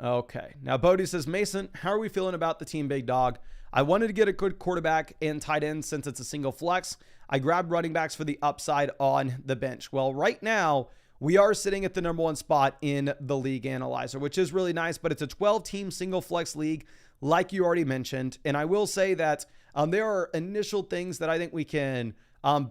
Okay. Now, Bodie says, Mason, how are we feeling about the team, big dog? I wanted to get a good quarterback and tight end since it's a single flex. I grabbed running backs for the upside on the bench. Well, right now we are sitting at the number 1 spot in the league analyzer, which is really nice, but it's a 12-team single flex league like you already mentioned. And I will say that there are initial things that I think we can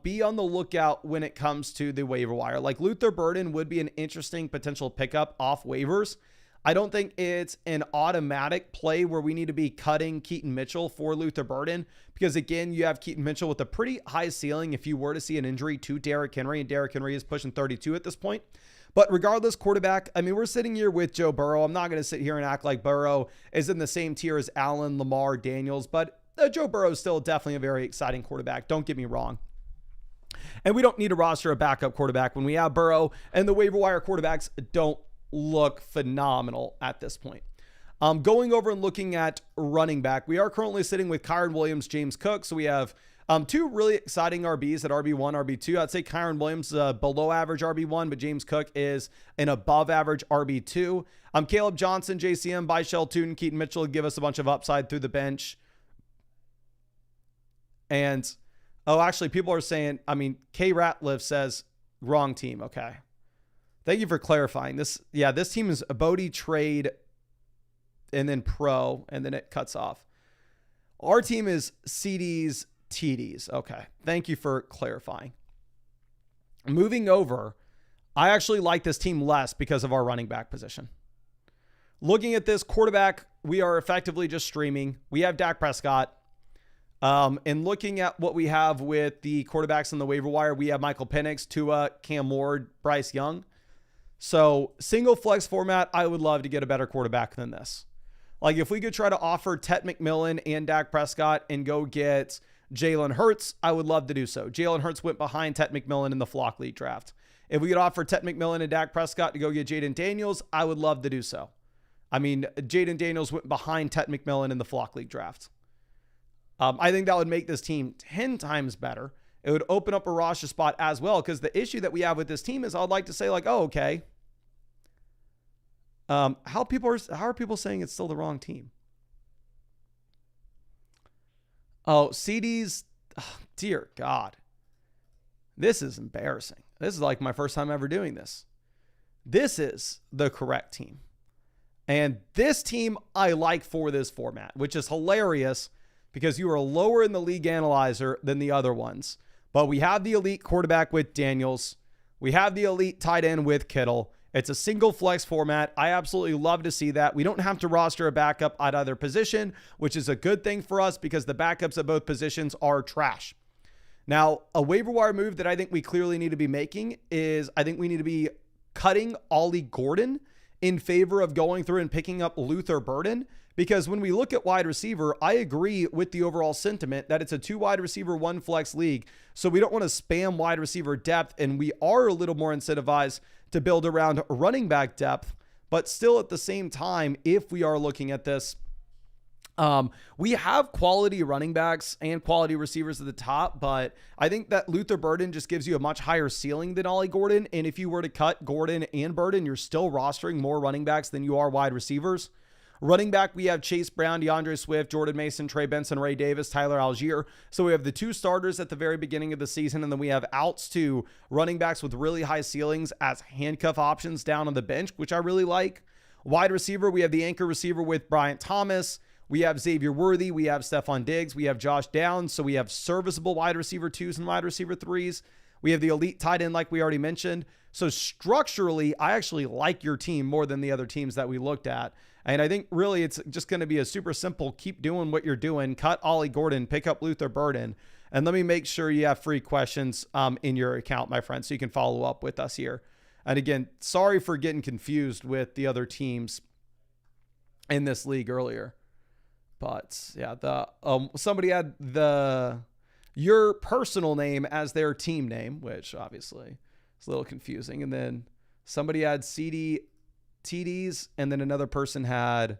be on the lookout when it comes to the waiver wire. Like Luther Burden would be an interesting potential pickup off waivers. I don't think it's an automatic play where we need to be cutting Keaton Mitchell for Luther Burden because, again, you have Keaton Mitchell with a pretty high ceiling if you were to see an injury to Derrick Henry, and Derrick Henry is pushing 32 at this point. But regardless, quarterback, I mean, we're sitting here with Joe Burrow. I'm not going to sit here and act like Burrow is in the same tier as Allen, Lamar, Daniels, but Joe Burrow is still definitely a very exciting quarterback. Don't get me wrong. And we don't need to roster a backup quarterback when we have Burrow, and the waiver wire quarterbacks don't look phenomenal at this point. Going over and looking at running back, we are currently sitting with Kyron Williams, James Cook. So we have 2 really exciting RBs at RB1, RB2. I'd say Kyron Williams below average RB1, but James Cook is an above average RB2. Caleb Johnson, JCM, Byshell Tootin, Keaton Mitchell give us a bunch of upside through the bench. And actually people are saying, K Ratliff says wrong team. Okay. Thank you for clarifying this. Yeah, this team is a Bodie, trade, and then pro, and then it cuts off. Our team is CDs, TDs. Okay. Thank you for clarifying. Moving over, I actually like this team less because of our running back position. Looking at this quarterback, we are effectively just streaming. We have Dak Prescott. And looking at what we have with the quarterbacks on the waiver wire, we have Michael Penix, Tua, Cam Ward, Bryce Young. So single flex format, I would love to get a better quarterback than this. Like if we could try to offer Tet McMillan and Dak Prescott and go get Jalen Hurts, I would love to do so. Jalen Hurts went behind Tet McMillan in the Flock League draft. If we could offer Tet McMillan and Dak Prescott to go get Jaden Daniels, I would love to do so. I mean, Jaden Daniels went behind Tet McMillan in the Flock League draft. I think that would make this team 10 times better. It would open up a roster spot as well, because the issue that we have with this team is I'd like to say like, oh, okay. How are people saying it's still the wrong team? Oh, CDs. Oh, dear God. This is embarrassing. This is like my first time ever doing this. This is the correct team. And this team I like for this format, which is hilarious because you are lower in the league analyzer than the other ones. But we have the elite quarterback with Daniels. We have the elite tight end with Kittle. It's a single flex format. I absolutely love to see that. We don't have to roster a backup at either position, which is a good thing for us because the backups at both positions are trash. Now, a waiver wire move that I think we clearly need to be making is I think we need to be cutting Ollie Gordon in favor of going through and picking up Luther Burden. Because when we look at wide receiver, I agree with the overall sentiment that it's a 2 wide receiver, 1 flex league. So we don't want to spam wide receiver depth. And we are a little more incentivized to build around running back depth. But still at the same time, if we are looking at this, we have quality running backs and quality receivers at the top, but I think that Luther Burden just gives you a much higher ceiling than Ollie Gordon. And if you were to cut Gordon and Burden, you're still rostering more running backs than you are wide receivers. Running back, we have Chase Brown, DeAndre Swift, Jordan Mason, Trey Benson, Ray Davis, Tyler Algier. So we have the 2 starters at the very beginning of the season, and then we have outs to running backs with really high ceilings as handcuff options down on the bench, which I really like. Wide receiver, we have the anchor receiver with Bryant Thomas. We have Xavier Worthy. We have Stephon Diggs. We have Josh Downs. So we have serviceable wide receiver 2s and wide receiver 3s. We have the elite tight end like we already mentioned. So structurally, I actually like your team more than the other teams that we looked at. And I think really it's just going to be a super simple, keep doing what you're doing, cut Ollie Gordon, pick up Luther Burden. And let me make sure you have free questions in your account, my friend, so you can follow up with us here. And again, sorry for getting confused with the other teams in this league earlier. But yeah, somebody had your personal name as their team name, which obviously is a little confusing. And then somebody had CD TDs, and then another person had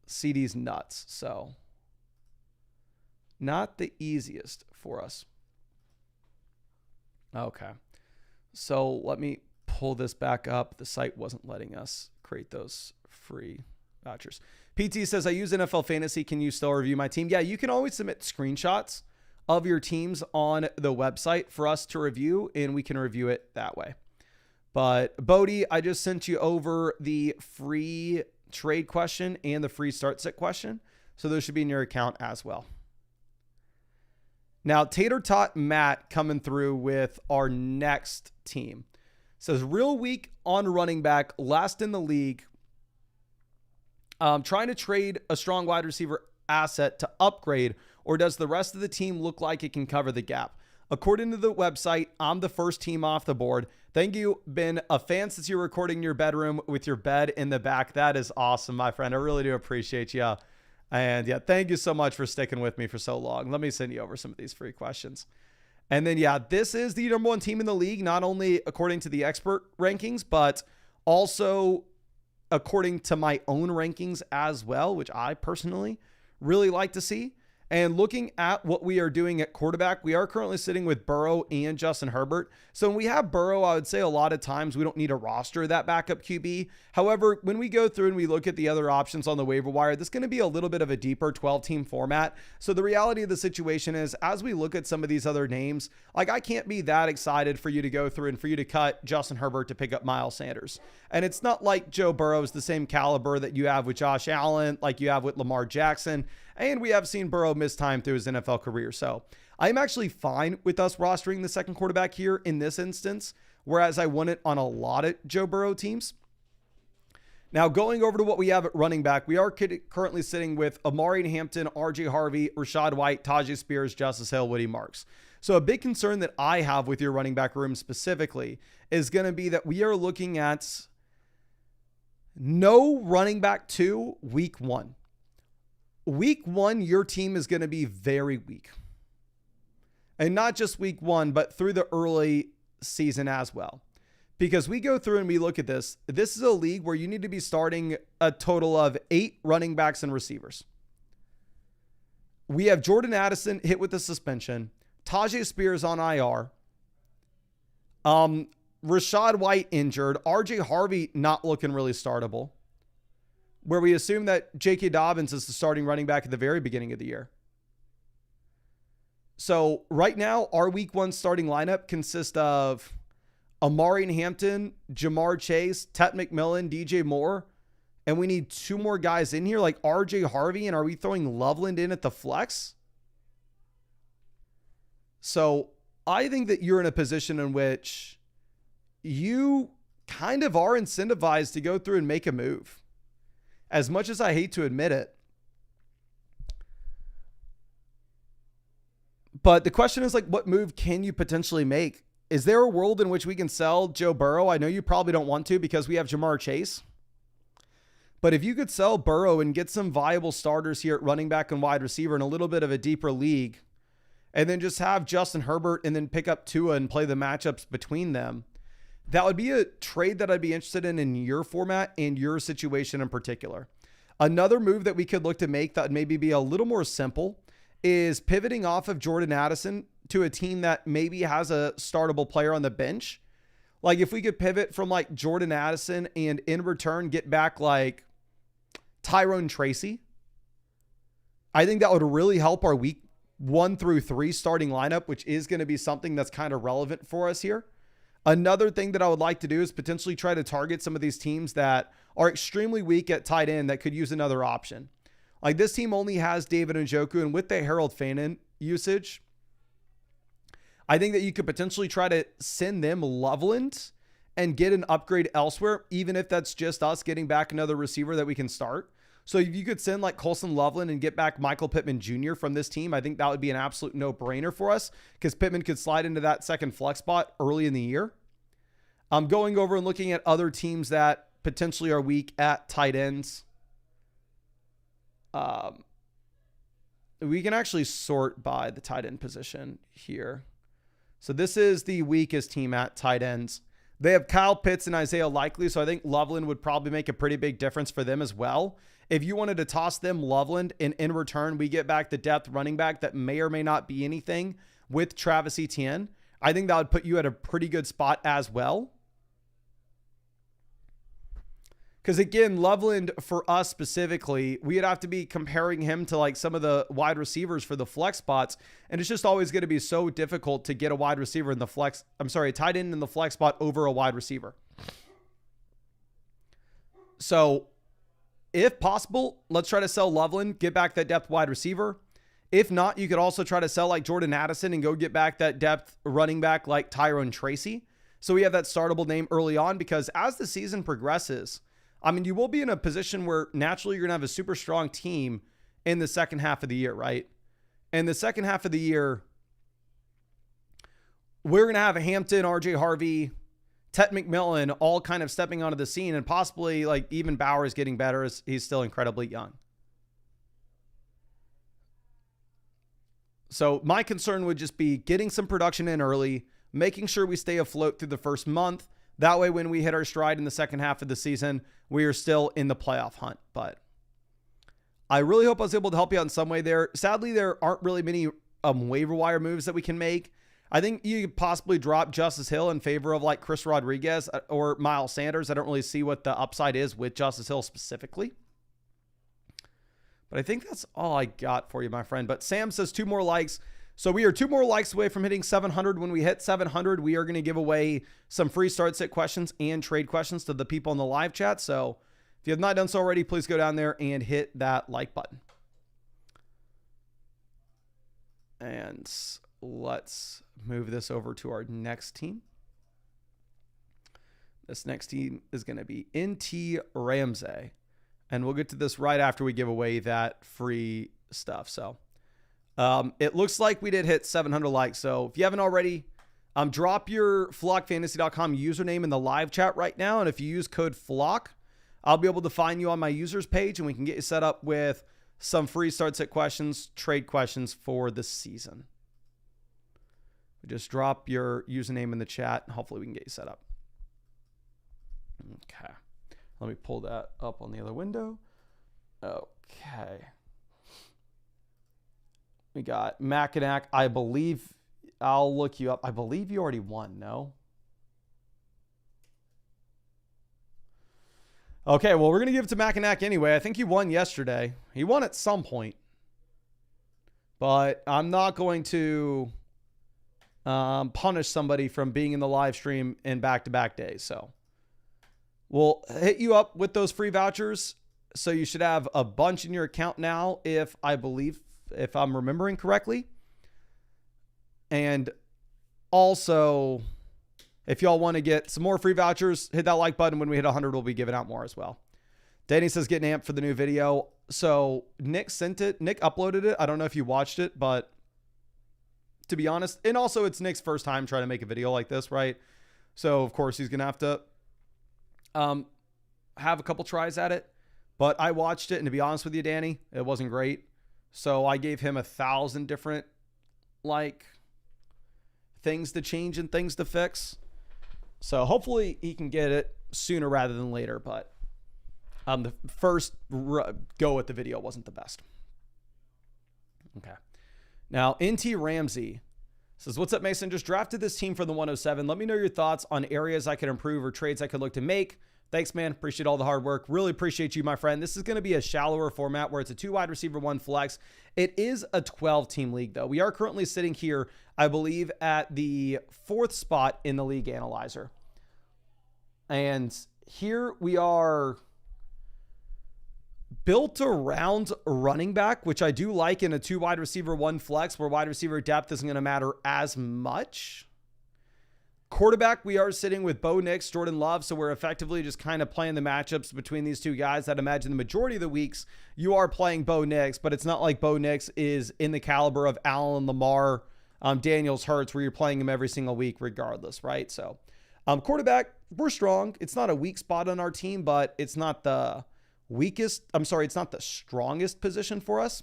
CDs nuts. So not the easiest for us. Okay. So let me pull this back up. The site wasn't letting us create those free vouchers. PT says, I use NFL Fantasy. Can you still review my team? Yeah, you can always submit screenshots of your teams on the website for us to review, and we can review it that way. But Bodie, I just sent you over the free trade question and the free start sit question. So those should be in your account as well. Now, Tater Tot Matt coming through with our next team. Says, real weak on running back, last in the league. Trying to trade a strong wide receiver asset to upgrade, or does the rest of the team look like it can cover the gap? According to the website, I'm the first team off the board. Thank you. Been a fan since you were recording in your bedroom with your bed in the back. That is awesome, my friend. I really do appreciate you. And yeah, thank you so much for sticking with me for so long. Let me send you over some of these free questions. And then, yeah, this is the number 1 team in the league, not only according to the expert rankings, but also according to my own rankings as well, which I personally really like to see. And looking at what we are doing at quarterback, we are currently sitting with Burrow and Justin Herbert. So when we have Burrow, I would say a lot of times we don't need a roster that backup QB. However, when we go through and we look at the other options on the waiver wire, this is going to be a little bit of a deeper 12-team format. So the reality of the situation is, as we look at some of these other names, like I can't be that excited for you to go through and for you to cut Justin Herbert to pick up Miles Sanders. And it's not like Joe Burrow is the same caliber that you have with Josh Allen, like you have with Lamar Jackson. And we have seen Burrow miss time through his NFL career. So I'm actually fine with us rostering the second quarterback here in this instance, whereas I won it on a lot of Joe Burrow teams. Now, going over to what we have at running back, we are currently sitting with Amari Hampton, RJ Harvey, Rashad White, Tajay Spears, Justice Hill, Woody Marks. So a big concern that I have with your running back room specifically is going to be that we are looking at no running back 2 week 1. Week 1, your team is going to be very weak. And not just week 1, but through the early season as well. Because we go through and we look at this. This is a league where you need to be starting a total of 8 running backs and receivers. We have Jordan Addison hit with a suspension. Tajay Spears on IR. Rashad White injured. RJ Harvey not looking really startable, where we assume that J.K. Dobbins is the starting running back at the very beginning of the year. So right now, our week 1 starting lineup consists of Amari Hampton, Jamar Chase, Tet McMillan, DJ Moore, and we need 2 more guys in here like RJ Harvey. And are we throwing Loveland in at the flex? So I think that you're in a position in which you kind of are incentivized to go through and make a move. As much as I hate to admit it. But the question is, like, what move can you potentially make? Is there a world in which we can sell Joe Burrow? I know you probably don't want to because we have Jamar Chase. But if you could sell Burrow and get some viable starters here at running back and wide receiver in a little bit of a deeper league, and then just have Justin Herbert and then pick up Tua and play the matchups between them, that would be a trade that I'd be interested in your format and your situation in particular. Another move that we could look to make that would maybe be a little more simple is pivoting off of Jordan Addison to a team that maybe has a startable player on the bench. Like if we could pivot from like Jordan Addison and in return get back like Tyrone Tracy, I think that would really help our week 1 through 3 starting lineup, which is going to be something that's kind of relevant for us here. Another thing that I would like to do is potentially try to target some of these teams that are extremely weak at tight end that could use another option. Like this team only has David Njoku, and with the Harold Fannin usage, I think that you could potentially try to send them Loveland and get an upgrade elsewhere, even if that's just us getting back another receiver that we can start. So if you could send like Colson Loveland and get back Michael Pittman Jr. from this team, I think that would be an absolute no-brainer for us because Pittman could slide into that second flex spot early in the year. I'm going over and looking at other teams that potentially are weak at tight ends. We can actually sort by the tight end position here. So this is the weakest team at tight ends. They have Kyle Pitts and Isaiah Likely, so I think Loveland would probably make a pretty big difference for them as well. If you wanted to toss them Loveland and in return we get back the depth running back that may or may not be anything with Travis Etienne, I think that would put you at a pretty good spot as well. Because again, Loveland for us specifically, we'd have to be comparing him to like some of the wide receivers for the flex spots. And it's just always going to be so difficult to get a wide receiver in the flex. I'm sorry, a tight end in the flex spot over a wide receiver. So if possible, let's try to sell Loveland, get back that depth wide receiver. If not, you could also try to sell like Jordan Addison and go get back that depth running back like Tyrone Tracy. So we have that startable name early on, because as the season progresses, I mean, you will be in a position where naturally you're going to have a super strong team in the second half of the year, right? And the second half of the year, we're going to have a Hampton, RJ Harvey, Tet McMillan all kind of stepping onto the scene, and possibly like even Bowers getting better as he's still incredibly young. So my concern would just be getting some production in early, making sure we stay afloat through the first month. That way, when we hit our stride in the second half of the season, we are still in the playoff hunt. But I really hope I was able to help you out in some way there. Sadly, there aren't really many waiver wire moves that we can make. I think you could possibly drop Justice Hill in favor of like Chris Rodriguez or Miles Sanders. I don't really see what the upside is with Justice Hill specifically. But I think that's all I got for you, my friend. But Sam says 2 more likes. So we are 2 more likes away from hitting 700. When we hit 700, we are going to give away some free start sit questions and trade questions to the people in the live chat. So if you have not done so already, please go down there and hit that like button. And let's move this over to our next team. This next team is going to be NT Ramsey. And we'll get to this right after we give away that free stuff. So it looks like we did hit 700 likes. So if you haven't already, drop your flockfantasy.com username in the live chat right now. And if you use code FLOCK, I'll be able to find you on my users page and we can get you set up with some free start sit questions, trade questions for the season. Just drop your username in the chat and hopefully we can get you set up. Okay. Let me pull that up on the other window. Okay. We got Mackinac. I believe I'll look you up. I believe you already won, no? Okay, well, we're going to give it to Mackinac anyway. I think he won yesterday. He won at some point. But I'm not going to punish somebody from being in the live stream in back-to-back days. So we'll hit you up with those free vouchers. So you should have a bunch in your account now, if I'm remembering correctly. And also, if y'all want to get some more free vouchers, hit that like button. When we hit 100, we'll be giving out more as well. Danny says getting amped for the new video. So Nick sent it. Nick uploaded it. I don't know if you watched it, but to be honest, and also it's Nick's first time trying to make a video like this, right? So of course he's going to have to have a couple tries at it. But I watched it, and to be honest with you, Danny, it wasn't great. So I gave him 1,000 different things to change and things to fix. So hopefully he can get it sooner rather than later. But the first go at the video wasn't the best. Okay. Now, NT Ramsey says, what's up, Mason? Just drafted this team for the 107. Let me know your thoughts on areas I could improve or trades I could look to make. Thanks, man. Appreciate all the hard work. Really appreciate you, my friend. This is going to be a shallower format where it's a 2 wide receiver, 1 flex. It is a 12-team league, though. We are currently sitting here, I believe, at the 4th spot in the league analyzer. And here we are built around running back, which I do like in a 2 wide receiver, 1 flex, where wide receiver depth isn't going to matter as much. Quarterback, we are sitting with Bo Nix, Jordan Love, so we're effectively just kind of playing the matchups between these 2 guys. I'd imagine the majority of the weeks you are playing Bo Nix, but it's not like Bo Nix is in the caliber of Allen, Lamar, Daniels, Hurts, where you're playing him every single week regardless, right? So quarterback, we're strong. It's not a weak spot on our team, but it's not the it's not the strongest position for us.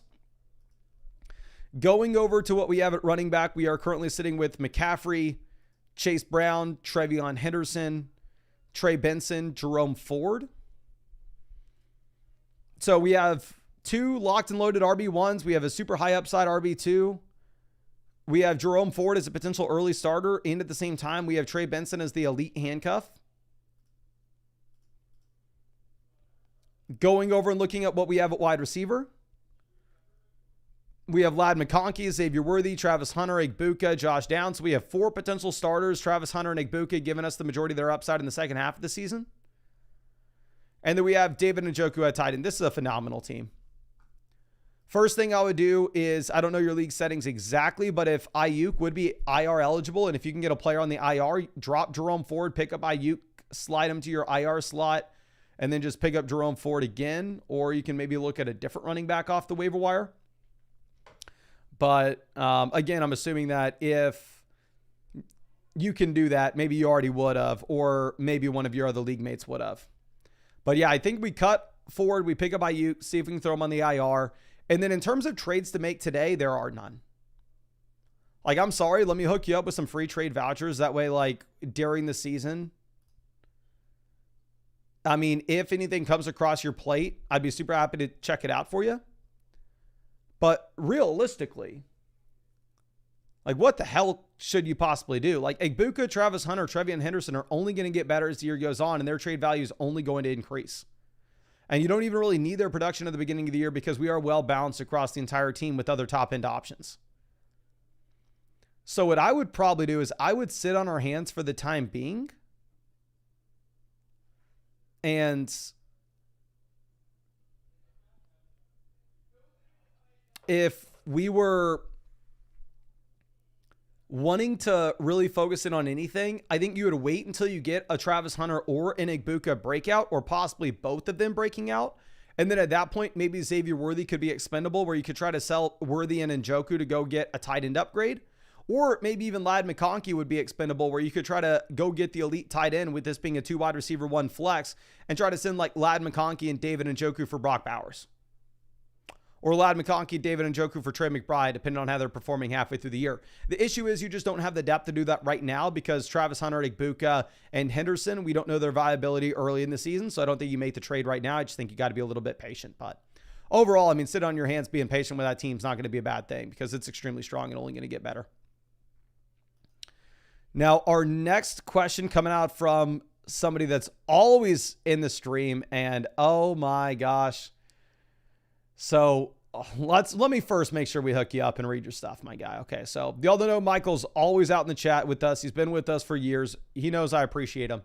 Going over to what we have at running back, we are currently sitting with McCaffrey, Chase Brown, Trevion Henderson, Trey Benson, Jerome Ford. So we have 2 locked and loaded RB1s. We have a super high upside RB2. We have Jerome Ford as a potential early starter. And at the same time, we have Trey Benson as the elite handcuff. Going over and looking at what we have at wide receiver. We have Ladd McConkey, Xavier Worthy, Travis Hunter, Igbuka, Josh Downs. We have 4 potential starters, Travis Hunter and Igbuka, giving us the majority of their upside in the second half of the season. And then we have David Njoku at tight end. This is a phenomenal team. First thing I would do is, I don't know your league settings exactly, but if Ayuk would be IR eligible, and if you can get a player on the IR, drop Jerome Ford, pick up Ayuk, slide him to your IR slot, and then just pick up Jerome Ford again. Or you can maybe look at a different running back off the waiver wire. But again, I'm assuming that if you can do that, maybe you already would have, or maybe one of your other league mates would have. But yeah, I think we cut Ford, we pick up Ayuk, see if we can throw him on the IR. And then in terms of trades to make today, there are none. I'm sorry, let me hook you up with some free trade vouchers. That way, during the season, I mean, if anything comes across your plate, I'd be super happy to check it out for you. But realistically, like, what the hell should you possibly do? Like, Egbuka, Travis Hunter, Trevion Henderson are only going to get better as the year goes on, and their trade value is only going to increase. And you don't even really need their production at the beginning of the year because we are well balanced across the entire team with other top-end options. So what I would probably do is I would sit on our hands for the time being. And if we were wanting to really focus in on anything, I think you would wait until you get a Travis Hunter or an Egbuka breakout, or possibly both of them breaking out. And then at that point, maybe Xavier Worthy could be expendable, where you could try to sell Worthy and Njoku to go get a tight end upgrade. Or maybe even Ladd McConkey would be expendable, where you could try to go get the elite tight end, with this being a 2 wide receiver, 1 flex, and try to send like Ladd McConkey and David Njoku for Brock Bowers. Or Ladd McConkey, David Njoku for Trey McBride, depending on how they're performing halfway through the year. The issue is you just don't have the depth to do that right now, because Travis Hunter, Egbuka, and Henderson, we don't know their viability early in the season, so I don't think you make the trade right now. I just think you got to be a little bit patient. But overall, I mean, sit on your hands, being patient with that team's not going to be a bad thing, because it's extremely strong and only going to get better. Now, our next question coming out from somebody that's always in the stream, and oh my gosh. So let me first make sure we hook you up and read your stuff, my guy. Okay, so y'all don't know Michael's always out in the chat with us. He's been with us for years. He knows I appreciate him.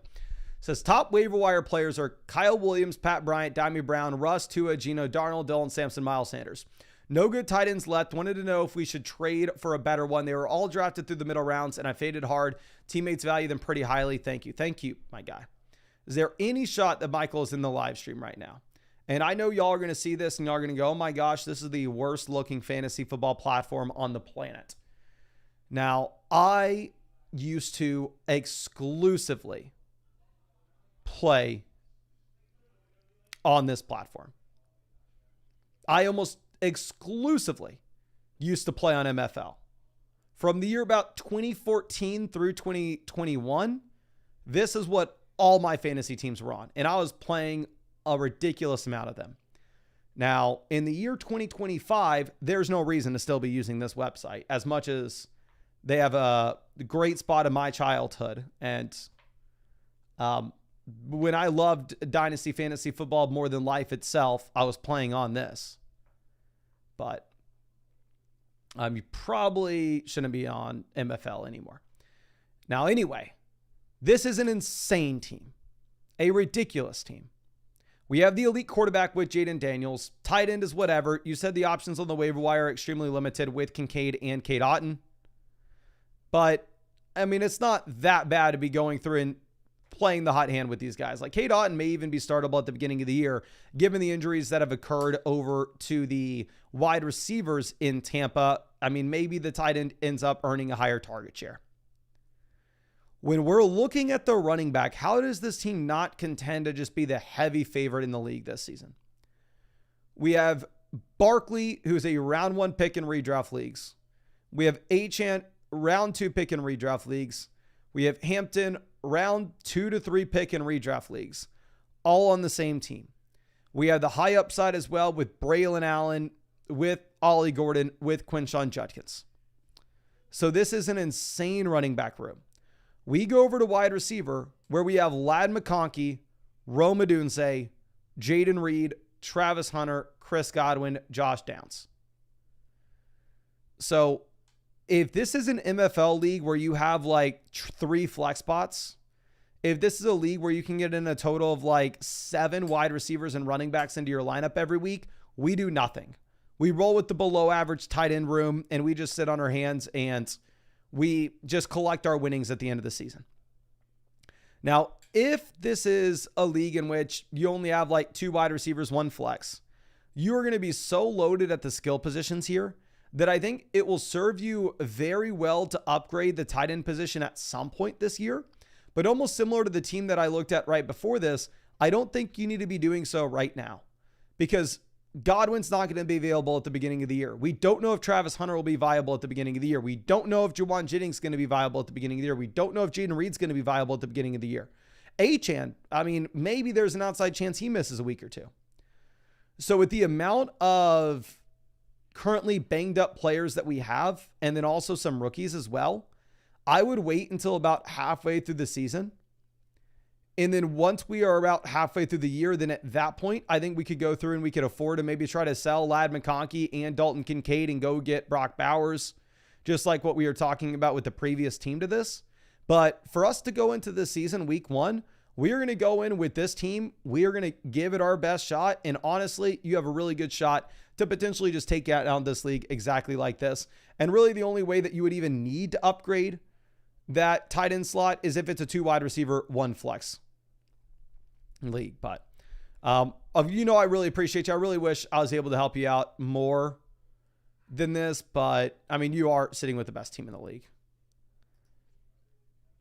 Says top waiver wire players are Kyle Williams, Pat Bryant, Dimey Brown, Russ, Tua, Geno Darnold, Dylan Sampson, Miles Sanders. No good tight ends left. Wanted to know if we should trade for a better one. They were all drafted through the middle rounds, and I faded hard. Teammates value them pretty highly. Thank you. Thank you, my guy. Is there any shot that Michael is in the live stream right now? And I know y'all are going to see this and y'all are going to go, oh my gosh, this is the worst looking fantasy football platform on the planet. Now, I used to exclusively play on this platform. I almost exclusively used to play on MFL. From the year about 2014 through 2021, this is what all my fantasy teams were on. And I was playing a ridiculous amount of them. Now, in the year 2025, there's no reason to still be using this website, as much as they have a great spot in my childhood. And when I loved Dynasty Fantasy Football more than life itself, I was playing on this. But you probably shouldn't be on MFL anymore. Now, anyway, this is an insane team, a ridiculous team. We have the elite quarterback with Jaden Daniels. Tight end is whatever. You said the options on the waiver wire are extremely limited with Kincaid and Cade Otton. But, I mean, it's not that bad to be going through and playing the hot hand with these guys. Like, Cade Otton may even be startable at the beginning of the year, given the injuries that have occurred over to the wide receivers in Tampa. I mean, maybe the tight end ends up earning a higher target share. When we're looking at the running back, how does this team not contend to just be the heavy favorite in the league this season? We have Barkley, who's a round 1 pick in redraft leagues. We have Achane, round 2 pick in redraft leagues. We have Hampton, round 2 to 3 pick in redraft leagues, all on the same team. We have the high upside as well with Braylon Allen, with Ollie Gordon, with Quinshon Judkins. So this is an insane running back room. We go over to wide receiver, where we have Ladd McConkey, Rome Odunze, Jaden Reed, Travis Hunter, Chris Godwin, Josh Downs. So if this is an MFL league where you have like 3 flex spots, if this is a league where you can get in a total of like 7 wide receivers and running backs into your lineup every week, we do nothing. We roll with the below average tight end room, and we just sit on our hands and we just collect our winnings at the end of the season. Now, if this is a league in which you only have like 2 wide receivers, 1 flex, you are going to be so loaded at the skill positions here that I think it will serve you very well to upgrade the tight end position at some point this year. But almost similar to the team that I looked at right before this, I don't think you need to be doing so right now, because Godwin's not going to be available at the beginning of the year. We don't know if Travis Hunter will be viable at the beginning of the year. We don't know if Juwan Jennings is going to be viable at the beginning of the year. We don't know if Jaden Reed's going to be viable at the beginning of the year. Achane, I mean, maybe there's an outside chance he misses a week or 2. So with the amount of currently banged up players that we have, and then also some rookies as well, I would wait until about halfway through the season. And then once we are about halfway through the year, then at that point, I think we could go through and we could afford to maybe try to sell Ladd McConkey and Dalton Kincaid and go get Brock Bowers, just like what we were talking about with the previous team to this. But for us to go into this season, week 1, we are going to go in with this team. We are going to give it our best shot. And honestly, you have a really good shot to potentially just take out this league exactly like this. And really the only way that you would even need to upgrade that tight end slot is if it's a 2 wide receiver, 1 flex league. But, I really appreciate you. I really wish I was able to help you out more than this, but I mean, you are sitting with the best team in the league.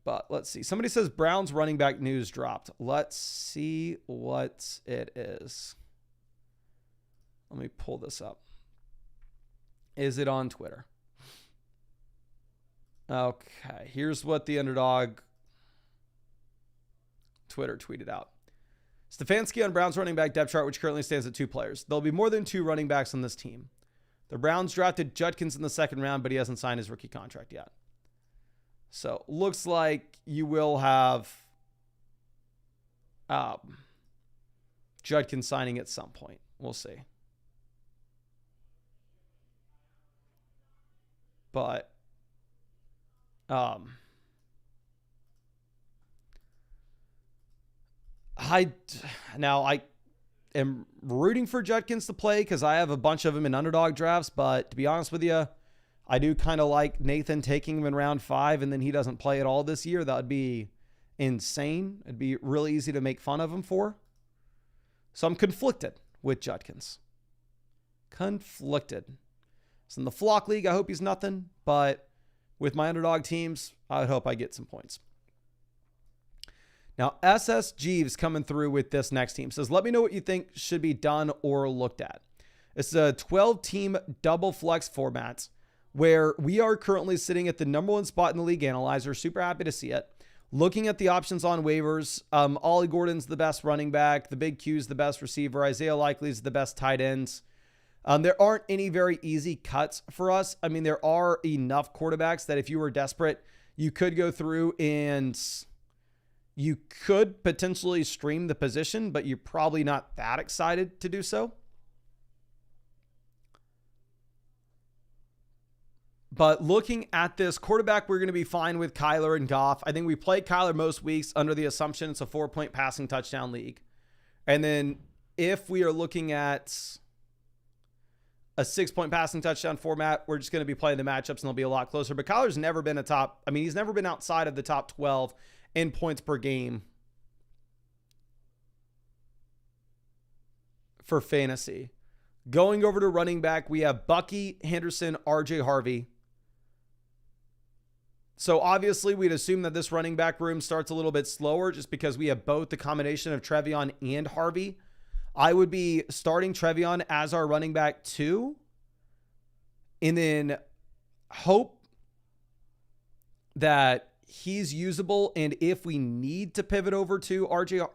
But let's see. Somebody says Browns running back news dropped. Let's see what it is. Let me pull this up. Is it on Twitter? Okay. Here's what the Underdog Twitter tweeted out. Stefanski on Browns running back depth chart, which currently stands at 2 players. There'll be more than 2 running backs on this team. The Browns drafted Judkins in the 2nd round, but he hasn't signed his rookie contract yet. So looks like you will have Judkins signing at some point. We'll see. But I am rooting for Judkins to play because I have a bunch of him in underdog drafts. But to be honest with you, I do kind of like Nathan taking him in round 5 and then he doesn't play at all this year. That would be insane. It'd be really easy to make fun of him for. So I'm conflicted with Judkins. Conflicted. So in the flock league, I hope he's nothing. But with my underdog teams, I would hope I get some points. Now, SS Jeeves coming through with this next team. Says, let me know what you think should be done or looked at. It's a 12-team double flex format where we are currently sitting at the number 1 spot in the league analyzer. Super happy to see it. Looking at the options on waivers, Ollie Gordon's the best running back. The Big Q's the best receiver. Isaiah Likely's the best tight ends. There aren't any very easy cuts for us. I mean, there are enough quarterbacks that if you were desperate, you could go through and you could potentially stream the position, but you're probably not that excited to do so. But looking at this quarterback, we're going to be fine with Kyler and Goff. I think we play Kyler most weeks under the assumption it's a 4-point passing touchdown league. And then if we are looking at a 6-point passing touchdown format, we're just going to be playing the matchups and they'll be a lot closer. But Kyler's never been he's never been outside of the top 12 in points per game for fantasy. Going over to running back, we have Bucky, Henderson, RJ Harvey. So obviously we'd assume that this running back room starts a little bit slower just because we have both the combination of Trevion and Harvey. I would be starting Trevion as our running back 2 and then hope that he's usable. And if we need to pivot over to RJ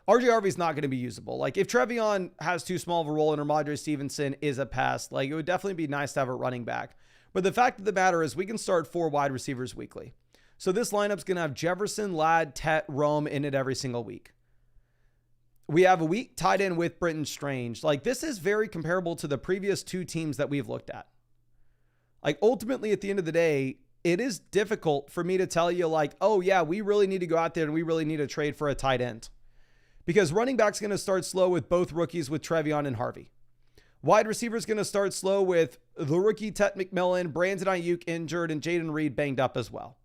Harvey's not going to be usable. Like if Trevion has too small of a role and Ramondre Stevenson is a pass, like it would definitely be nice to have a running back. But the fact of the matter is we can start 4 wide receivers weekly. So this lineup's going to have Jefferson, Ladd, Tet, Rome in it every single week. We have a week tied in with Britton Strange. Like this is very comparable to the previous 2 teams that we've looked at. Like ultimately at the end of the day, it is difficult for me to tell you like, oh yeah, we really need to go out there and we really need to trade for a tight end. Because running back's going to start slow with both rookies with Trevion and Harvey. Wide receiver's going to start slow with the rookie Tet McMillan, Brandon Ayuk injured, and Jaden Reed banged up as well.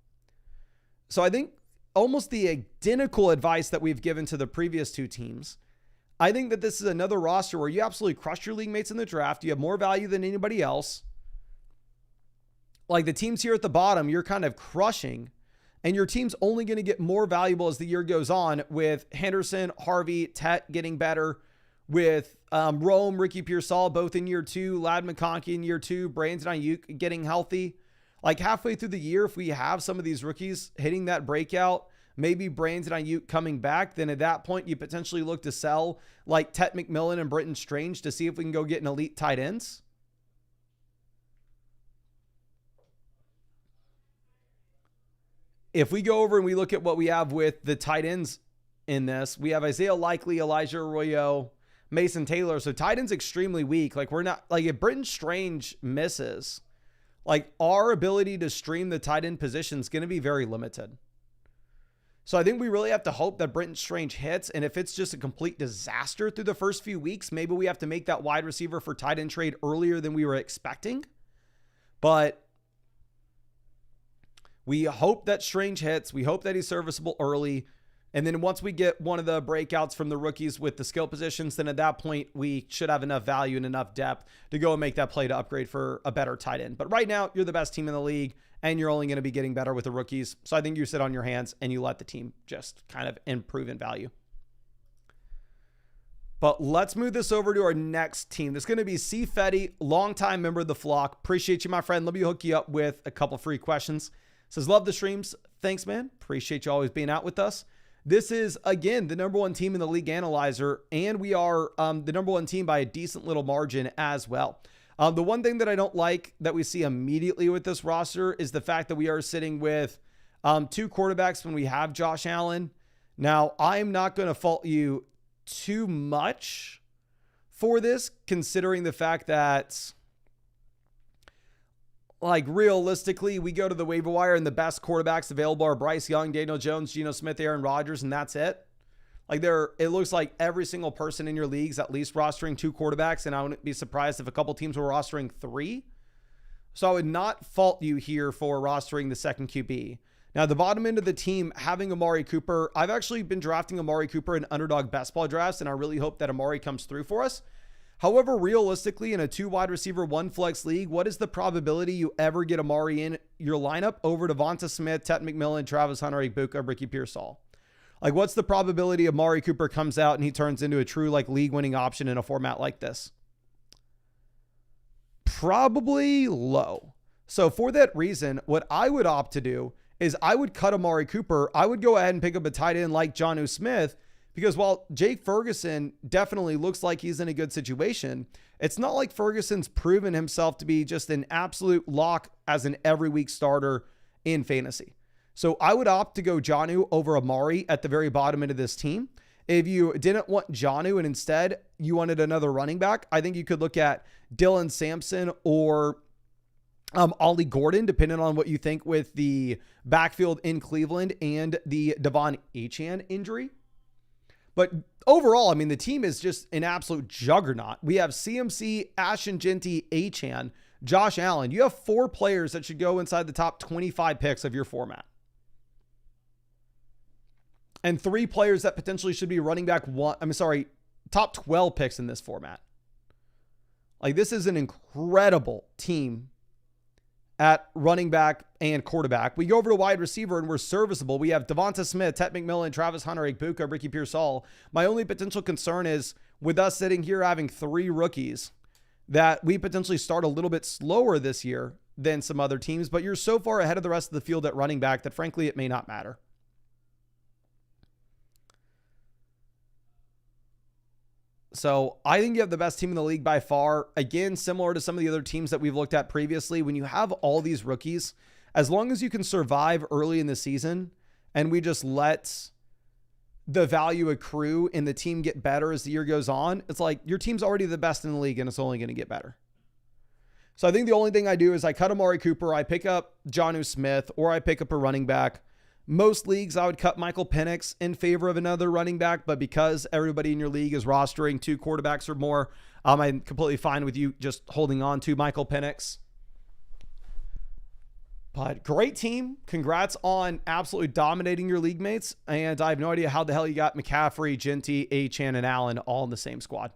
So I think almost the identical advice that we've given to the previous 2 teams. I think that this is another roster where you absolutely crush your league mates in the draft. You have more value than anybody else. Like the teams here at the bottom, you're kind of crushing. And your team's only going to get more valuable as the year goes on with Henderson, Harvey, Tet getting better, with Rome, Ricky Pearsall, both in year 2, Ladd McConkey in year 2, Brandon Ayuk getting healthy. Like halfway through the year, if we have some of these rookies hitting that breakout, maybe Brandon Ayuk coming back, then at that point you potentially look to sell like Tet McMillan and Britton Strange to see if we can go get an elite tight ends. If we go over and we look at what we have with the tight ends in this, we have Isaiah Likely, Elijah Arroyo, Mason Taylor. So tight end's extremely weak. Like we're not, like if Britton Strange misses, like our ability to stream the tight end position is going to be very limited. So I think we really have to hope that Britton Strange hits. And if it's just a complete disaster through the first few weeks, maybe we have to make that wide receiver for tight end trade earlier than we were expecting. But we hope that Strange hits. We hope that he's serviceable early. And then once we get one of the breakouts from the rookies with the skill positions, then at that point, we should have enough value and enough depth to go and make that play to upgrade for a better tight end. But right now, you're the best team in the league, and you're only going to be getting better with the rookies. So I think you sit on your hands and you let the team just kind of improve in value. But let's move this over to our next team. That's going to be C. Fetty, longtime member of the flock. Appreciate you, my friend. Let me hook you up with a couple free questions. Says, love the streams. Thanks, man. Appreciate you always being out with us. This is, again, the number one team in the league analyzer, and we are the number one team by a decent little margin as well. The one thing that I don't like that we see immediately with this roster is the fact that we are sitting with two quarterbacks when we have Josh Allen. Now, I'm not going to fault you too much for this, considering the fact that, like, realistically, we go to the waiver wire and the best quarterbacks available are Bryce Young, Daniel Jones, Geno Smith, Aaron Rodgers, and that's it. Like, it looks like every single person in your league's at least rostering two quarterbacks, and I wouldn't be surprised if a couple teams were rostering three. So I would not fault you here for rostering the second QB. Now, the bottom end of the team, having Amari Cooper, I've actually been drafting Amari Cooper in Underdog Best Ball drafts, and I really hope that Amari comes through for us. However, realistically, in a 2 wide receiver, 1 flex league, what is the probability you ever get Amari in your lineup over Devonta Smith, Ted McMillan, Travis Hunter, Ibuka, Ricky Pearsall? Like, what's the probability Amari Cooper comes out and he turns into a true, like, league-winning option in a format like this? Probably low. So for that reason, what I would opt to do is I would cut Amari Cooper. I would go ahead and pick up a tight end like Jonnu Smith, because while Jake Ferguson definitely looks like he's in a good situation, it's not like Ferguson's proven himself to be just an absolute lock as an every week starter in fantasy. So I would opt to go Jonnu over Amari at the very bottom end of this team. If you didn't want Jonnu and instead you wanted another running back, I think you could look at Dylan Sampson or Ollie Gordon, depending on what you think with the backfield in Cleveland and the Devon Achane injury. But overall, I mean, the team is just an absolute juggernaut. We have CMC, Ashton Genty, Achane, Josh Allen. You have 4 players that should go inside the top 25 picks of your format. And 3 players that potentially should be running back top 12 picks in this format. Like, this is an incredible team at running back and quarterback. We go over to wide receiver and we're serviceable. We have Devonta Smith, Ted McMillan, Travis Hunter, Ibuka, Ricky Pearsall. My only potential concern is with us sitting here having 3 rookies that we potentially start a little bit slower this year than some other teams, but you're so far ahead of the rest of the field at running back that frankly, it may not matter. So I think you have the best team in the league by far. Again, similar to some of the other teams that we've looked at previously, when you have all these rookies, as long as you can survive early in the season and we just let the value accrue and the team get better as the year goes on, it's like your team's already the best in the league and it's only going to get better. So I think the only thing I do is I cut Amari Cooper, I pick up Jonnu Smith, or I pick up a running back. Most leagues, I would cut Michael Penix in favor of another running back, but because everybody in your league is rostering 2 quarterbacks or more, I'm completely fine with you just holding on to Michael Penix. But great team. Congrats on absolutely dominating your league mates. And I have no idea how the hell you got McCaffrey, Genty, Achane, and Allen all in the same squad.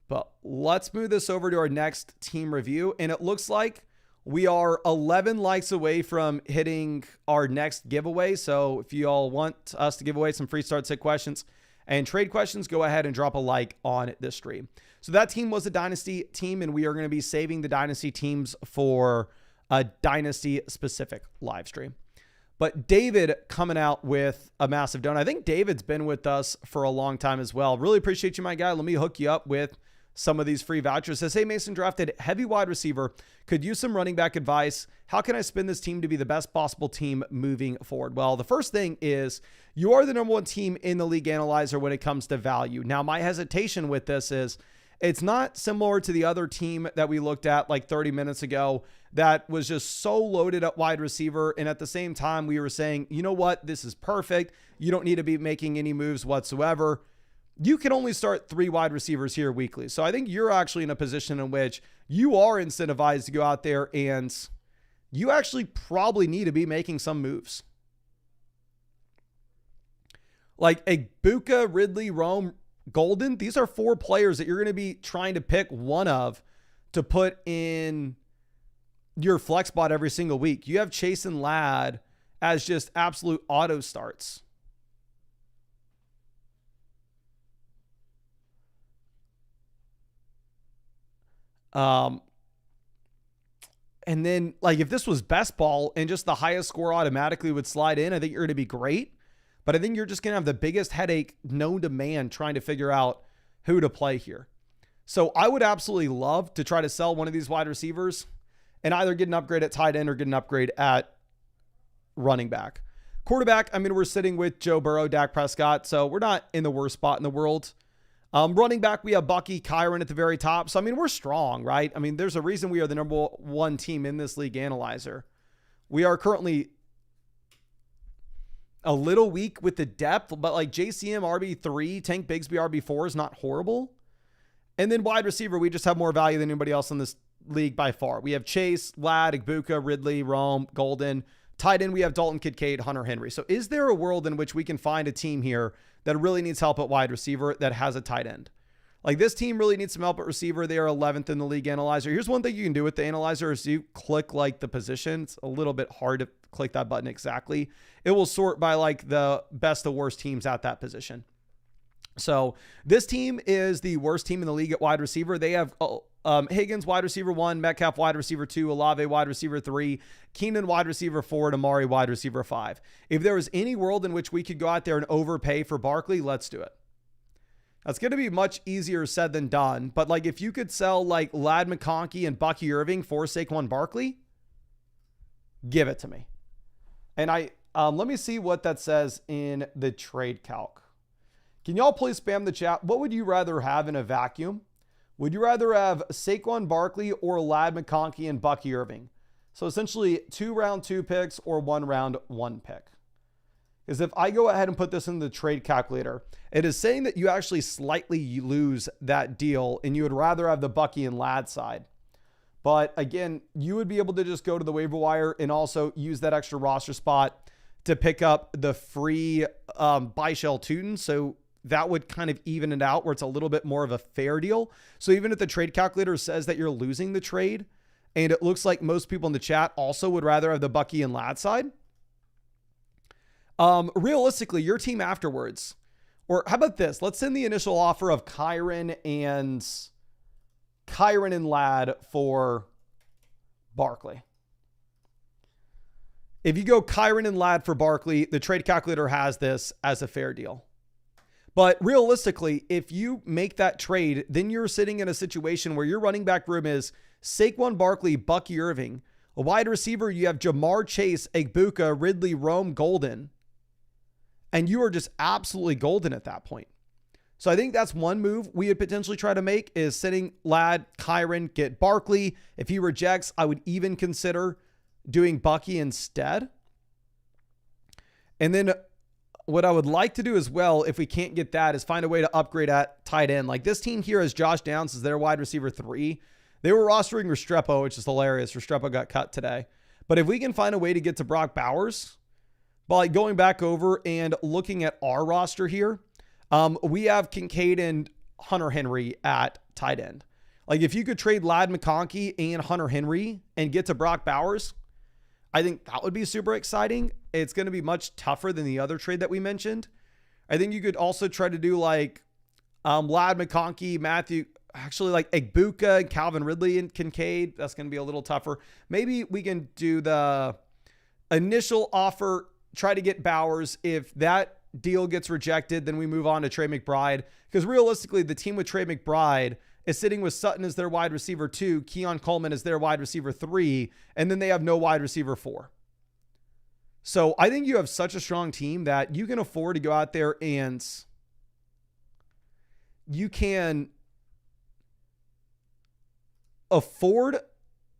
But let's move this over to our next team review. And it looks like we are 11 likes away from hitting our next giveaway. So if you all want us to give away some free start sit questions and trade questions, go ahead and drop a like on this stream. So that team was a dynasty team, and we are going to be saving the dynasty teams for a dynasty specific live stream. But David coming out with a massive donut. I think David's been with us for a long time as well. Really appreciate you, my guy. Let me hook you up with some of these free vouchers. Says, hey, Mason drafted heavy wide receiver. Could use some running back advice. How can I spin this team to be the best possible team moving forward? Well, the first thing is you are the number one team in the league analyzer when it comes to value. Now, my hesitation with this is it's not similar to the other team that we looked at like 30 minutes ago that was just so loaded at wide receiver. And at the same time, we were saying, you know what? This is perfect. You don't need to be making any moves whatsoever. You can only start 3 wide receivers here weekly. So I think you're actually in a position in which you are incentivized to go out there and you actually probably need to be making some moves. Like Egbuka, Ridley, Rome, Golden. These are 4 players that you're going to be trying to pick one of to put in your flex spot every single week. You have Chase and Ladd as just absolute auto starts. And then like if this was best ball and just the highest score automatically would slide in, I think you're going to be great. But I think you're just going to have the biggest headache known to man trying to figure out who to play here. So I would absolutely love to try to sell one of these wide receivers and either get an upgrade at tight end or get an upgrade at running back. Quarterback, I mean, we're sitting with Joe Burrow, Dak Prescott, so we're not in the worst spot in the world. Running back, we have Bucky, Kyron at the very top. So, I mean, we're strong, right? I mean, there's a reason we are the number one team in this league analyzer. We are currently a little weak with the depth, but like JCM RB3, Tank Bigsby RB4 is not horrible. And then wide receiver, we just have more value than anybody else in this league by far. We have Chase, Ladd, Egbuka, Ridley, Rome, Golden. Tight end, we have Dalton Kincaid, Hunter Henry. So is there a world in which we can find a team here that really needs help at wide receiver that has a tight end? Like this team really needs some help at receiver. They are 11th in the league analyzer. Here's one thing you can do with the analyzer is you click like the position. It's a little bit hard to click that button exactly. It will sort by like the best to worst teams at that position. So this team is the worst team in the league at wide receiver. They have Higgins wide receiver 1, Metcalf wide receiver 2, Olave wide receiver 3, Keenan wide receiver 4, and Amari wide receiver 5. If there was any world in which we could go out there and overpay for Barkley, let's do it. That's going to be much easier said than done. But like if you could sell like Ladd McConkey and Bucky Irving for Saquon Barkley, give it to me. And let me see what that says in the trade calc. Can y'all please spam the chat? What would you rather have in a vacuum? Would you rather have Saquon Barkley or Ladd McConkey and Bucky Irving? So essentially 2 round 2 picks or 1 round 1 pick. Because if I go ahead and put this in the trade calculator, it is saying that you actually slightly lose that deal and you would rather have the Bucky and Ladd side. But again, you would be able to just go to the waiver wire and also use that extra roster spot to pick up the free buy shell Tootin. So that would kind of even it out where it's a little bit more of a fair deal. So even if the trade calculator says that you're losing the trade, and it looks like most people in the chat also would rather have the Bucky and Ladd side, realistically, your team afterwards, or how about this? Let's send the initial offer of Kyron and Ladd for Barkley. If you go Kyron and Ladd for Barkley, the trade calculator has this as a fair deal. But realistically, if you make that trade, then you're sitting in a situation where your running back room is Saquon Barkley, Bucky Irving. A wide receiver, you have Jamar Chase, Egbuka, Ridley, Rome, Golden. And you are just absolutely golden at that point. So I think that's one move we would potentially try to make is sitting Ladd, Kyron, get Barkley. If he rejects, I would even consider doing Bucky instead. And then what I would like to do as well, if we can't get that, is find a way to upgrade at tight end. Like this team here has Josh Downs as their wide receiver 3. They were rostering Restrepo, which is hilarious. Restrepo got cut today. But if we can find a way to get to Brock Bowers, by going back over and looking at our roster here, we have Kincaid and Hunter Henry at tight end. Like if you could trade Ladd McConkey and Hunter Henry and get to Brock Bowers, I think that would be super exciting. It's going to be much tougher than the other trade that we mentioned. I think you could also try to do like Ladd McConkey, actually like Egbuka and Calvin Ridley and Kincaid. That's going to be a little tougher. Maybe we can do the initial offer, try to get Bowers. If that deal gets rejected, then we move on to Trey McBride. Because realistically, the team with Trey McBride is sitting with Sutton as their wide receiver 2, Keon Coleman as their wide receiver 3, and then they have no wide receiver 4. So I think you have such a strong team that you can afford to go out there and you can afford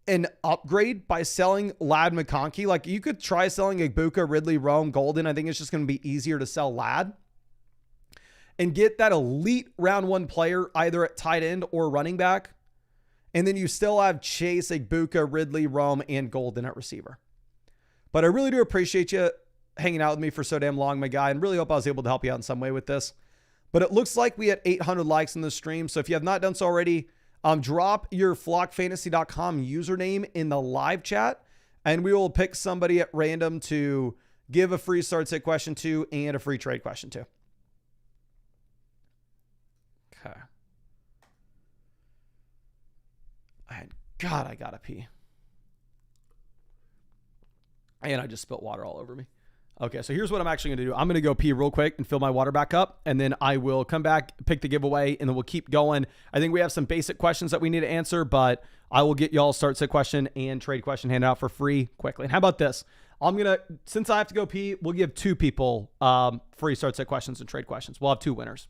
an upgrade by selling Ladd McConkey. Like, you could try selling Egbuka, Ridley, Rome, Golden. I think it's just going to be easier to sell Ladd and get that elite round 1 player either at tight end or running back. And then you still have Chase, Egbuka, Ridley, Rome, and Golden at receiver. But I really do appreciate you hanging out with me for so damn long, my guy, and really hope I was able to help you out in some way with this. But it looks like we had 800 likes in the stream. So if you have not done so already, drop your flockfantasy.com username in the live chat, and we will pick somebody at random to give a free start sit question to and a free trade question to. Okay. I gotta pee. And I just spilt water all over me. Okay, so here's what I'm actually going to do. I'm going to go pee real quick and fill my water back up, and then I will come back, pick the giveaway, and then we'll keep going. I think we have some basic questions that we need to answer, but I will get y'all start set question and trade question handed out for free quickly. And how about this? Since I have to go pee, we'll give 2 people free start set questions and trade questions. We'll have 2 winners.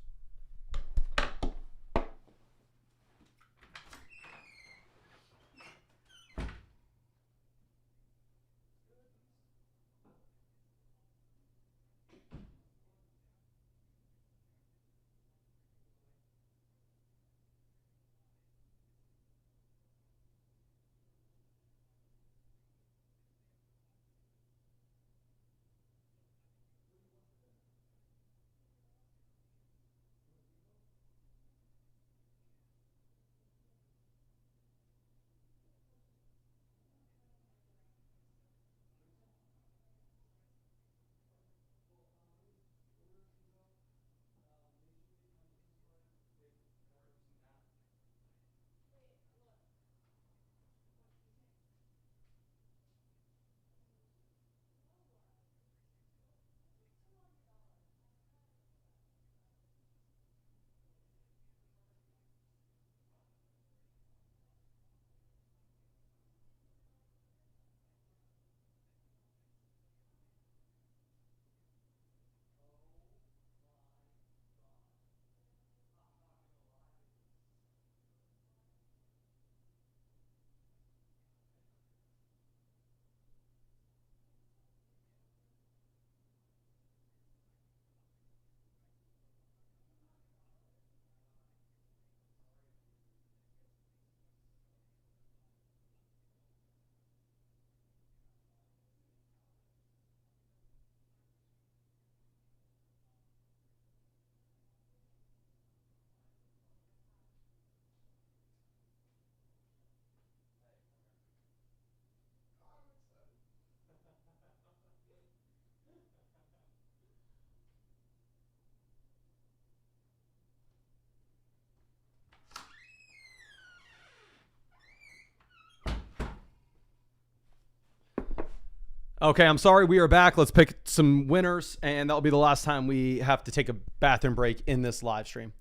Okay, I'm sorry. We are back. Let's pick some winners, and that'll be the last time we have to take a bathroom break in this live stream.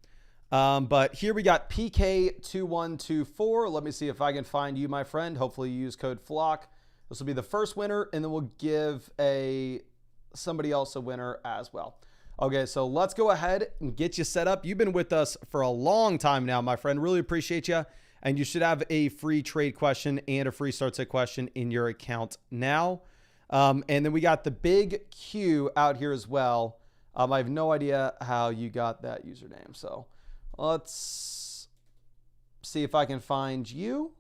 But here we got PK2124. Let me see if I can find you, my friend. Hopefully you use code FLOCK. This will be the first winner, and then we'll give somebody else a winner as well. Okay, so let's go ahead and get you set up. You've been with us for a long time now, my friend. Really appreciate you. And you should have a free trade question and a free start set question in your account now. And then we got the big Q out here as well. I have no idea how you got that username. So let's see if I can find you.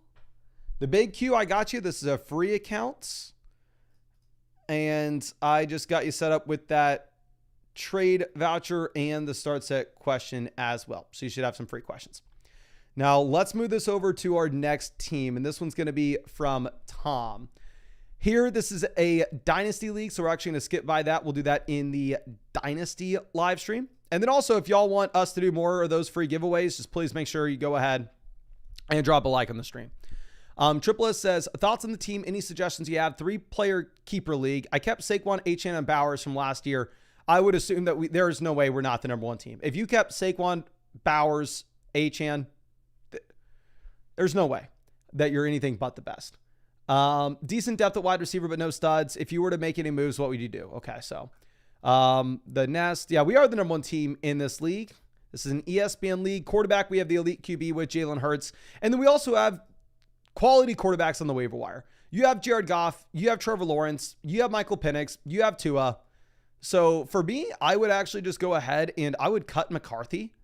The big Q, I got you. This is a free account. And I just got you set up with that trade voucher and the start set question as well. So you should have some free questions. Now let's move this over to our next team. And this one's going to be from Tom. Here, this is a Dynasty League, so we're actually going to skip by that. We'll do that in the Dynasty live stream. And then also, if y'all want us to do more of those free giveaways, just please make sure you go ahead and drop a like on the stream. Triple S says, thoughts on the team, any suggestions you have? 3-player keeper league. I kept Saquon, Achane, and Bowers from last year. I would assume that there is no way we're not the number 1 team. If you kept Saquon, Bowers, Achane, There's no way that you're anything but the best. Decent depth at wide receiver, but no studs. If you were to make any moves, what would you do? Okay, so the Nest. Yeah, we are the number one team in this league. This is an ESPN league. Quarterback, we have the elite QB with Jalen Hurts. And then we also have quality quarterbacks on the waiver wire. You have Jared Goff. You have Trevor Lawrence. You have Michael Penix. You have Tua. So for me, I would actually just go ahead and I would cut McCarthy.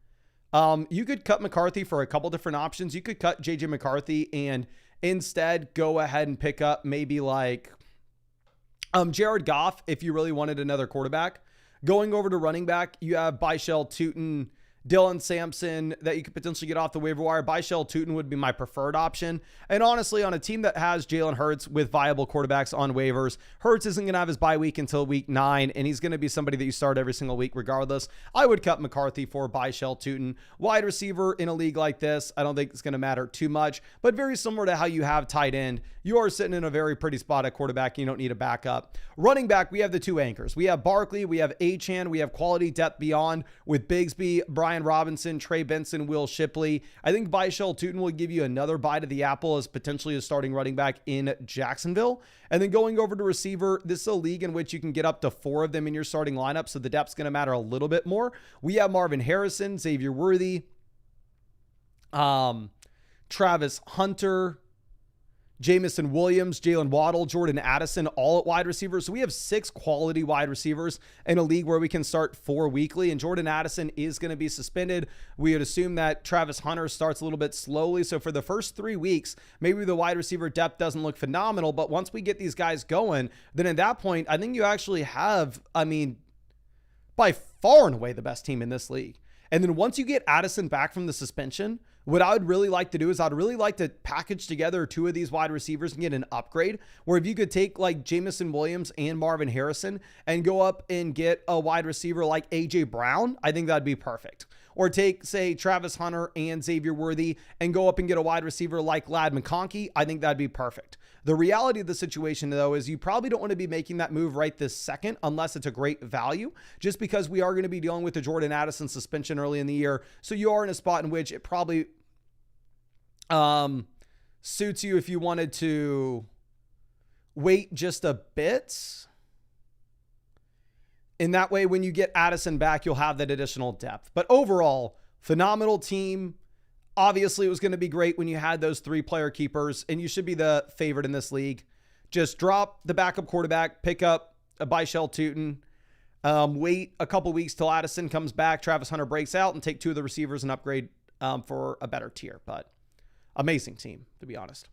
You could cut McCarthy for a couple different options. You could cut JJ McCarthy and instead go ahead and pick up maybe like Jared Goff if you really wanted another quarterback. Going over to running back, you have Byshell Tootin, Dylan Sampson that you could potentially get off the waiver wire. Byshell Tootin would be my preferred option. And honestly, on a team that has Jalen Hurts with viable quarterbacks on waivers, Hurts isn't going to have his bye week until week 9, and he's going to be somebody that you start every single week regardless. I would cut McCarthy for Byshell Tootin. Wide receiver in a league like this, I don't think it's going to matter too much, but very similar to how you have tight end, you are sitting in a very pretty spot at quarterback. You don't need a backup. Running back, we have the two anchors. We have Barkley, we have Achane, we have quality depth beyond with Bigsby, Brian Robinson, Trey Benson, Will Shipley. I think Byshell Tootin will give you another bite of the apple as potentially a starting running back in Jacksonville. And then going over to receiver, this is a league in which you can get up to 4 of them in your starting lineup, so the depth's going to matter a little bit more. We have Marvin Harrison, Xavier Worthy, Travis Hunter, Jamison Williams, Jalen Waddle, Jordan Addison, all at wide receivers. So we have 6 quality wide receivers in a league where we can start 4 weekly, and Jordan Addison is going to be suspended. We would assume that Travis Hunter starts a little bit slowly. So for the first 3 weeks, maybe the wide receiver depth doesn't look phenomenal, but once we get these guys going, then at that point, I think you actually have, by far and away the best team in this league. And then once you get Addison back from the suspension, what I would really like to do is I'd really like to package together 2 of these wide receivers and get an upgrade where if you could take like Jamison Williams and Marvin Harrison and go up and get a wide receiver like AJ Brown, I think that'd be perfect. Or take, say, Travis Hunter and Xavier Worthy and go up and get a wide receiver like Ladd McConkey. I think that'd be perfect. The reality of the situation, though, is you probably don't want to be making that move right this second unless it's a great value, just because we are going to be dealing with the Jordan Addison suspension early in the year. So you are in a spot in which it probably suits you if you wanted to wait just a bit. In that way, when you get Addison back, you'll have that additional depth. But overall, phenomenal team. Obviously, it was going to be great when you had those 3-player keepers, and you should be the favorite in this league. Just drop the backup quarterback, pick up a Byshell Tootin, wait a couple weeks till Addison comes back, Travis Hunter breaks out, and take 2 of the receivers and upgrade for a better tier. But amazing team, to be honest.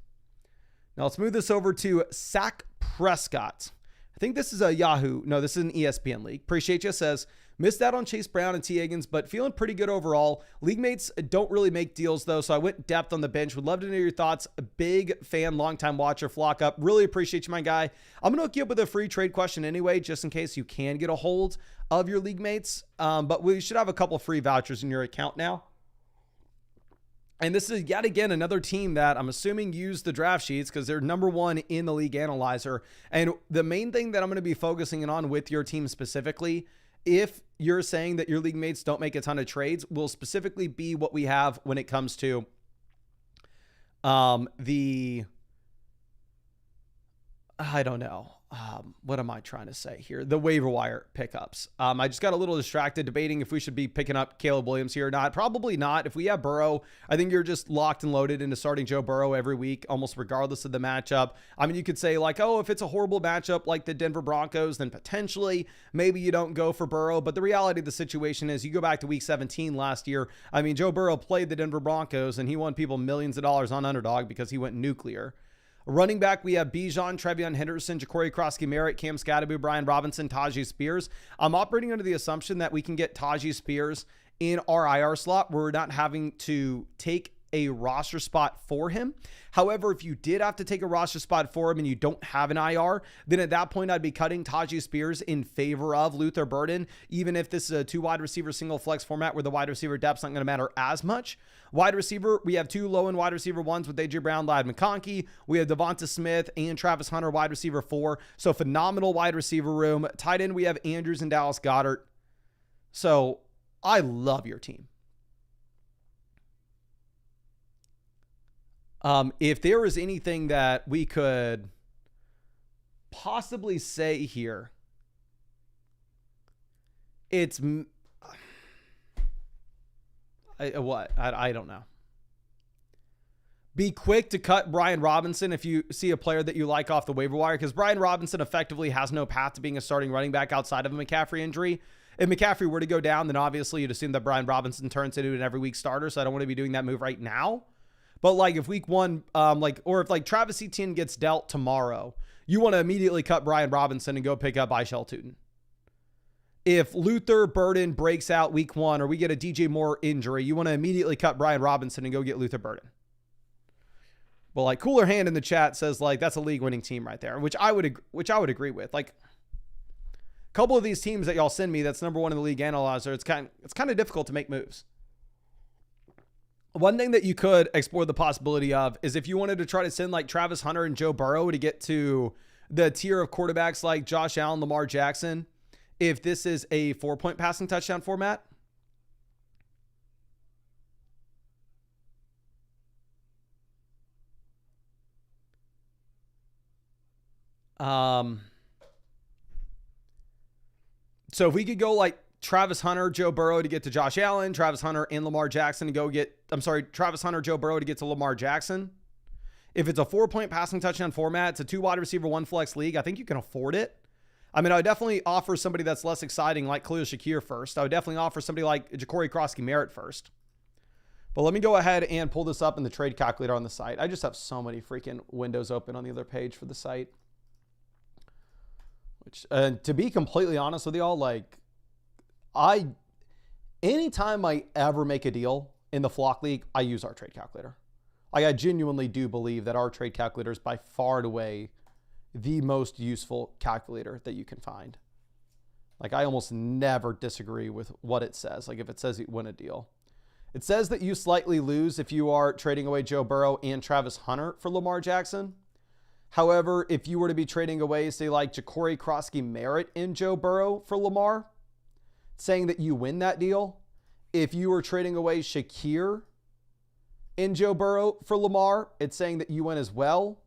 Now let's move this over to Sack Prescott. I think this is a Yahoo. No, this is an ESPN league. Appreciate you. Says, missed out on Chase Brown and T. Higgins, but feeling pretty good overall. League mates don't really make deals, though, so I went depth on the bench. Would love to know your thoughts. A big fan, longtime watcher, flock up. Really appreciate you, my guy. I'm going to hook you up with a free trade question anyway, just in case you can get a hold of your league mates. But we should have a couple free vouchers in your account now. And this is yet again another team that I'm assuming used the draft sheets because they're number 1 in the league analyzer. And the main thing that I'm going to be focusing on with your team specifically, if you're saying that your league mates don't make a ton of trades, will specifically be what we have when it comes to I don't know. What am I trying to say here? The waiver wire pickups. I just got a little distracted debating if we should be picking up Caleb Williams here or not. Probably not. If we have Burrow, I think you're just locked and loaded into starting Joe Burrow every week, almost regardless of the matchup. I mean, you could say like, oh, if it's a horrible matchup like the Denver Broncos, then potentially maybe you don't go for Burrow. But the reality of the situation is you go back to week 17 last year. I mean, Joe Burrow played the Denver Broncos and he won people millions of dollars on Underdog because he went nuclear. Running back, we have Bijan, Trevion Henderson, Ja'Cory Cross-Merritt, Cam Scatterby, Brian Robinson, Tajee Spears. I'm operating under the assumption that we can get Tajee Spears in our IR slot. We're not having to take a roster spot for him. However, if you did have to take a roster spot for him and you don't have an IR, then at that point, I'd be cutting Tajee Spears in favor of Luther Burden, even if this is a 2 wide receiver single flex format where the wide receiver depth's not going to matter as much. Wide receiver, we have 2 low-end wide receiver 1s with AJ Brown, Ladd McConkey. We have Devonta Smith and Travis Hunter, wide receiver 4. So phenomenal wide receiver room. Tight end, we have Andrews and Dallas Goedert. So I love your team. If there is anything that we could possibly say here, it's I don't know. Be quick to cut Brian Robinson if you see a player that you like off the waiver wire, because Brian Robinson effectively has no path to being a starting running back outside of a McCaffrey injury. If McCaffrey were to go down, then obviously you'd assume that Brian Robinson turns into an every week starter. So I don't want to be doing that move right now. But like if week one, or if like Travis Etienne gets dealt tomorrow, you want to immediately cut Brian Robinson and go pick up Ishel Tootin. If Luther Burden breaks out week one, or we get a DJ Moore injury, you want to immediately cut Brian Robinson and go get Luther Burden. Well, like Cooler Hand in the chat says like that's a league winning team right there, which I would agree with. Like a couple of these teams that y'all send me that's number one in the league analyzer, it's kind of difficult to make moves. One thing that you could explore the possibility of is if you wanted to try to send like Travis Hunter and Joe Burrow to get to the tier of quarterbacks like Josh Allen, Lamar Jackson, if this is a 4-point passing touchdown format. So if we could go like Travis Hunter, Joe Burrow to get to Josh Allen, Travis Hunter and Lamar Jackson to go get, Travis Hunter, Joe Burrow to get to Lamar Jackson. If it's a 4-point passing touchdown format, it's a 2 wide receiver, 1 flex league. I think you can afford it. I mean, I would definitely offer somebody that's less exciting like Khalil Shakir first. I would definitely offer somebody like Ja'Cory Crosky-Merritt first. But let me go ahead and pull this up in the trade calculator on the site. I just have so many freaking windows open on the other page for the site. Which, to be completely honest with y'all, like, anytime I ever make a deal in the Flock League, I use our trade calculator. Like, I genuinely do believe that our trade calculator is by far and away the most useful calculator that you can find. Like, I almost never disagree with what it says. Like, if it says you win a deal, it says that you slightly lose if you are trading away Joe Burrow and Travis Hunter for Lamar Jackson. However, if you were to be trading away, say like Ja'Cory Crosky-Merritt and Joe Burrow for Lamar, saying that you win that deal. If you were trading away Shakir and Joe Burrow for Lamar, it's saying that you win as well.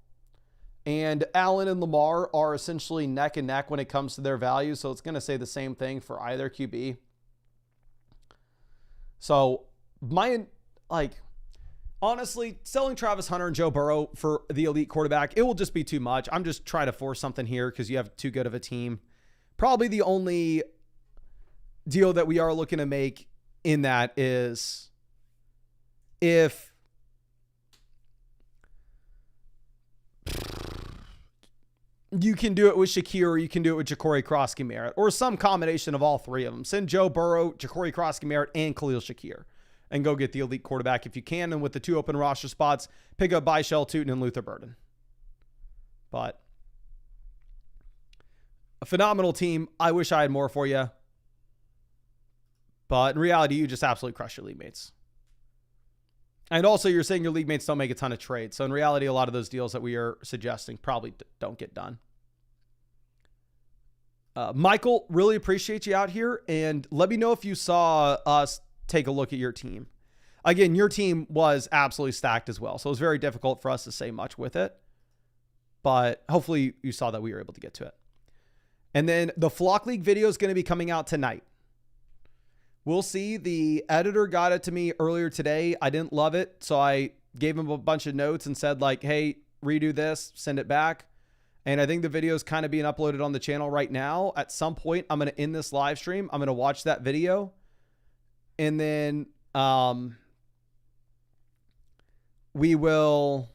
And Allen and Lamar are essentially neck and neck when it comes to their value. So it's going to say the same thing for either QB. So honestly, selling Travis Hunter and Joe Burrow for the elite quarterback, it will just be too much. I'm just trying to force something here because you have too good of a team. Probably the only deal that we are looking to make in that is if you can do it with Shakir, or you can do it with Ja'Cory Crosky-Merritt, or some combination of all three of them. Send Joe Burrow, Ja'Cory Crosky-Merritt, and Khalil Shakir, and go get the elite quarterback if you can. And with the 2 open roster spots, pick up Ishel Tootin and Luther Burden. But a phenomenal team. I wish I had more for you. But in reality, you just absolutely crush your league mates. And also, you're saying your league mates don't make a ton of trades. So in reality, a lot of those deals that we are suggesting probably don't get done. Michael, really appreciate you out here. And let me know if you saw us take a look at your team. Again, your team was absolutely stacked as well. So it was very difficult for us to say much with it. But hopefully you saw that we were able to get to it. And then the Flock League video is going to be coming out tonight. We'll see. The editor got it to me earlier today. I didn't love it. So I gave him a bunch of notes and said like, hey, redo this, send it back. And I think the video is kind of being uploaded on the channel right now. At some point, I'm going to end this live stream. I'm going to watch that video. And then we will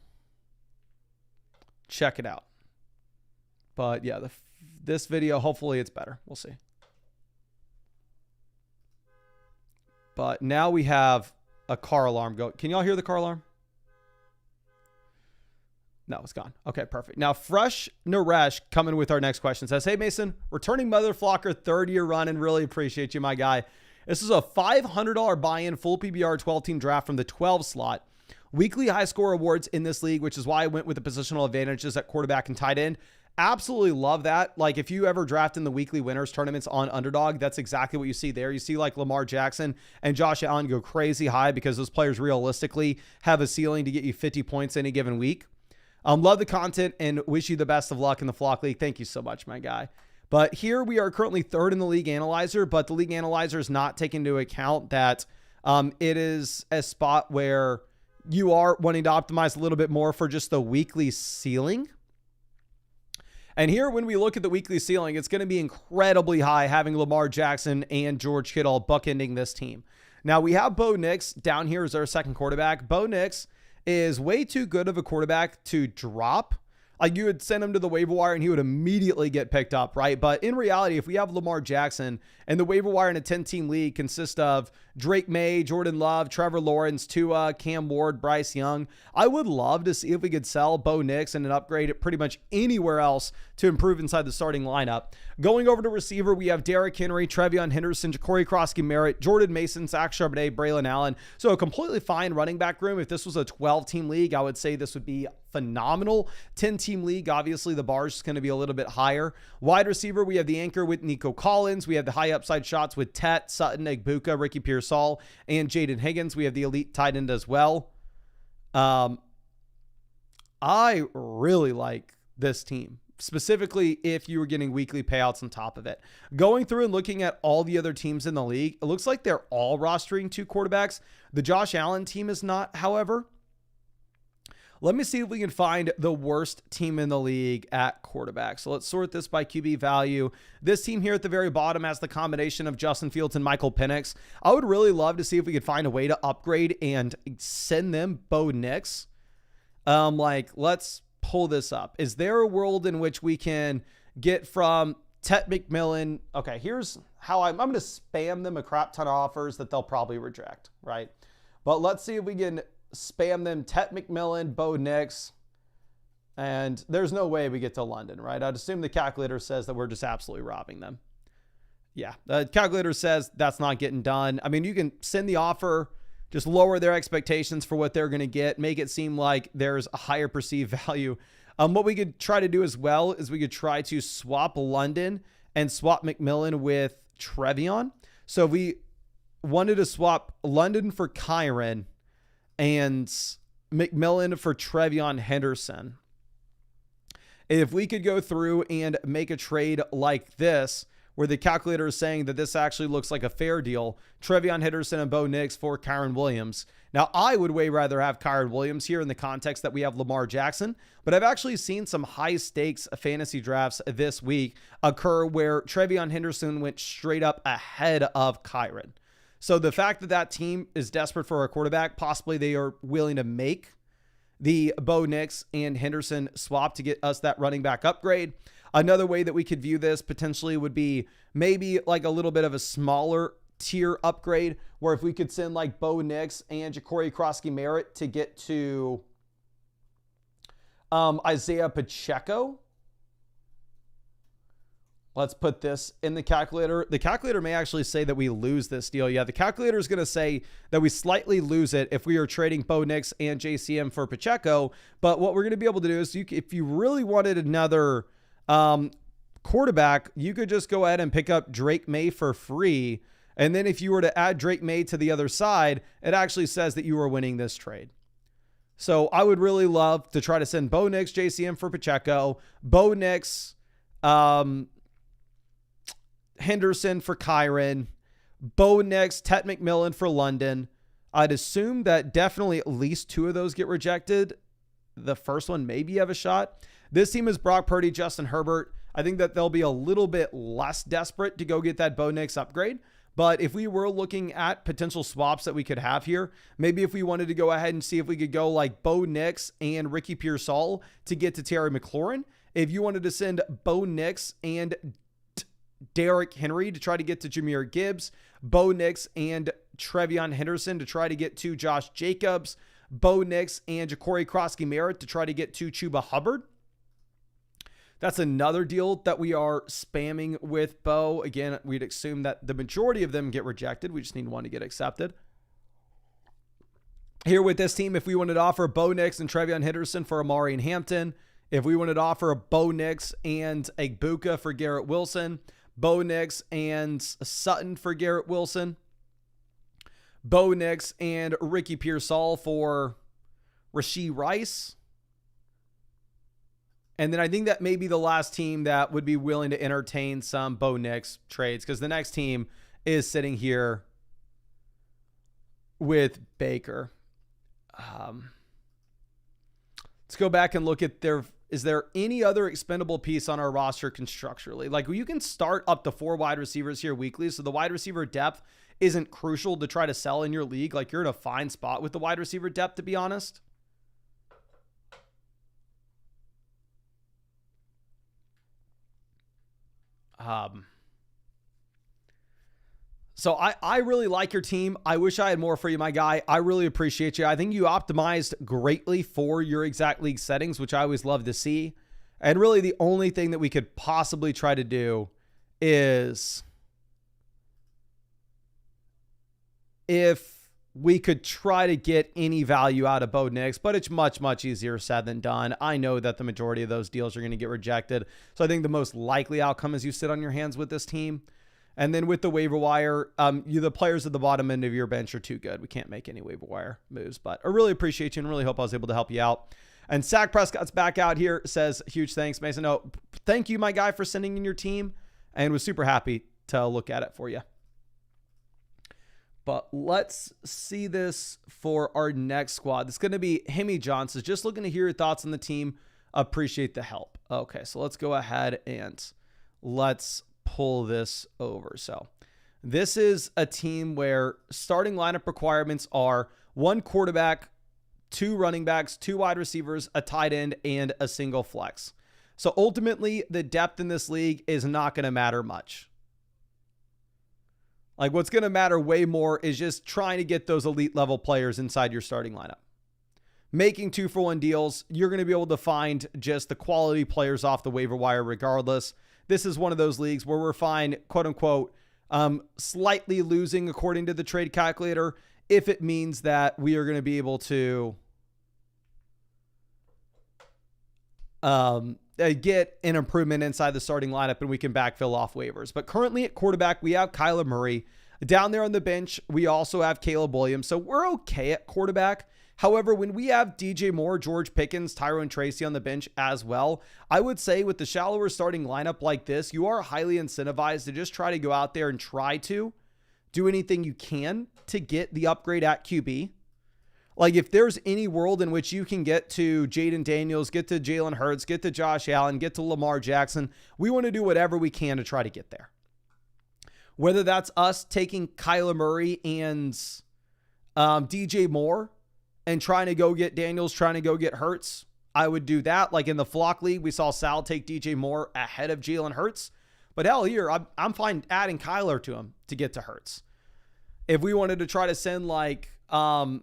check it out. But yeah, this video, hopefully it's better. We'll see. But now we have a car alarm go. Can y'all hear the car alarm? No, it's gone. Okay, perfect. Now, Fresh Naresh coming with our next question says, hey, Mason, returning Mother Flocker 3rd-year run and really appreciate you, my guy. This is a $500 buy-in full PBR 12-team draft from the 12 slot. Weekly high score awards in this league, which is why I went with the positional advantages at quarterback and tight end. Absolutely love that. Like if you ever draft in the weekly winners tournaments on Underdog, that's exactly what you see there. You see like Lamar Jackson and Josh Allen go crazy high because those players realistically have a ceiling to get you 50 points any given week. Love the content and wish you the best of luck in the Flock League. Thank you so much, my guy. But here we are currently third in the League Analyzer, but the League Analyzer is not taking into account that it is a spot where you are wanting to optimize a little bit more for just the weekly ceiling. And here, when we look at the weekly ceiling, it's going to be incredibly high having Lamar Jackson and George Kittle bookending this team. Now, we have Bo Nix down here as our second quarterback. Bo Nix is way too good of a quarterback to drop. Like you would send him to the waiver wire and he would immediately get picked up, right? But in reality, if we have Lamar Jackson and the waiver wire in a 10-team league consists of Drake May, Jordan Love, Trevor Lawrence, Tua, Cam Ward, Bryce Young, I would love to see if we could sell Bo Nix and an upgrade at pretty much anywhere else to improve inside the starting lineup. Going over to receiver, we have Derrick Henry, Trevion Henderson, Ja'Cory Krosky-Merritt, Jordan Mason, Zach Charbonnet, Braylon Allen. So a completely fine running back room. If this was a 12-team league, I would say this would be phenomenal. 10-team league, obviously the bar is going to be a little bit higher. Wide receiver, we have the anchor with Nico Collins. We have the high upside shots with Tet, Sutton, Egbuka, Ricky Pearsall, and Jaden Higgins. We have the elite tight end as well. I really like this team, specifically if you were getting weekly payouts on top of it. Going through and looking at all the other teams in the league, it looks like they're all rostering 2 quarterbacks. The Josh Allen team is not, however. Let me see if we can find the worst team in the league at quarterback. So let's sort this by QB value. This team here at the very bottom has the combination of Justin Fields and Michael Penix. I would really love to see if we could find a way to upgrade and send them Bo Nix. Let's pull this up. Is there a world in which we can get from Tet McMillan? Okay, here's how I'm going to spam them a crap ton of offers that they'll probably reject, right? But let's see if we can spam them Tet McMillan, Bo Nix, and there's no way we get to London, right? I'd assume the calculator says that we're just absolutely robbing them. Yeah, the calculator says that's not getting done. I mean, you can send the offer, just lower their expectations for what they're going to get, make it seem like there's a higher perceived value. What we could try to do as well is we could try to swap London and swap McMillan with Trevion. So if we wanted to swap London for Kyron and McMillan for Trevion Henderson, if we could go through and make a trade like this, where the calculator is saying that this actually looks like a fair deal, Trevion Henderson and Bo Nix for Kyron Williams. Now, I would way rather have Kyron Williams here in the context that we have Lamar Jackson, but I've actually seen some high stakes fantasy drafts this week occur where Trevion Henderson went straight up ahead of Kyron. So the fact that that team is desperate for a quarterback, possibly they are willing to make the Bo Nix and Henderson swap to get us that running back upgrade. Another way that we could view this potentially would be maybe like a little bit of a smaller tier upgrade, where if we could send like Bo Nix and Ja'Cory Krosky-Merritt to get to Isaiah Pacheco. Let's put this in the calculator. The calculator may actually say that we lose this deal. Yeah, the calculator is going to say that we slightly lose it if we are trading Bo Nix and JCM for Pacheco. But what we're going to be able to do is, if you really wanted another quarterback, you could just go ahead and pick up Drake May for free. And then if you were to add Drake May to the other side, it actually says that you are winning this trade. So I would really love to try to send Bo Nix, JCM for Pacheco, Bo Nix, Henderson for Kyron, Bo Nix, Tet McMillan for London. I'd assume that definitely at least 2 of those get rejected. The first one maybe have a shot. This team is Brock Purdy, Justin Herbert. I think that they'll be a little bit less desperate to go get that Bo Nix upgrade. But if we were looking at potential swaps that we could have here, maybe if we wanted to go ahead and see if we could go like Bo Nix and Ricky Pearsall to get to Terry McLaurin. If you wanted to send Bo Nix and Derrick Henry to try to get to Jahmyr Gibbs, Bo Nix and Trevion Henderson to try to get to Josh Jacobs, Bo Nix and Ja'Cory Krosky-Merritt to try to get to Chuba Hubbard. That's another deal that we are spamming with Bo. Again, we'd assume that the majority of them get rejected. We just need one to get accepted. Here with this team, if we wanted to offer Bo Nix and Trevion Henderson for Amari and Hampton, If we wanted to offer a Bo Nix and a Buka for Garrett Wilson, Bo Nix and Sutton for Garrett Wilson, Bo Nix and Ricky Pearsall for Rashee Rice. And then I think that may be the last team that would be willing to entertain some Bo Nix trades, because the next team is sitting here with Baker. Let's go back and look at is there any other expendable piece on our roster constructurally? Like, you can start up to 4 wide receivers here weekly, so the wide receiver depth isn't crucial to try to sell in your league. Like, you're in a fine spot with the wide receiver depth, to be honest. So I really like your team. I wish I had more for you, my guy. I really appreciate you. I think you optimized greatly for your exact league settings, which I always love to see. And really the only thing that we could possibly try to do is if we could try to get any value out of Bo Nix, but it's much, much easier said than done. I know that the majority of those deals are going to get rejected. So I think the most likely outcome is you sit on your hands with this team. And then with the waiver wire, the players at the bottom end of your bench are too good. We can't make any waiver wire moves, but I really appreciate you and really hope I was able to help you out. And Sack Prescott's back out here, says huge thanks, Mason. No, thank you, my guy, for sending in your team, and was super happy to look at it for you. But let's see this for our next squad. It's going to be Hemi Johnson. Just looking to hear your thoughts on the team. Appreciate the help. Okay, so let's go ahead and let's pull this over. So this is a team where starting lineup requirements are 1 quarterback, 2 running backs, 2 wide receivers, a tight end, and a single flex. So ultimately, the depth in this league is not going to matter much. Like, what's going to matter way more is just trying to get those elite level players inside your starting lineup. Making 2-for-1 deals, you're going to be able to find just the quality players off the waiver wire regardless. This is one of those leagues where we're fine, quote unquote, slightly losing according to the trade calculator, if it means that we are going to be able to get an improvement inside the starting lineup and we can backfill off waivers. But currently at quarterback, we have Kyler Murray. Down there on the bench, we also have Caleb Williams. So we're okay at quarterback. However, when we have DJ Moore, George Pickens, Tyrone Tracy on the bench as well, I would say with the shallower starting lineup like this, you are highly incentivized to just try to go out there and try to do anything you can to get the upgrade at QB. Like, if there's any world in which you can get to Jaden Daniels, get to Jalen Hurts, get to Josh Allen, get to Lamar Jackson, we want to do whatever we can to try to get there. Whether that's us taking Kyler Murray and DJ Moore and trying to go get Daniels, trying to go get Hurts, I would do that. Like in the Flock League, we saw Sal take DJ Moore ahead of Jalen Hurts. But hell, here, I'm fine adding Kyler to him to get to Hurts. If we wanted to try to send like, I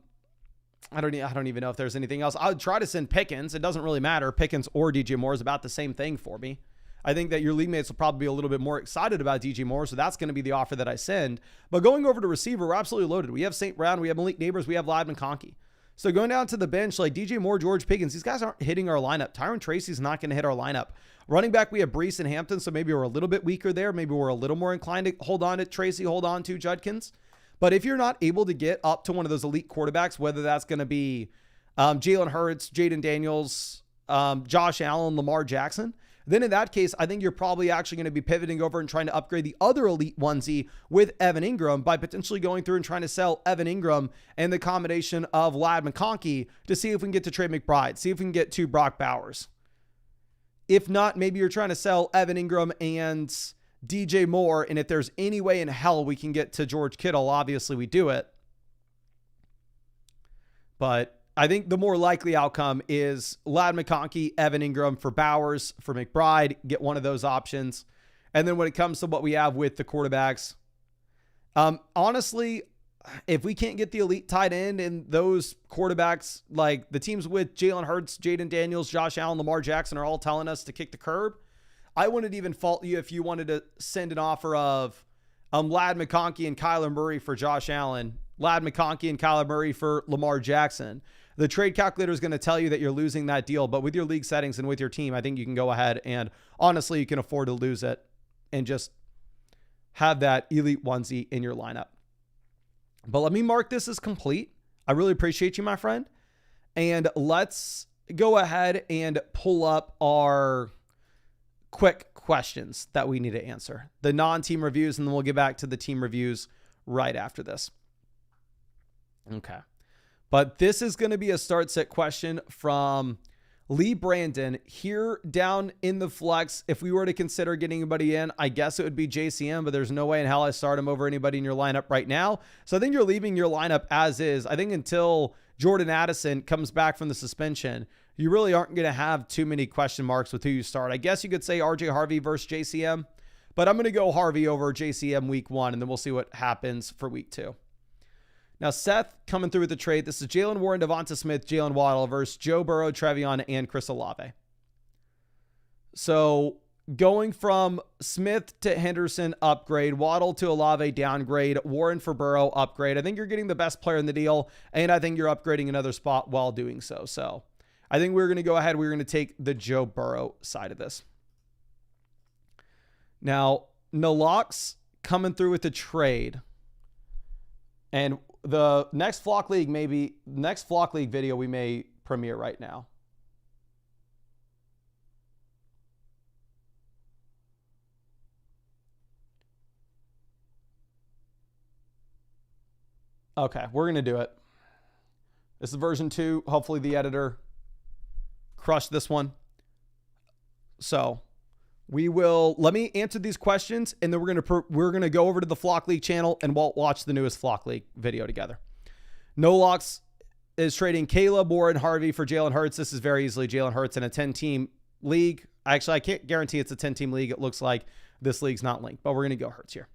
don't even know if there's anything else. I would try to send Pickens. It doesn't really matter. Pickens or DJ Moore is about the same thing for me. I think that your league mates will probably be a little bit more excited about DJ Moore, so that's going to be the offer that I send. But going over to receiver, we're absolutely loaded. We have St. Brown, we have Malik Neighbors, we have Ladman Conkey. So going down to the bench, like DJ Moore, George Pickens, these guys aren't hitting our lineup. Tyrone Tracy's not going to hit our lineup. Running back, we have Brees and Hampton, so maybe we're a little bit weaker there. Maybe we're a little more inclined to hold on to Tracy, hold on to Judkins. But if you're not able to get up to one of those elite quarterbacks, whether that's going to be Jalen Hurts, Jaden Daniels, Josh Allen, Lamar Jackson, then in that case, I think you're probably actually going to be pivoting over and trying to upgrade the other elite onesie with Evan Ingram by potentially going through and trying to sell Evan Ingram and the combination of Ladd McConkey to see if we can get to Trey McBride, see if we can get to Brock Bowers. If not, maybe you're trying to sell Evan Ingram and DJ Moore, and if there's any way in hell we can get to George Kittle, obviously we do it. But I think the more likely outcome is Ladd McConkey, Evan Ingram for Bowers, for McBride, get one of those options. And then when it comes to what we have with the quarterbacks, honestly, if we can't get the elite tight end and those quarterbacks, like the teams with Jalen Hurts, Jaden Daniels, Josh Allen, Lamar Jackson are all telling us to kick the curb, I wouldn't even fault you if you wanted to send an offer of Ladd McConkey and Kyler Murray for Josh Allen, Ladd McConkey and Kyler Murray for Lamar Jackson. The trade calculator is going to tell you that you're losing that deal, but with your league settings and with your team, I think you can go ahead and honestly, you can afford to lose it and just have that elite onesie in your lineup. But let me mark this as complete. I really appreciate you, my friend. And let's go ahead and pull up our quick questions that we need to answer. The non-team reviews, and then we'll get back to the team reviews right after this. Okay. But this is going to be a start set question from Lee Brandon here down in the flex. If we were to consider getting anybody in, I guess it would be JCM, but there's no way in hell I start him over anybody in your lineup right now. So I think you're leaving your lineup as is. I think until Jordan Addison comes back from the suspension, you really aren't going to have too many question marks with who you start. I guess you could say RJ Harvey versus JCM, but I'm going to go Harvey over JCM week 1, and then we'll see what happens for week 2. Now, Seth coming through with the trade. This is Jalen Warren, Devonta Smith, Jalen Waddle versus Joe Burrow, Trevion, and Chris Olave. So going from Smith to Henderson, upgrade. Waddle to Olave, downgrade. Warren for Burrow, upgrade. I think you're getting the best player in the deal, and I think you're upgrading another spot while doing so. So I think we're going to go ahead. We're going to take the Joe Burrow side of this. Now, Nalox coming through with the trade. And the next Flock League video we may premiere right now. Okay, we're going to do it. This is version 2. Hopefully the editor crushed this one. So let me answer these questions, and then we're gonna go over to the Flock League channel and we'll watch the newest Flock League video together. Nolox is trading Caleb, Warren, Harvey for Jalen Hurts. This is very easily Jalen Hurts in a 10-team league. Actually, I can't guarantee it's a 10-team league. It looks like this league's not linked, but we're gonna go Hurts here.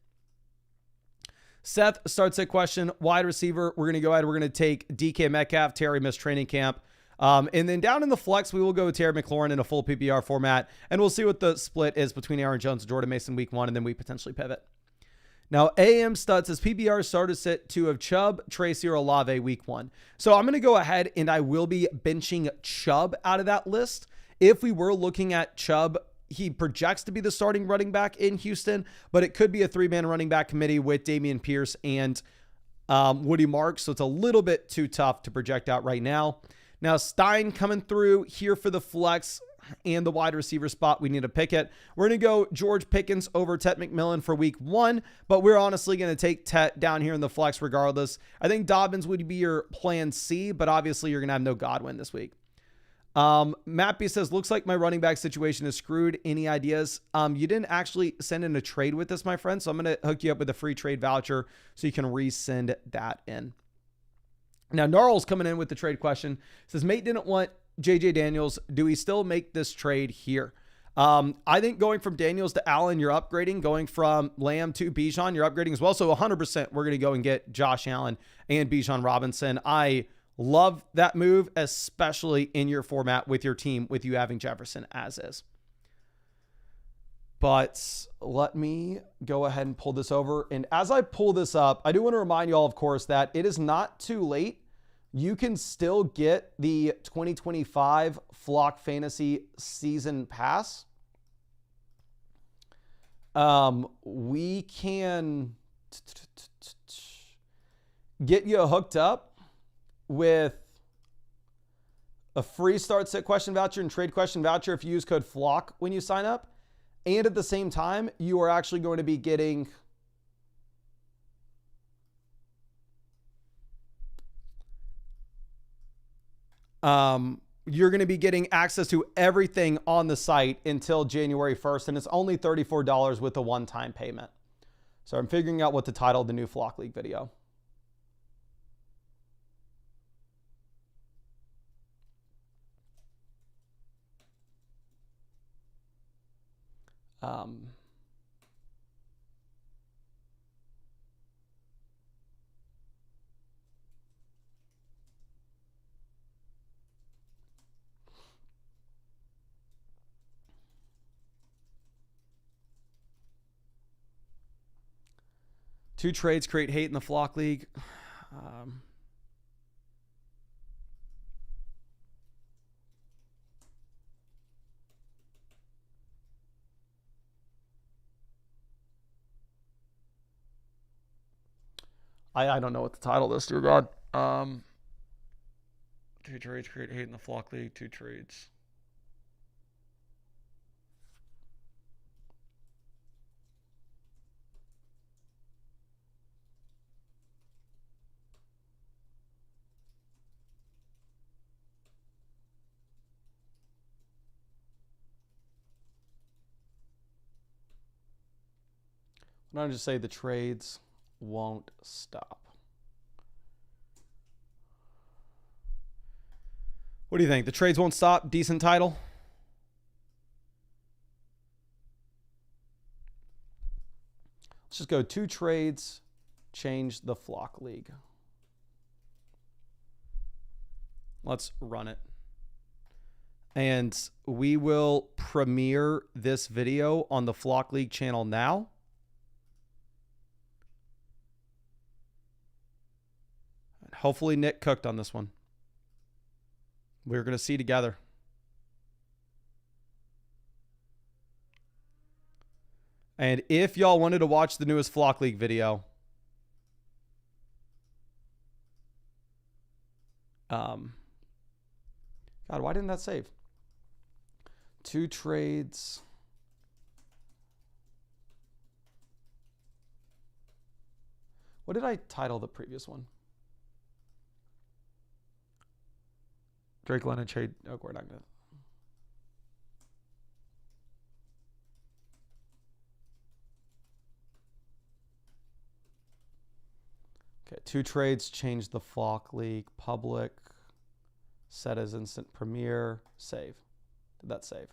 Seth starts a question. Wide receiver, we're gonna go ahead. We're gonna take DK Metcalf. Terry missed training camp. And then down in the flex, we will go with Terry McLaurin in a full PPR format, and we'll see what the split is between Aaron Jones and Jordan Mason week 1, and then we potentially pivot. Now, AM Stud says PPR starter sit 2 of Chubb, Tracy, or Olave week 1. So I'm going to go ahead and I will be benching Chubb out of that list. If we were looking at Chubb, he projects to be the starting running back in Houston, but it could be a 3-man running back committee with Dameon Pierce and Woody Marks. So it's a little bit too tough to project out right now. Now, Stein coming through here for the flex and the wide receiver spot. We need to pick it. We're going to go George Pickens over Tet McMillan for week 1, but we're honestly going to take Tet down here in the flex regardless. I think Dobbins would be your plan C, but obviously you're going to have no Godwin this week. Mappy says, looks like my running back situation is screwed. Any ideas? You didn't actually send in a trade with this, my friend, so I'm going to hook you up with a free trade voucher so you can resend that in. Now, Gnarls coming in with the trade question. Says, Mate didn't want JJ Daniels. Do we still make this trade here? I think going from Daniels to Allen, you're upgrading. Going from Lamb to Bijan, you're upgrading as well. So 100% we're going to go and get Josh Allen and Bijan Robinson. I love that move, especially in your format with your team, with you having Jefferson as is. But let me go ahead and pull this over. And as I pull this up, I do want to remind you all, of course, that it is not too late. You can still get the 2025 Flock Fantasy Season Pass. We can get you hooked up with a free start sit question voucher and trade question voucher if you use code FLOCK when you sign up. And at the same time, you are actually going to be getting access to everything on the site until January 1st, and it's only $34 with a one-time payment. So I'm figuring out what to title the new Flock League video. Two trades create hate in the Flock League. I don't know what the title is, dear God. 2 trades create hate in the flock league. 2 trades. Why don't I just say the trades won't stop? What do you think? The trades won't stop? Decent title? Let's just go 2 trades, change the flock league. Let's run it. And we will premiere this video on the Flock League channel now. And hopefully Nick cooked on this one. We're going to see together. And if y'all wanted to watch the newest Flock League video, God, why didn't that save? 2 trades. What did I title the previous one? Drake London trade. Oh, we're not going to. Okay, 2 trades, change the Flock League, public, set as instant premiere, save. Did that save?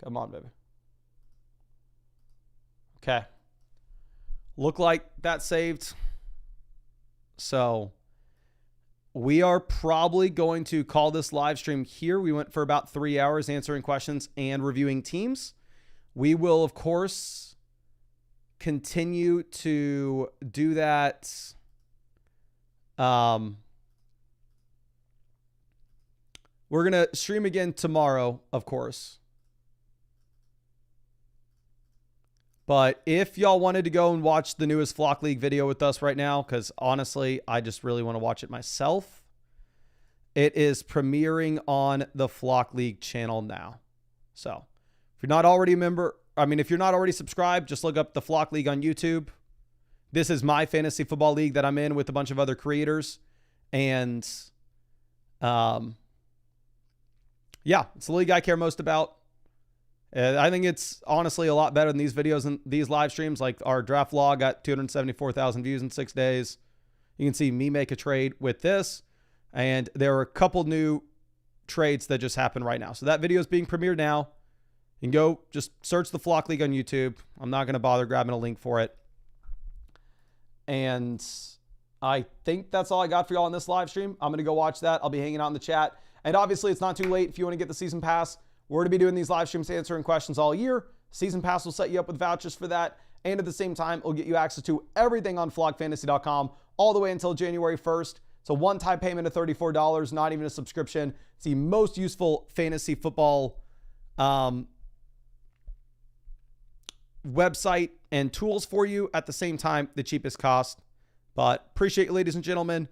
Come on, baby. Okay. Look like that saved. So we are probably going to call this live stream here. We went for about 3 hours answering questions and reviewing teams. We will, of course, continue to do that. We're going to stream again tomorrow, of course. But if y'all wanted to go and watch the newest Flock League video with us right now, because honestly, I just really want to watch it myself, it is premiering on the Flock League channel now. So if you're not already a member, if you're not already subscribed, just look up the Flock League on YouTube. This is my fantasy football league that I'm in with a bunch of other creators. And yeah, it's the league I care most about. I think it's honestly a lot better than these videos and these live streams. Like our draft vlog got 274,000 views in 6 days. You can see me make a trade with this. And there are a couple new trades that just happened right now. So that video is being premiered now. You can go just search the Flock League on YouTube. I'm not going to bother grabbing a link for it. And I think that's all I got for y'all on this live stream. I'm going to go watch that. I'll be hanging out in the chat. And obviously, it's not too late if you want to get the season pass. We're going to be doing these live streams answering questions all year. Season pass will set you up with vouchers for that. And at the same time, it'll get you access to everything on flockfantasy.com all the way until January 1st. It's a one-time payment of $34, not even a subscription. It's the most useful fantasy football website and tools for you. At the same time, the cheapest cost. But appreciate you, ladies and gentlemen,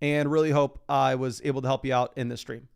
and really hope I was able to help you out in this stream.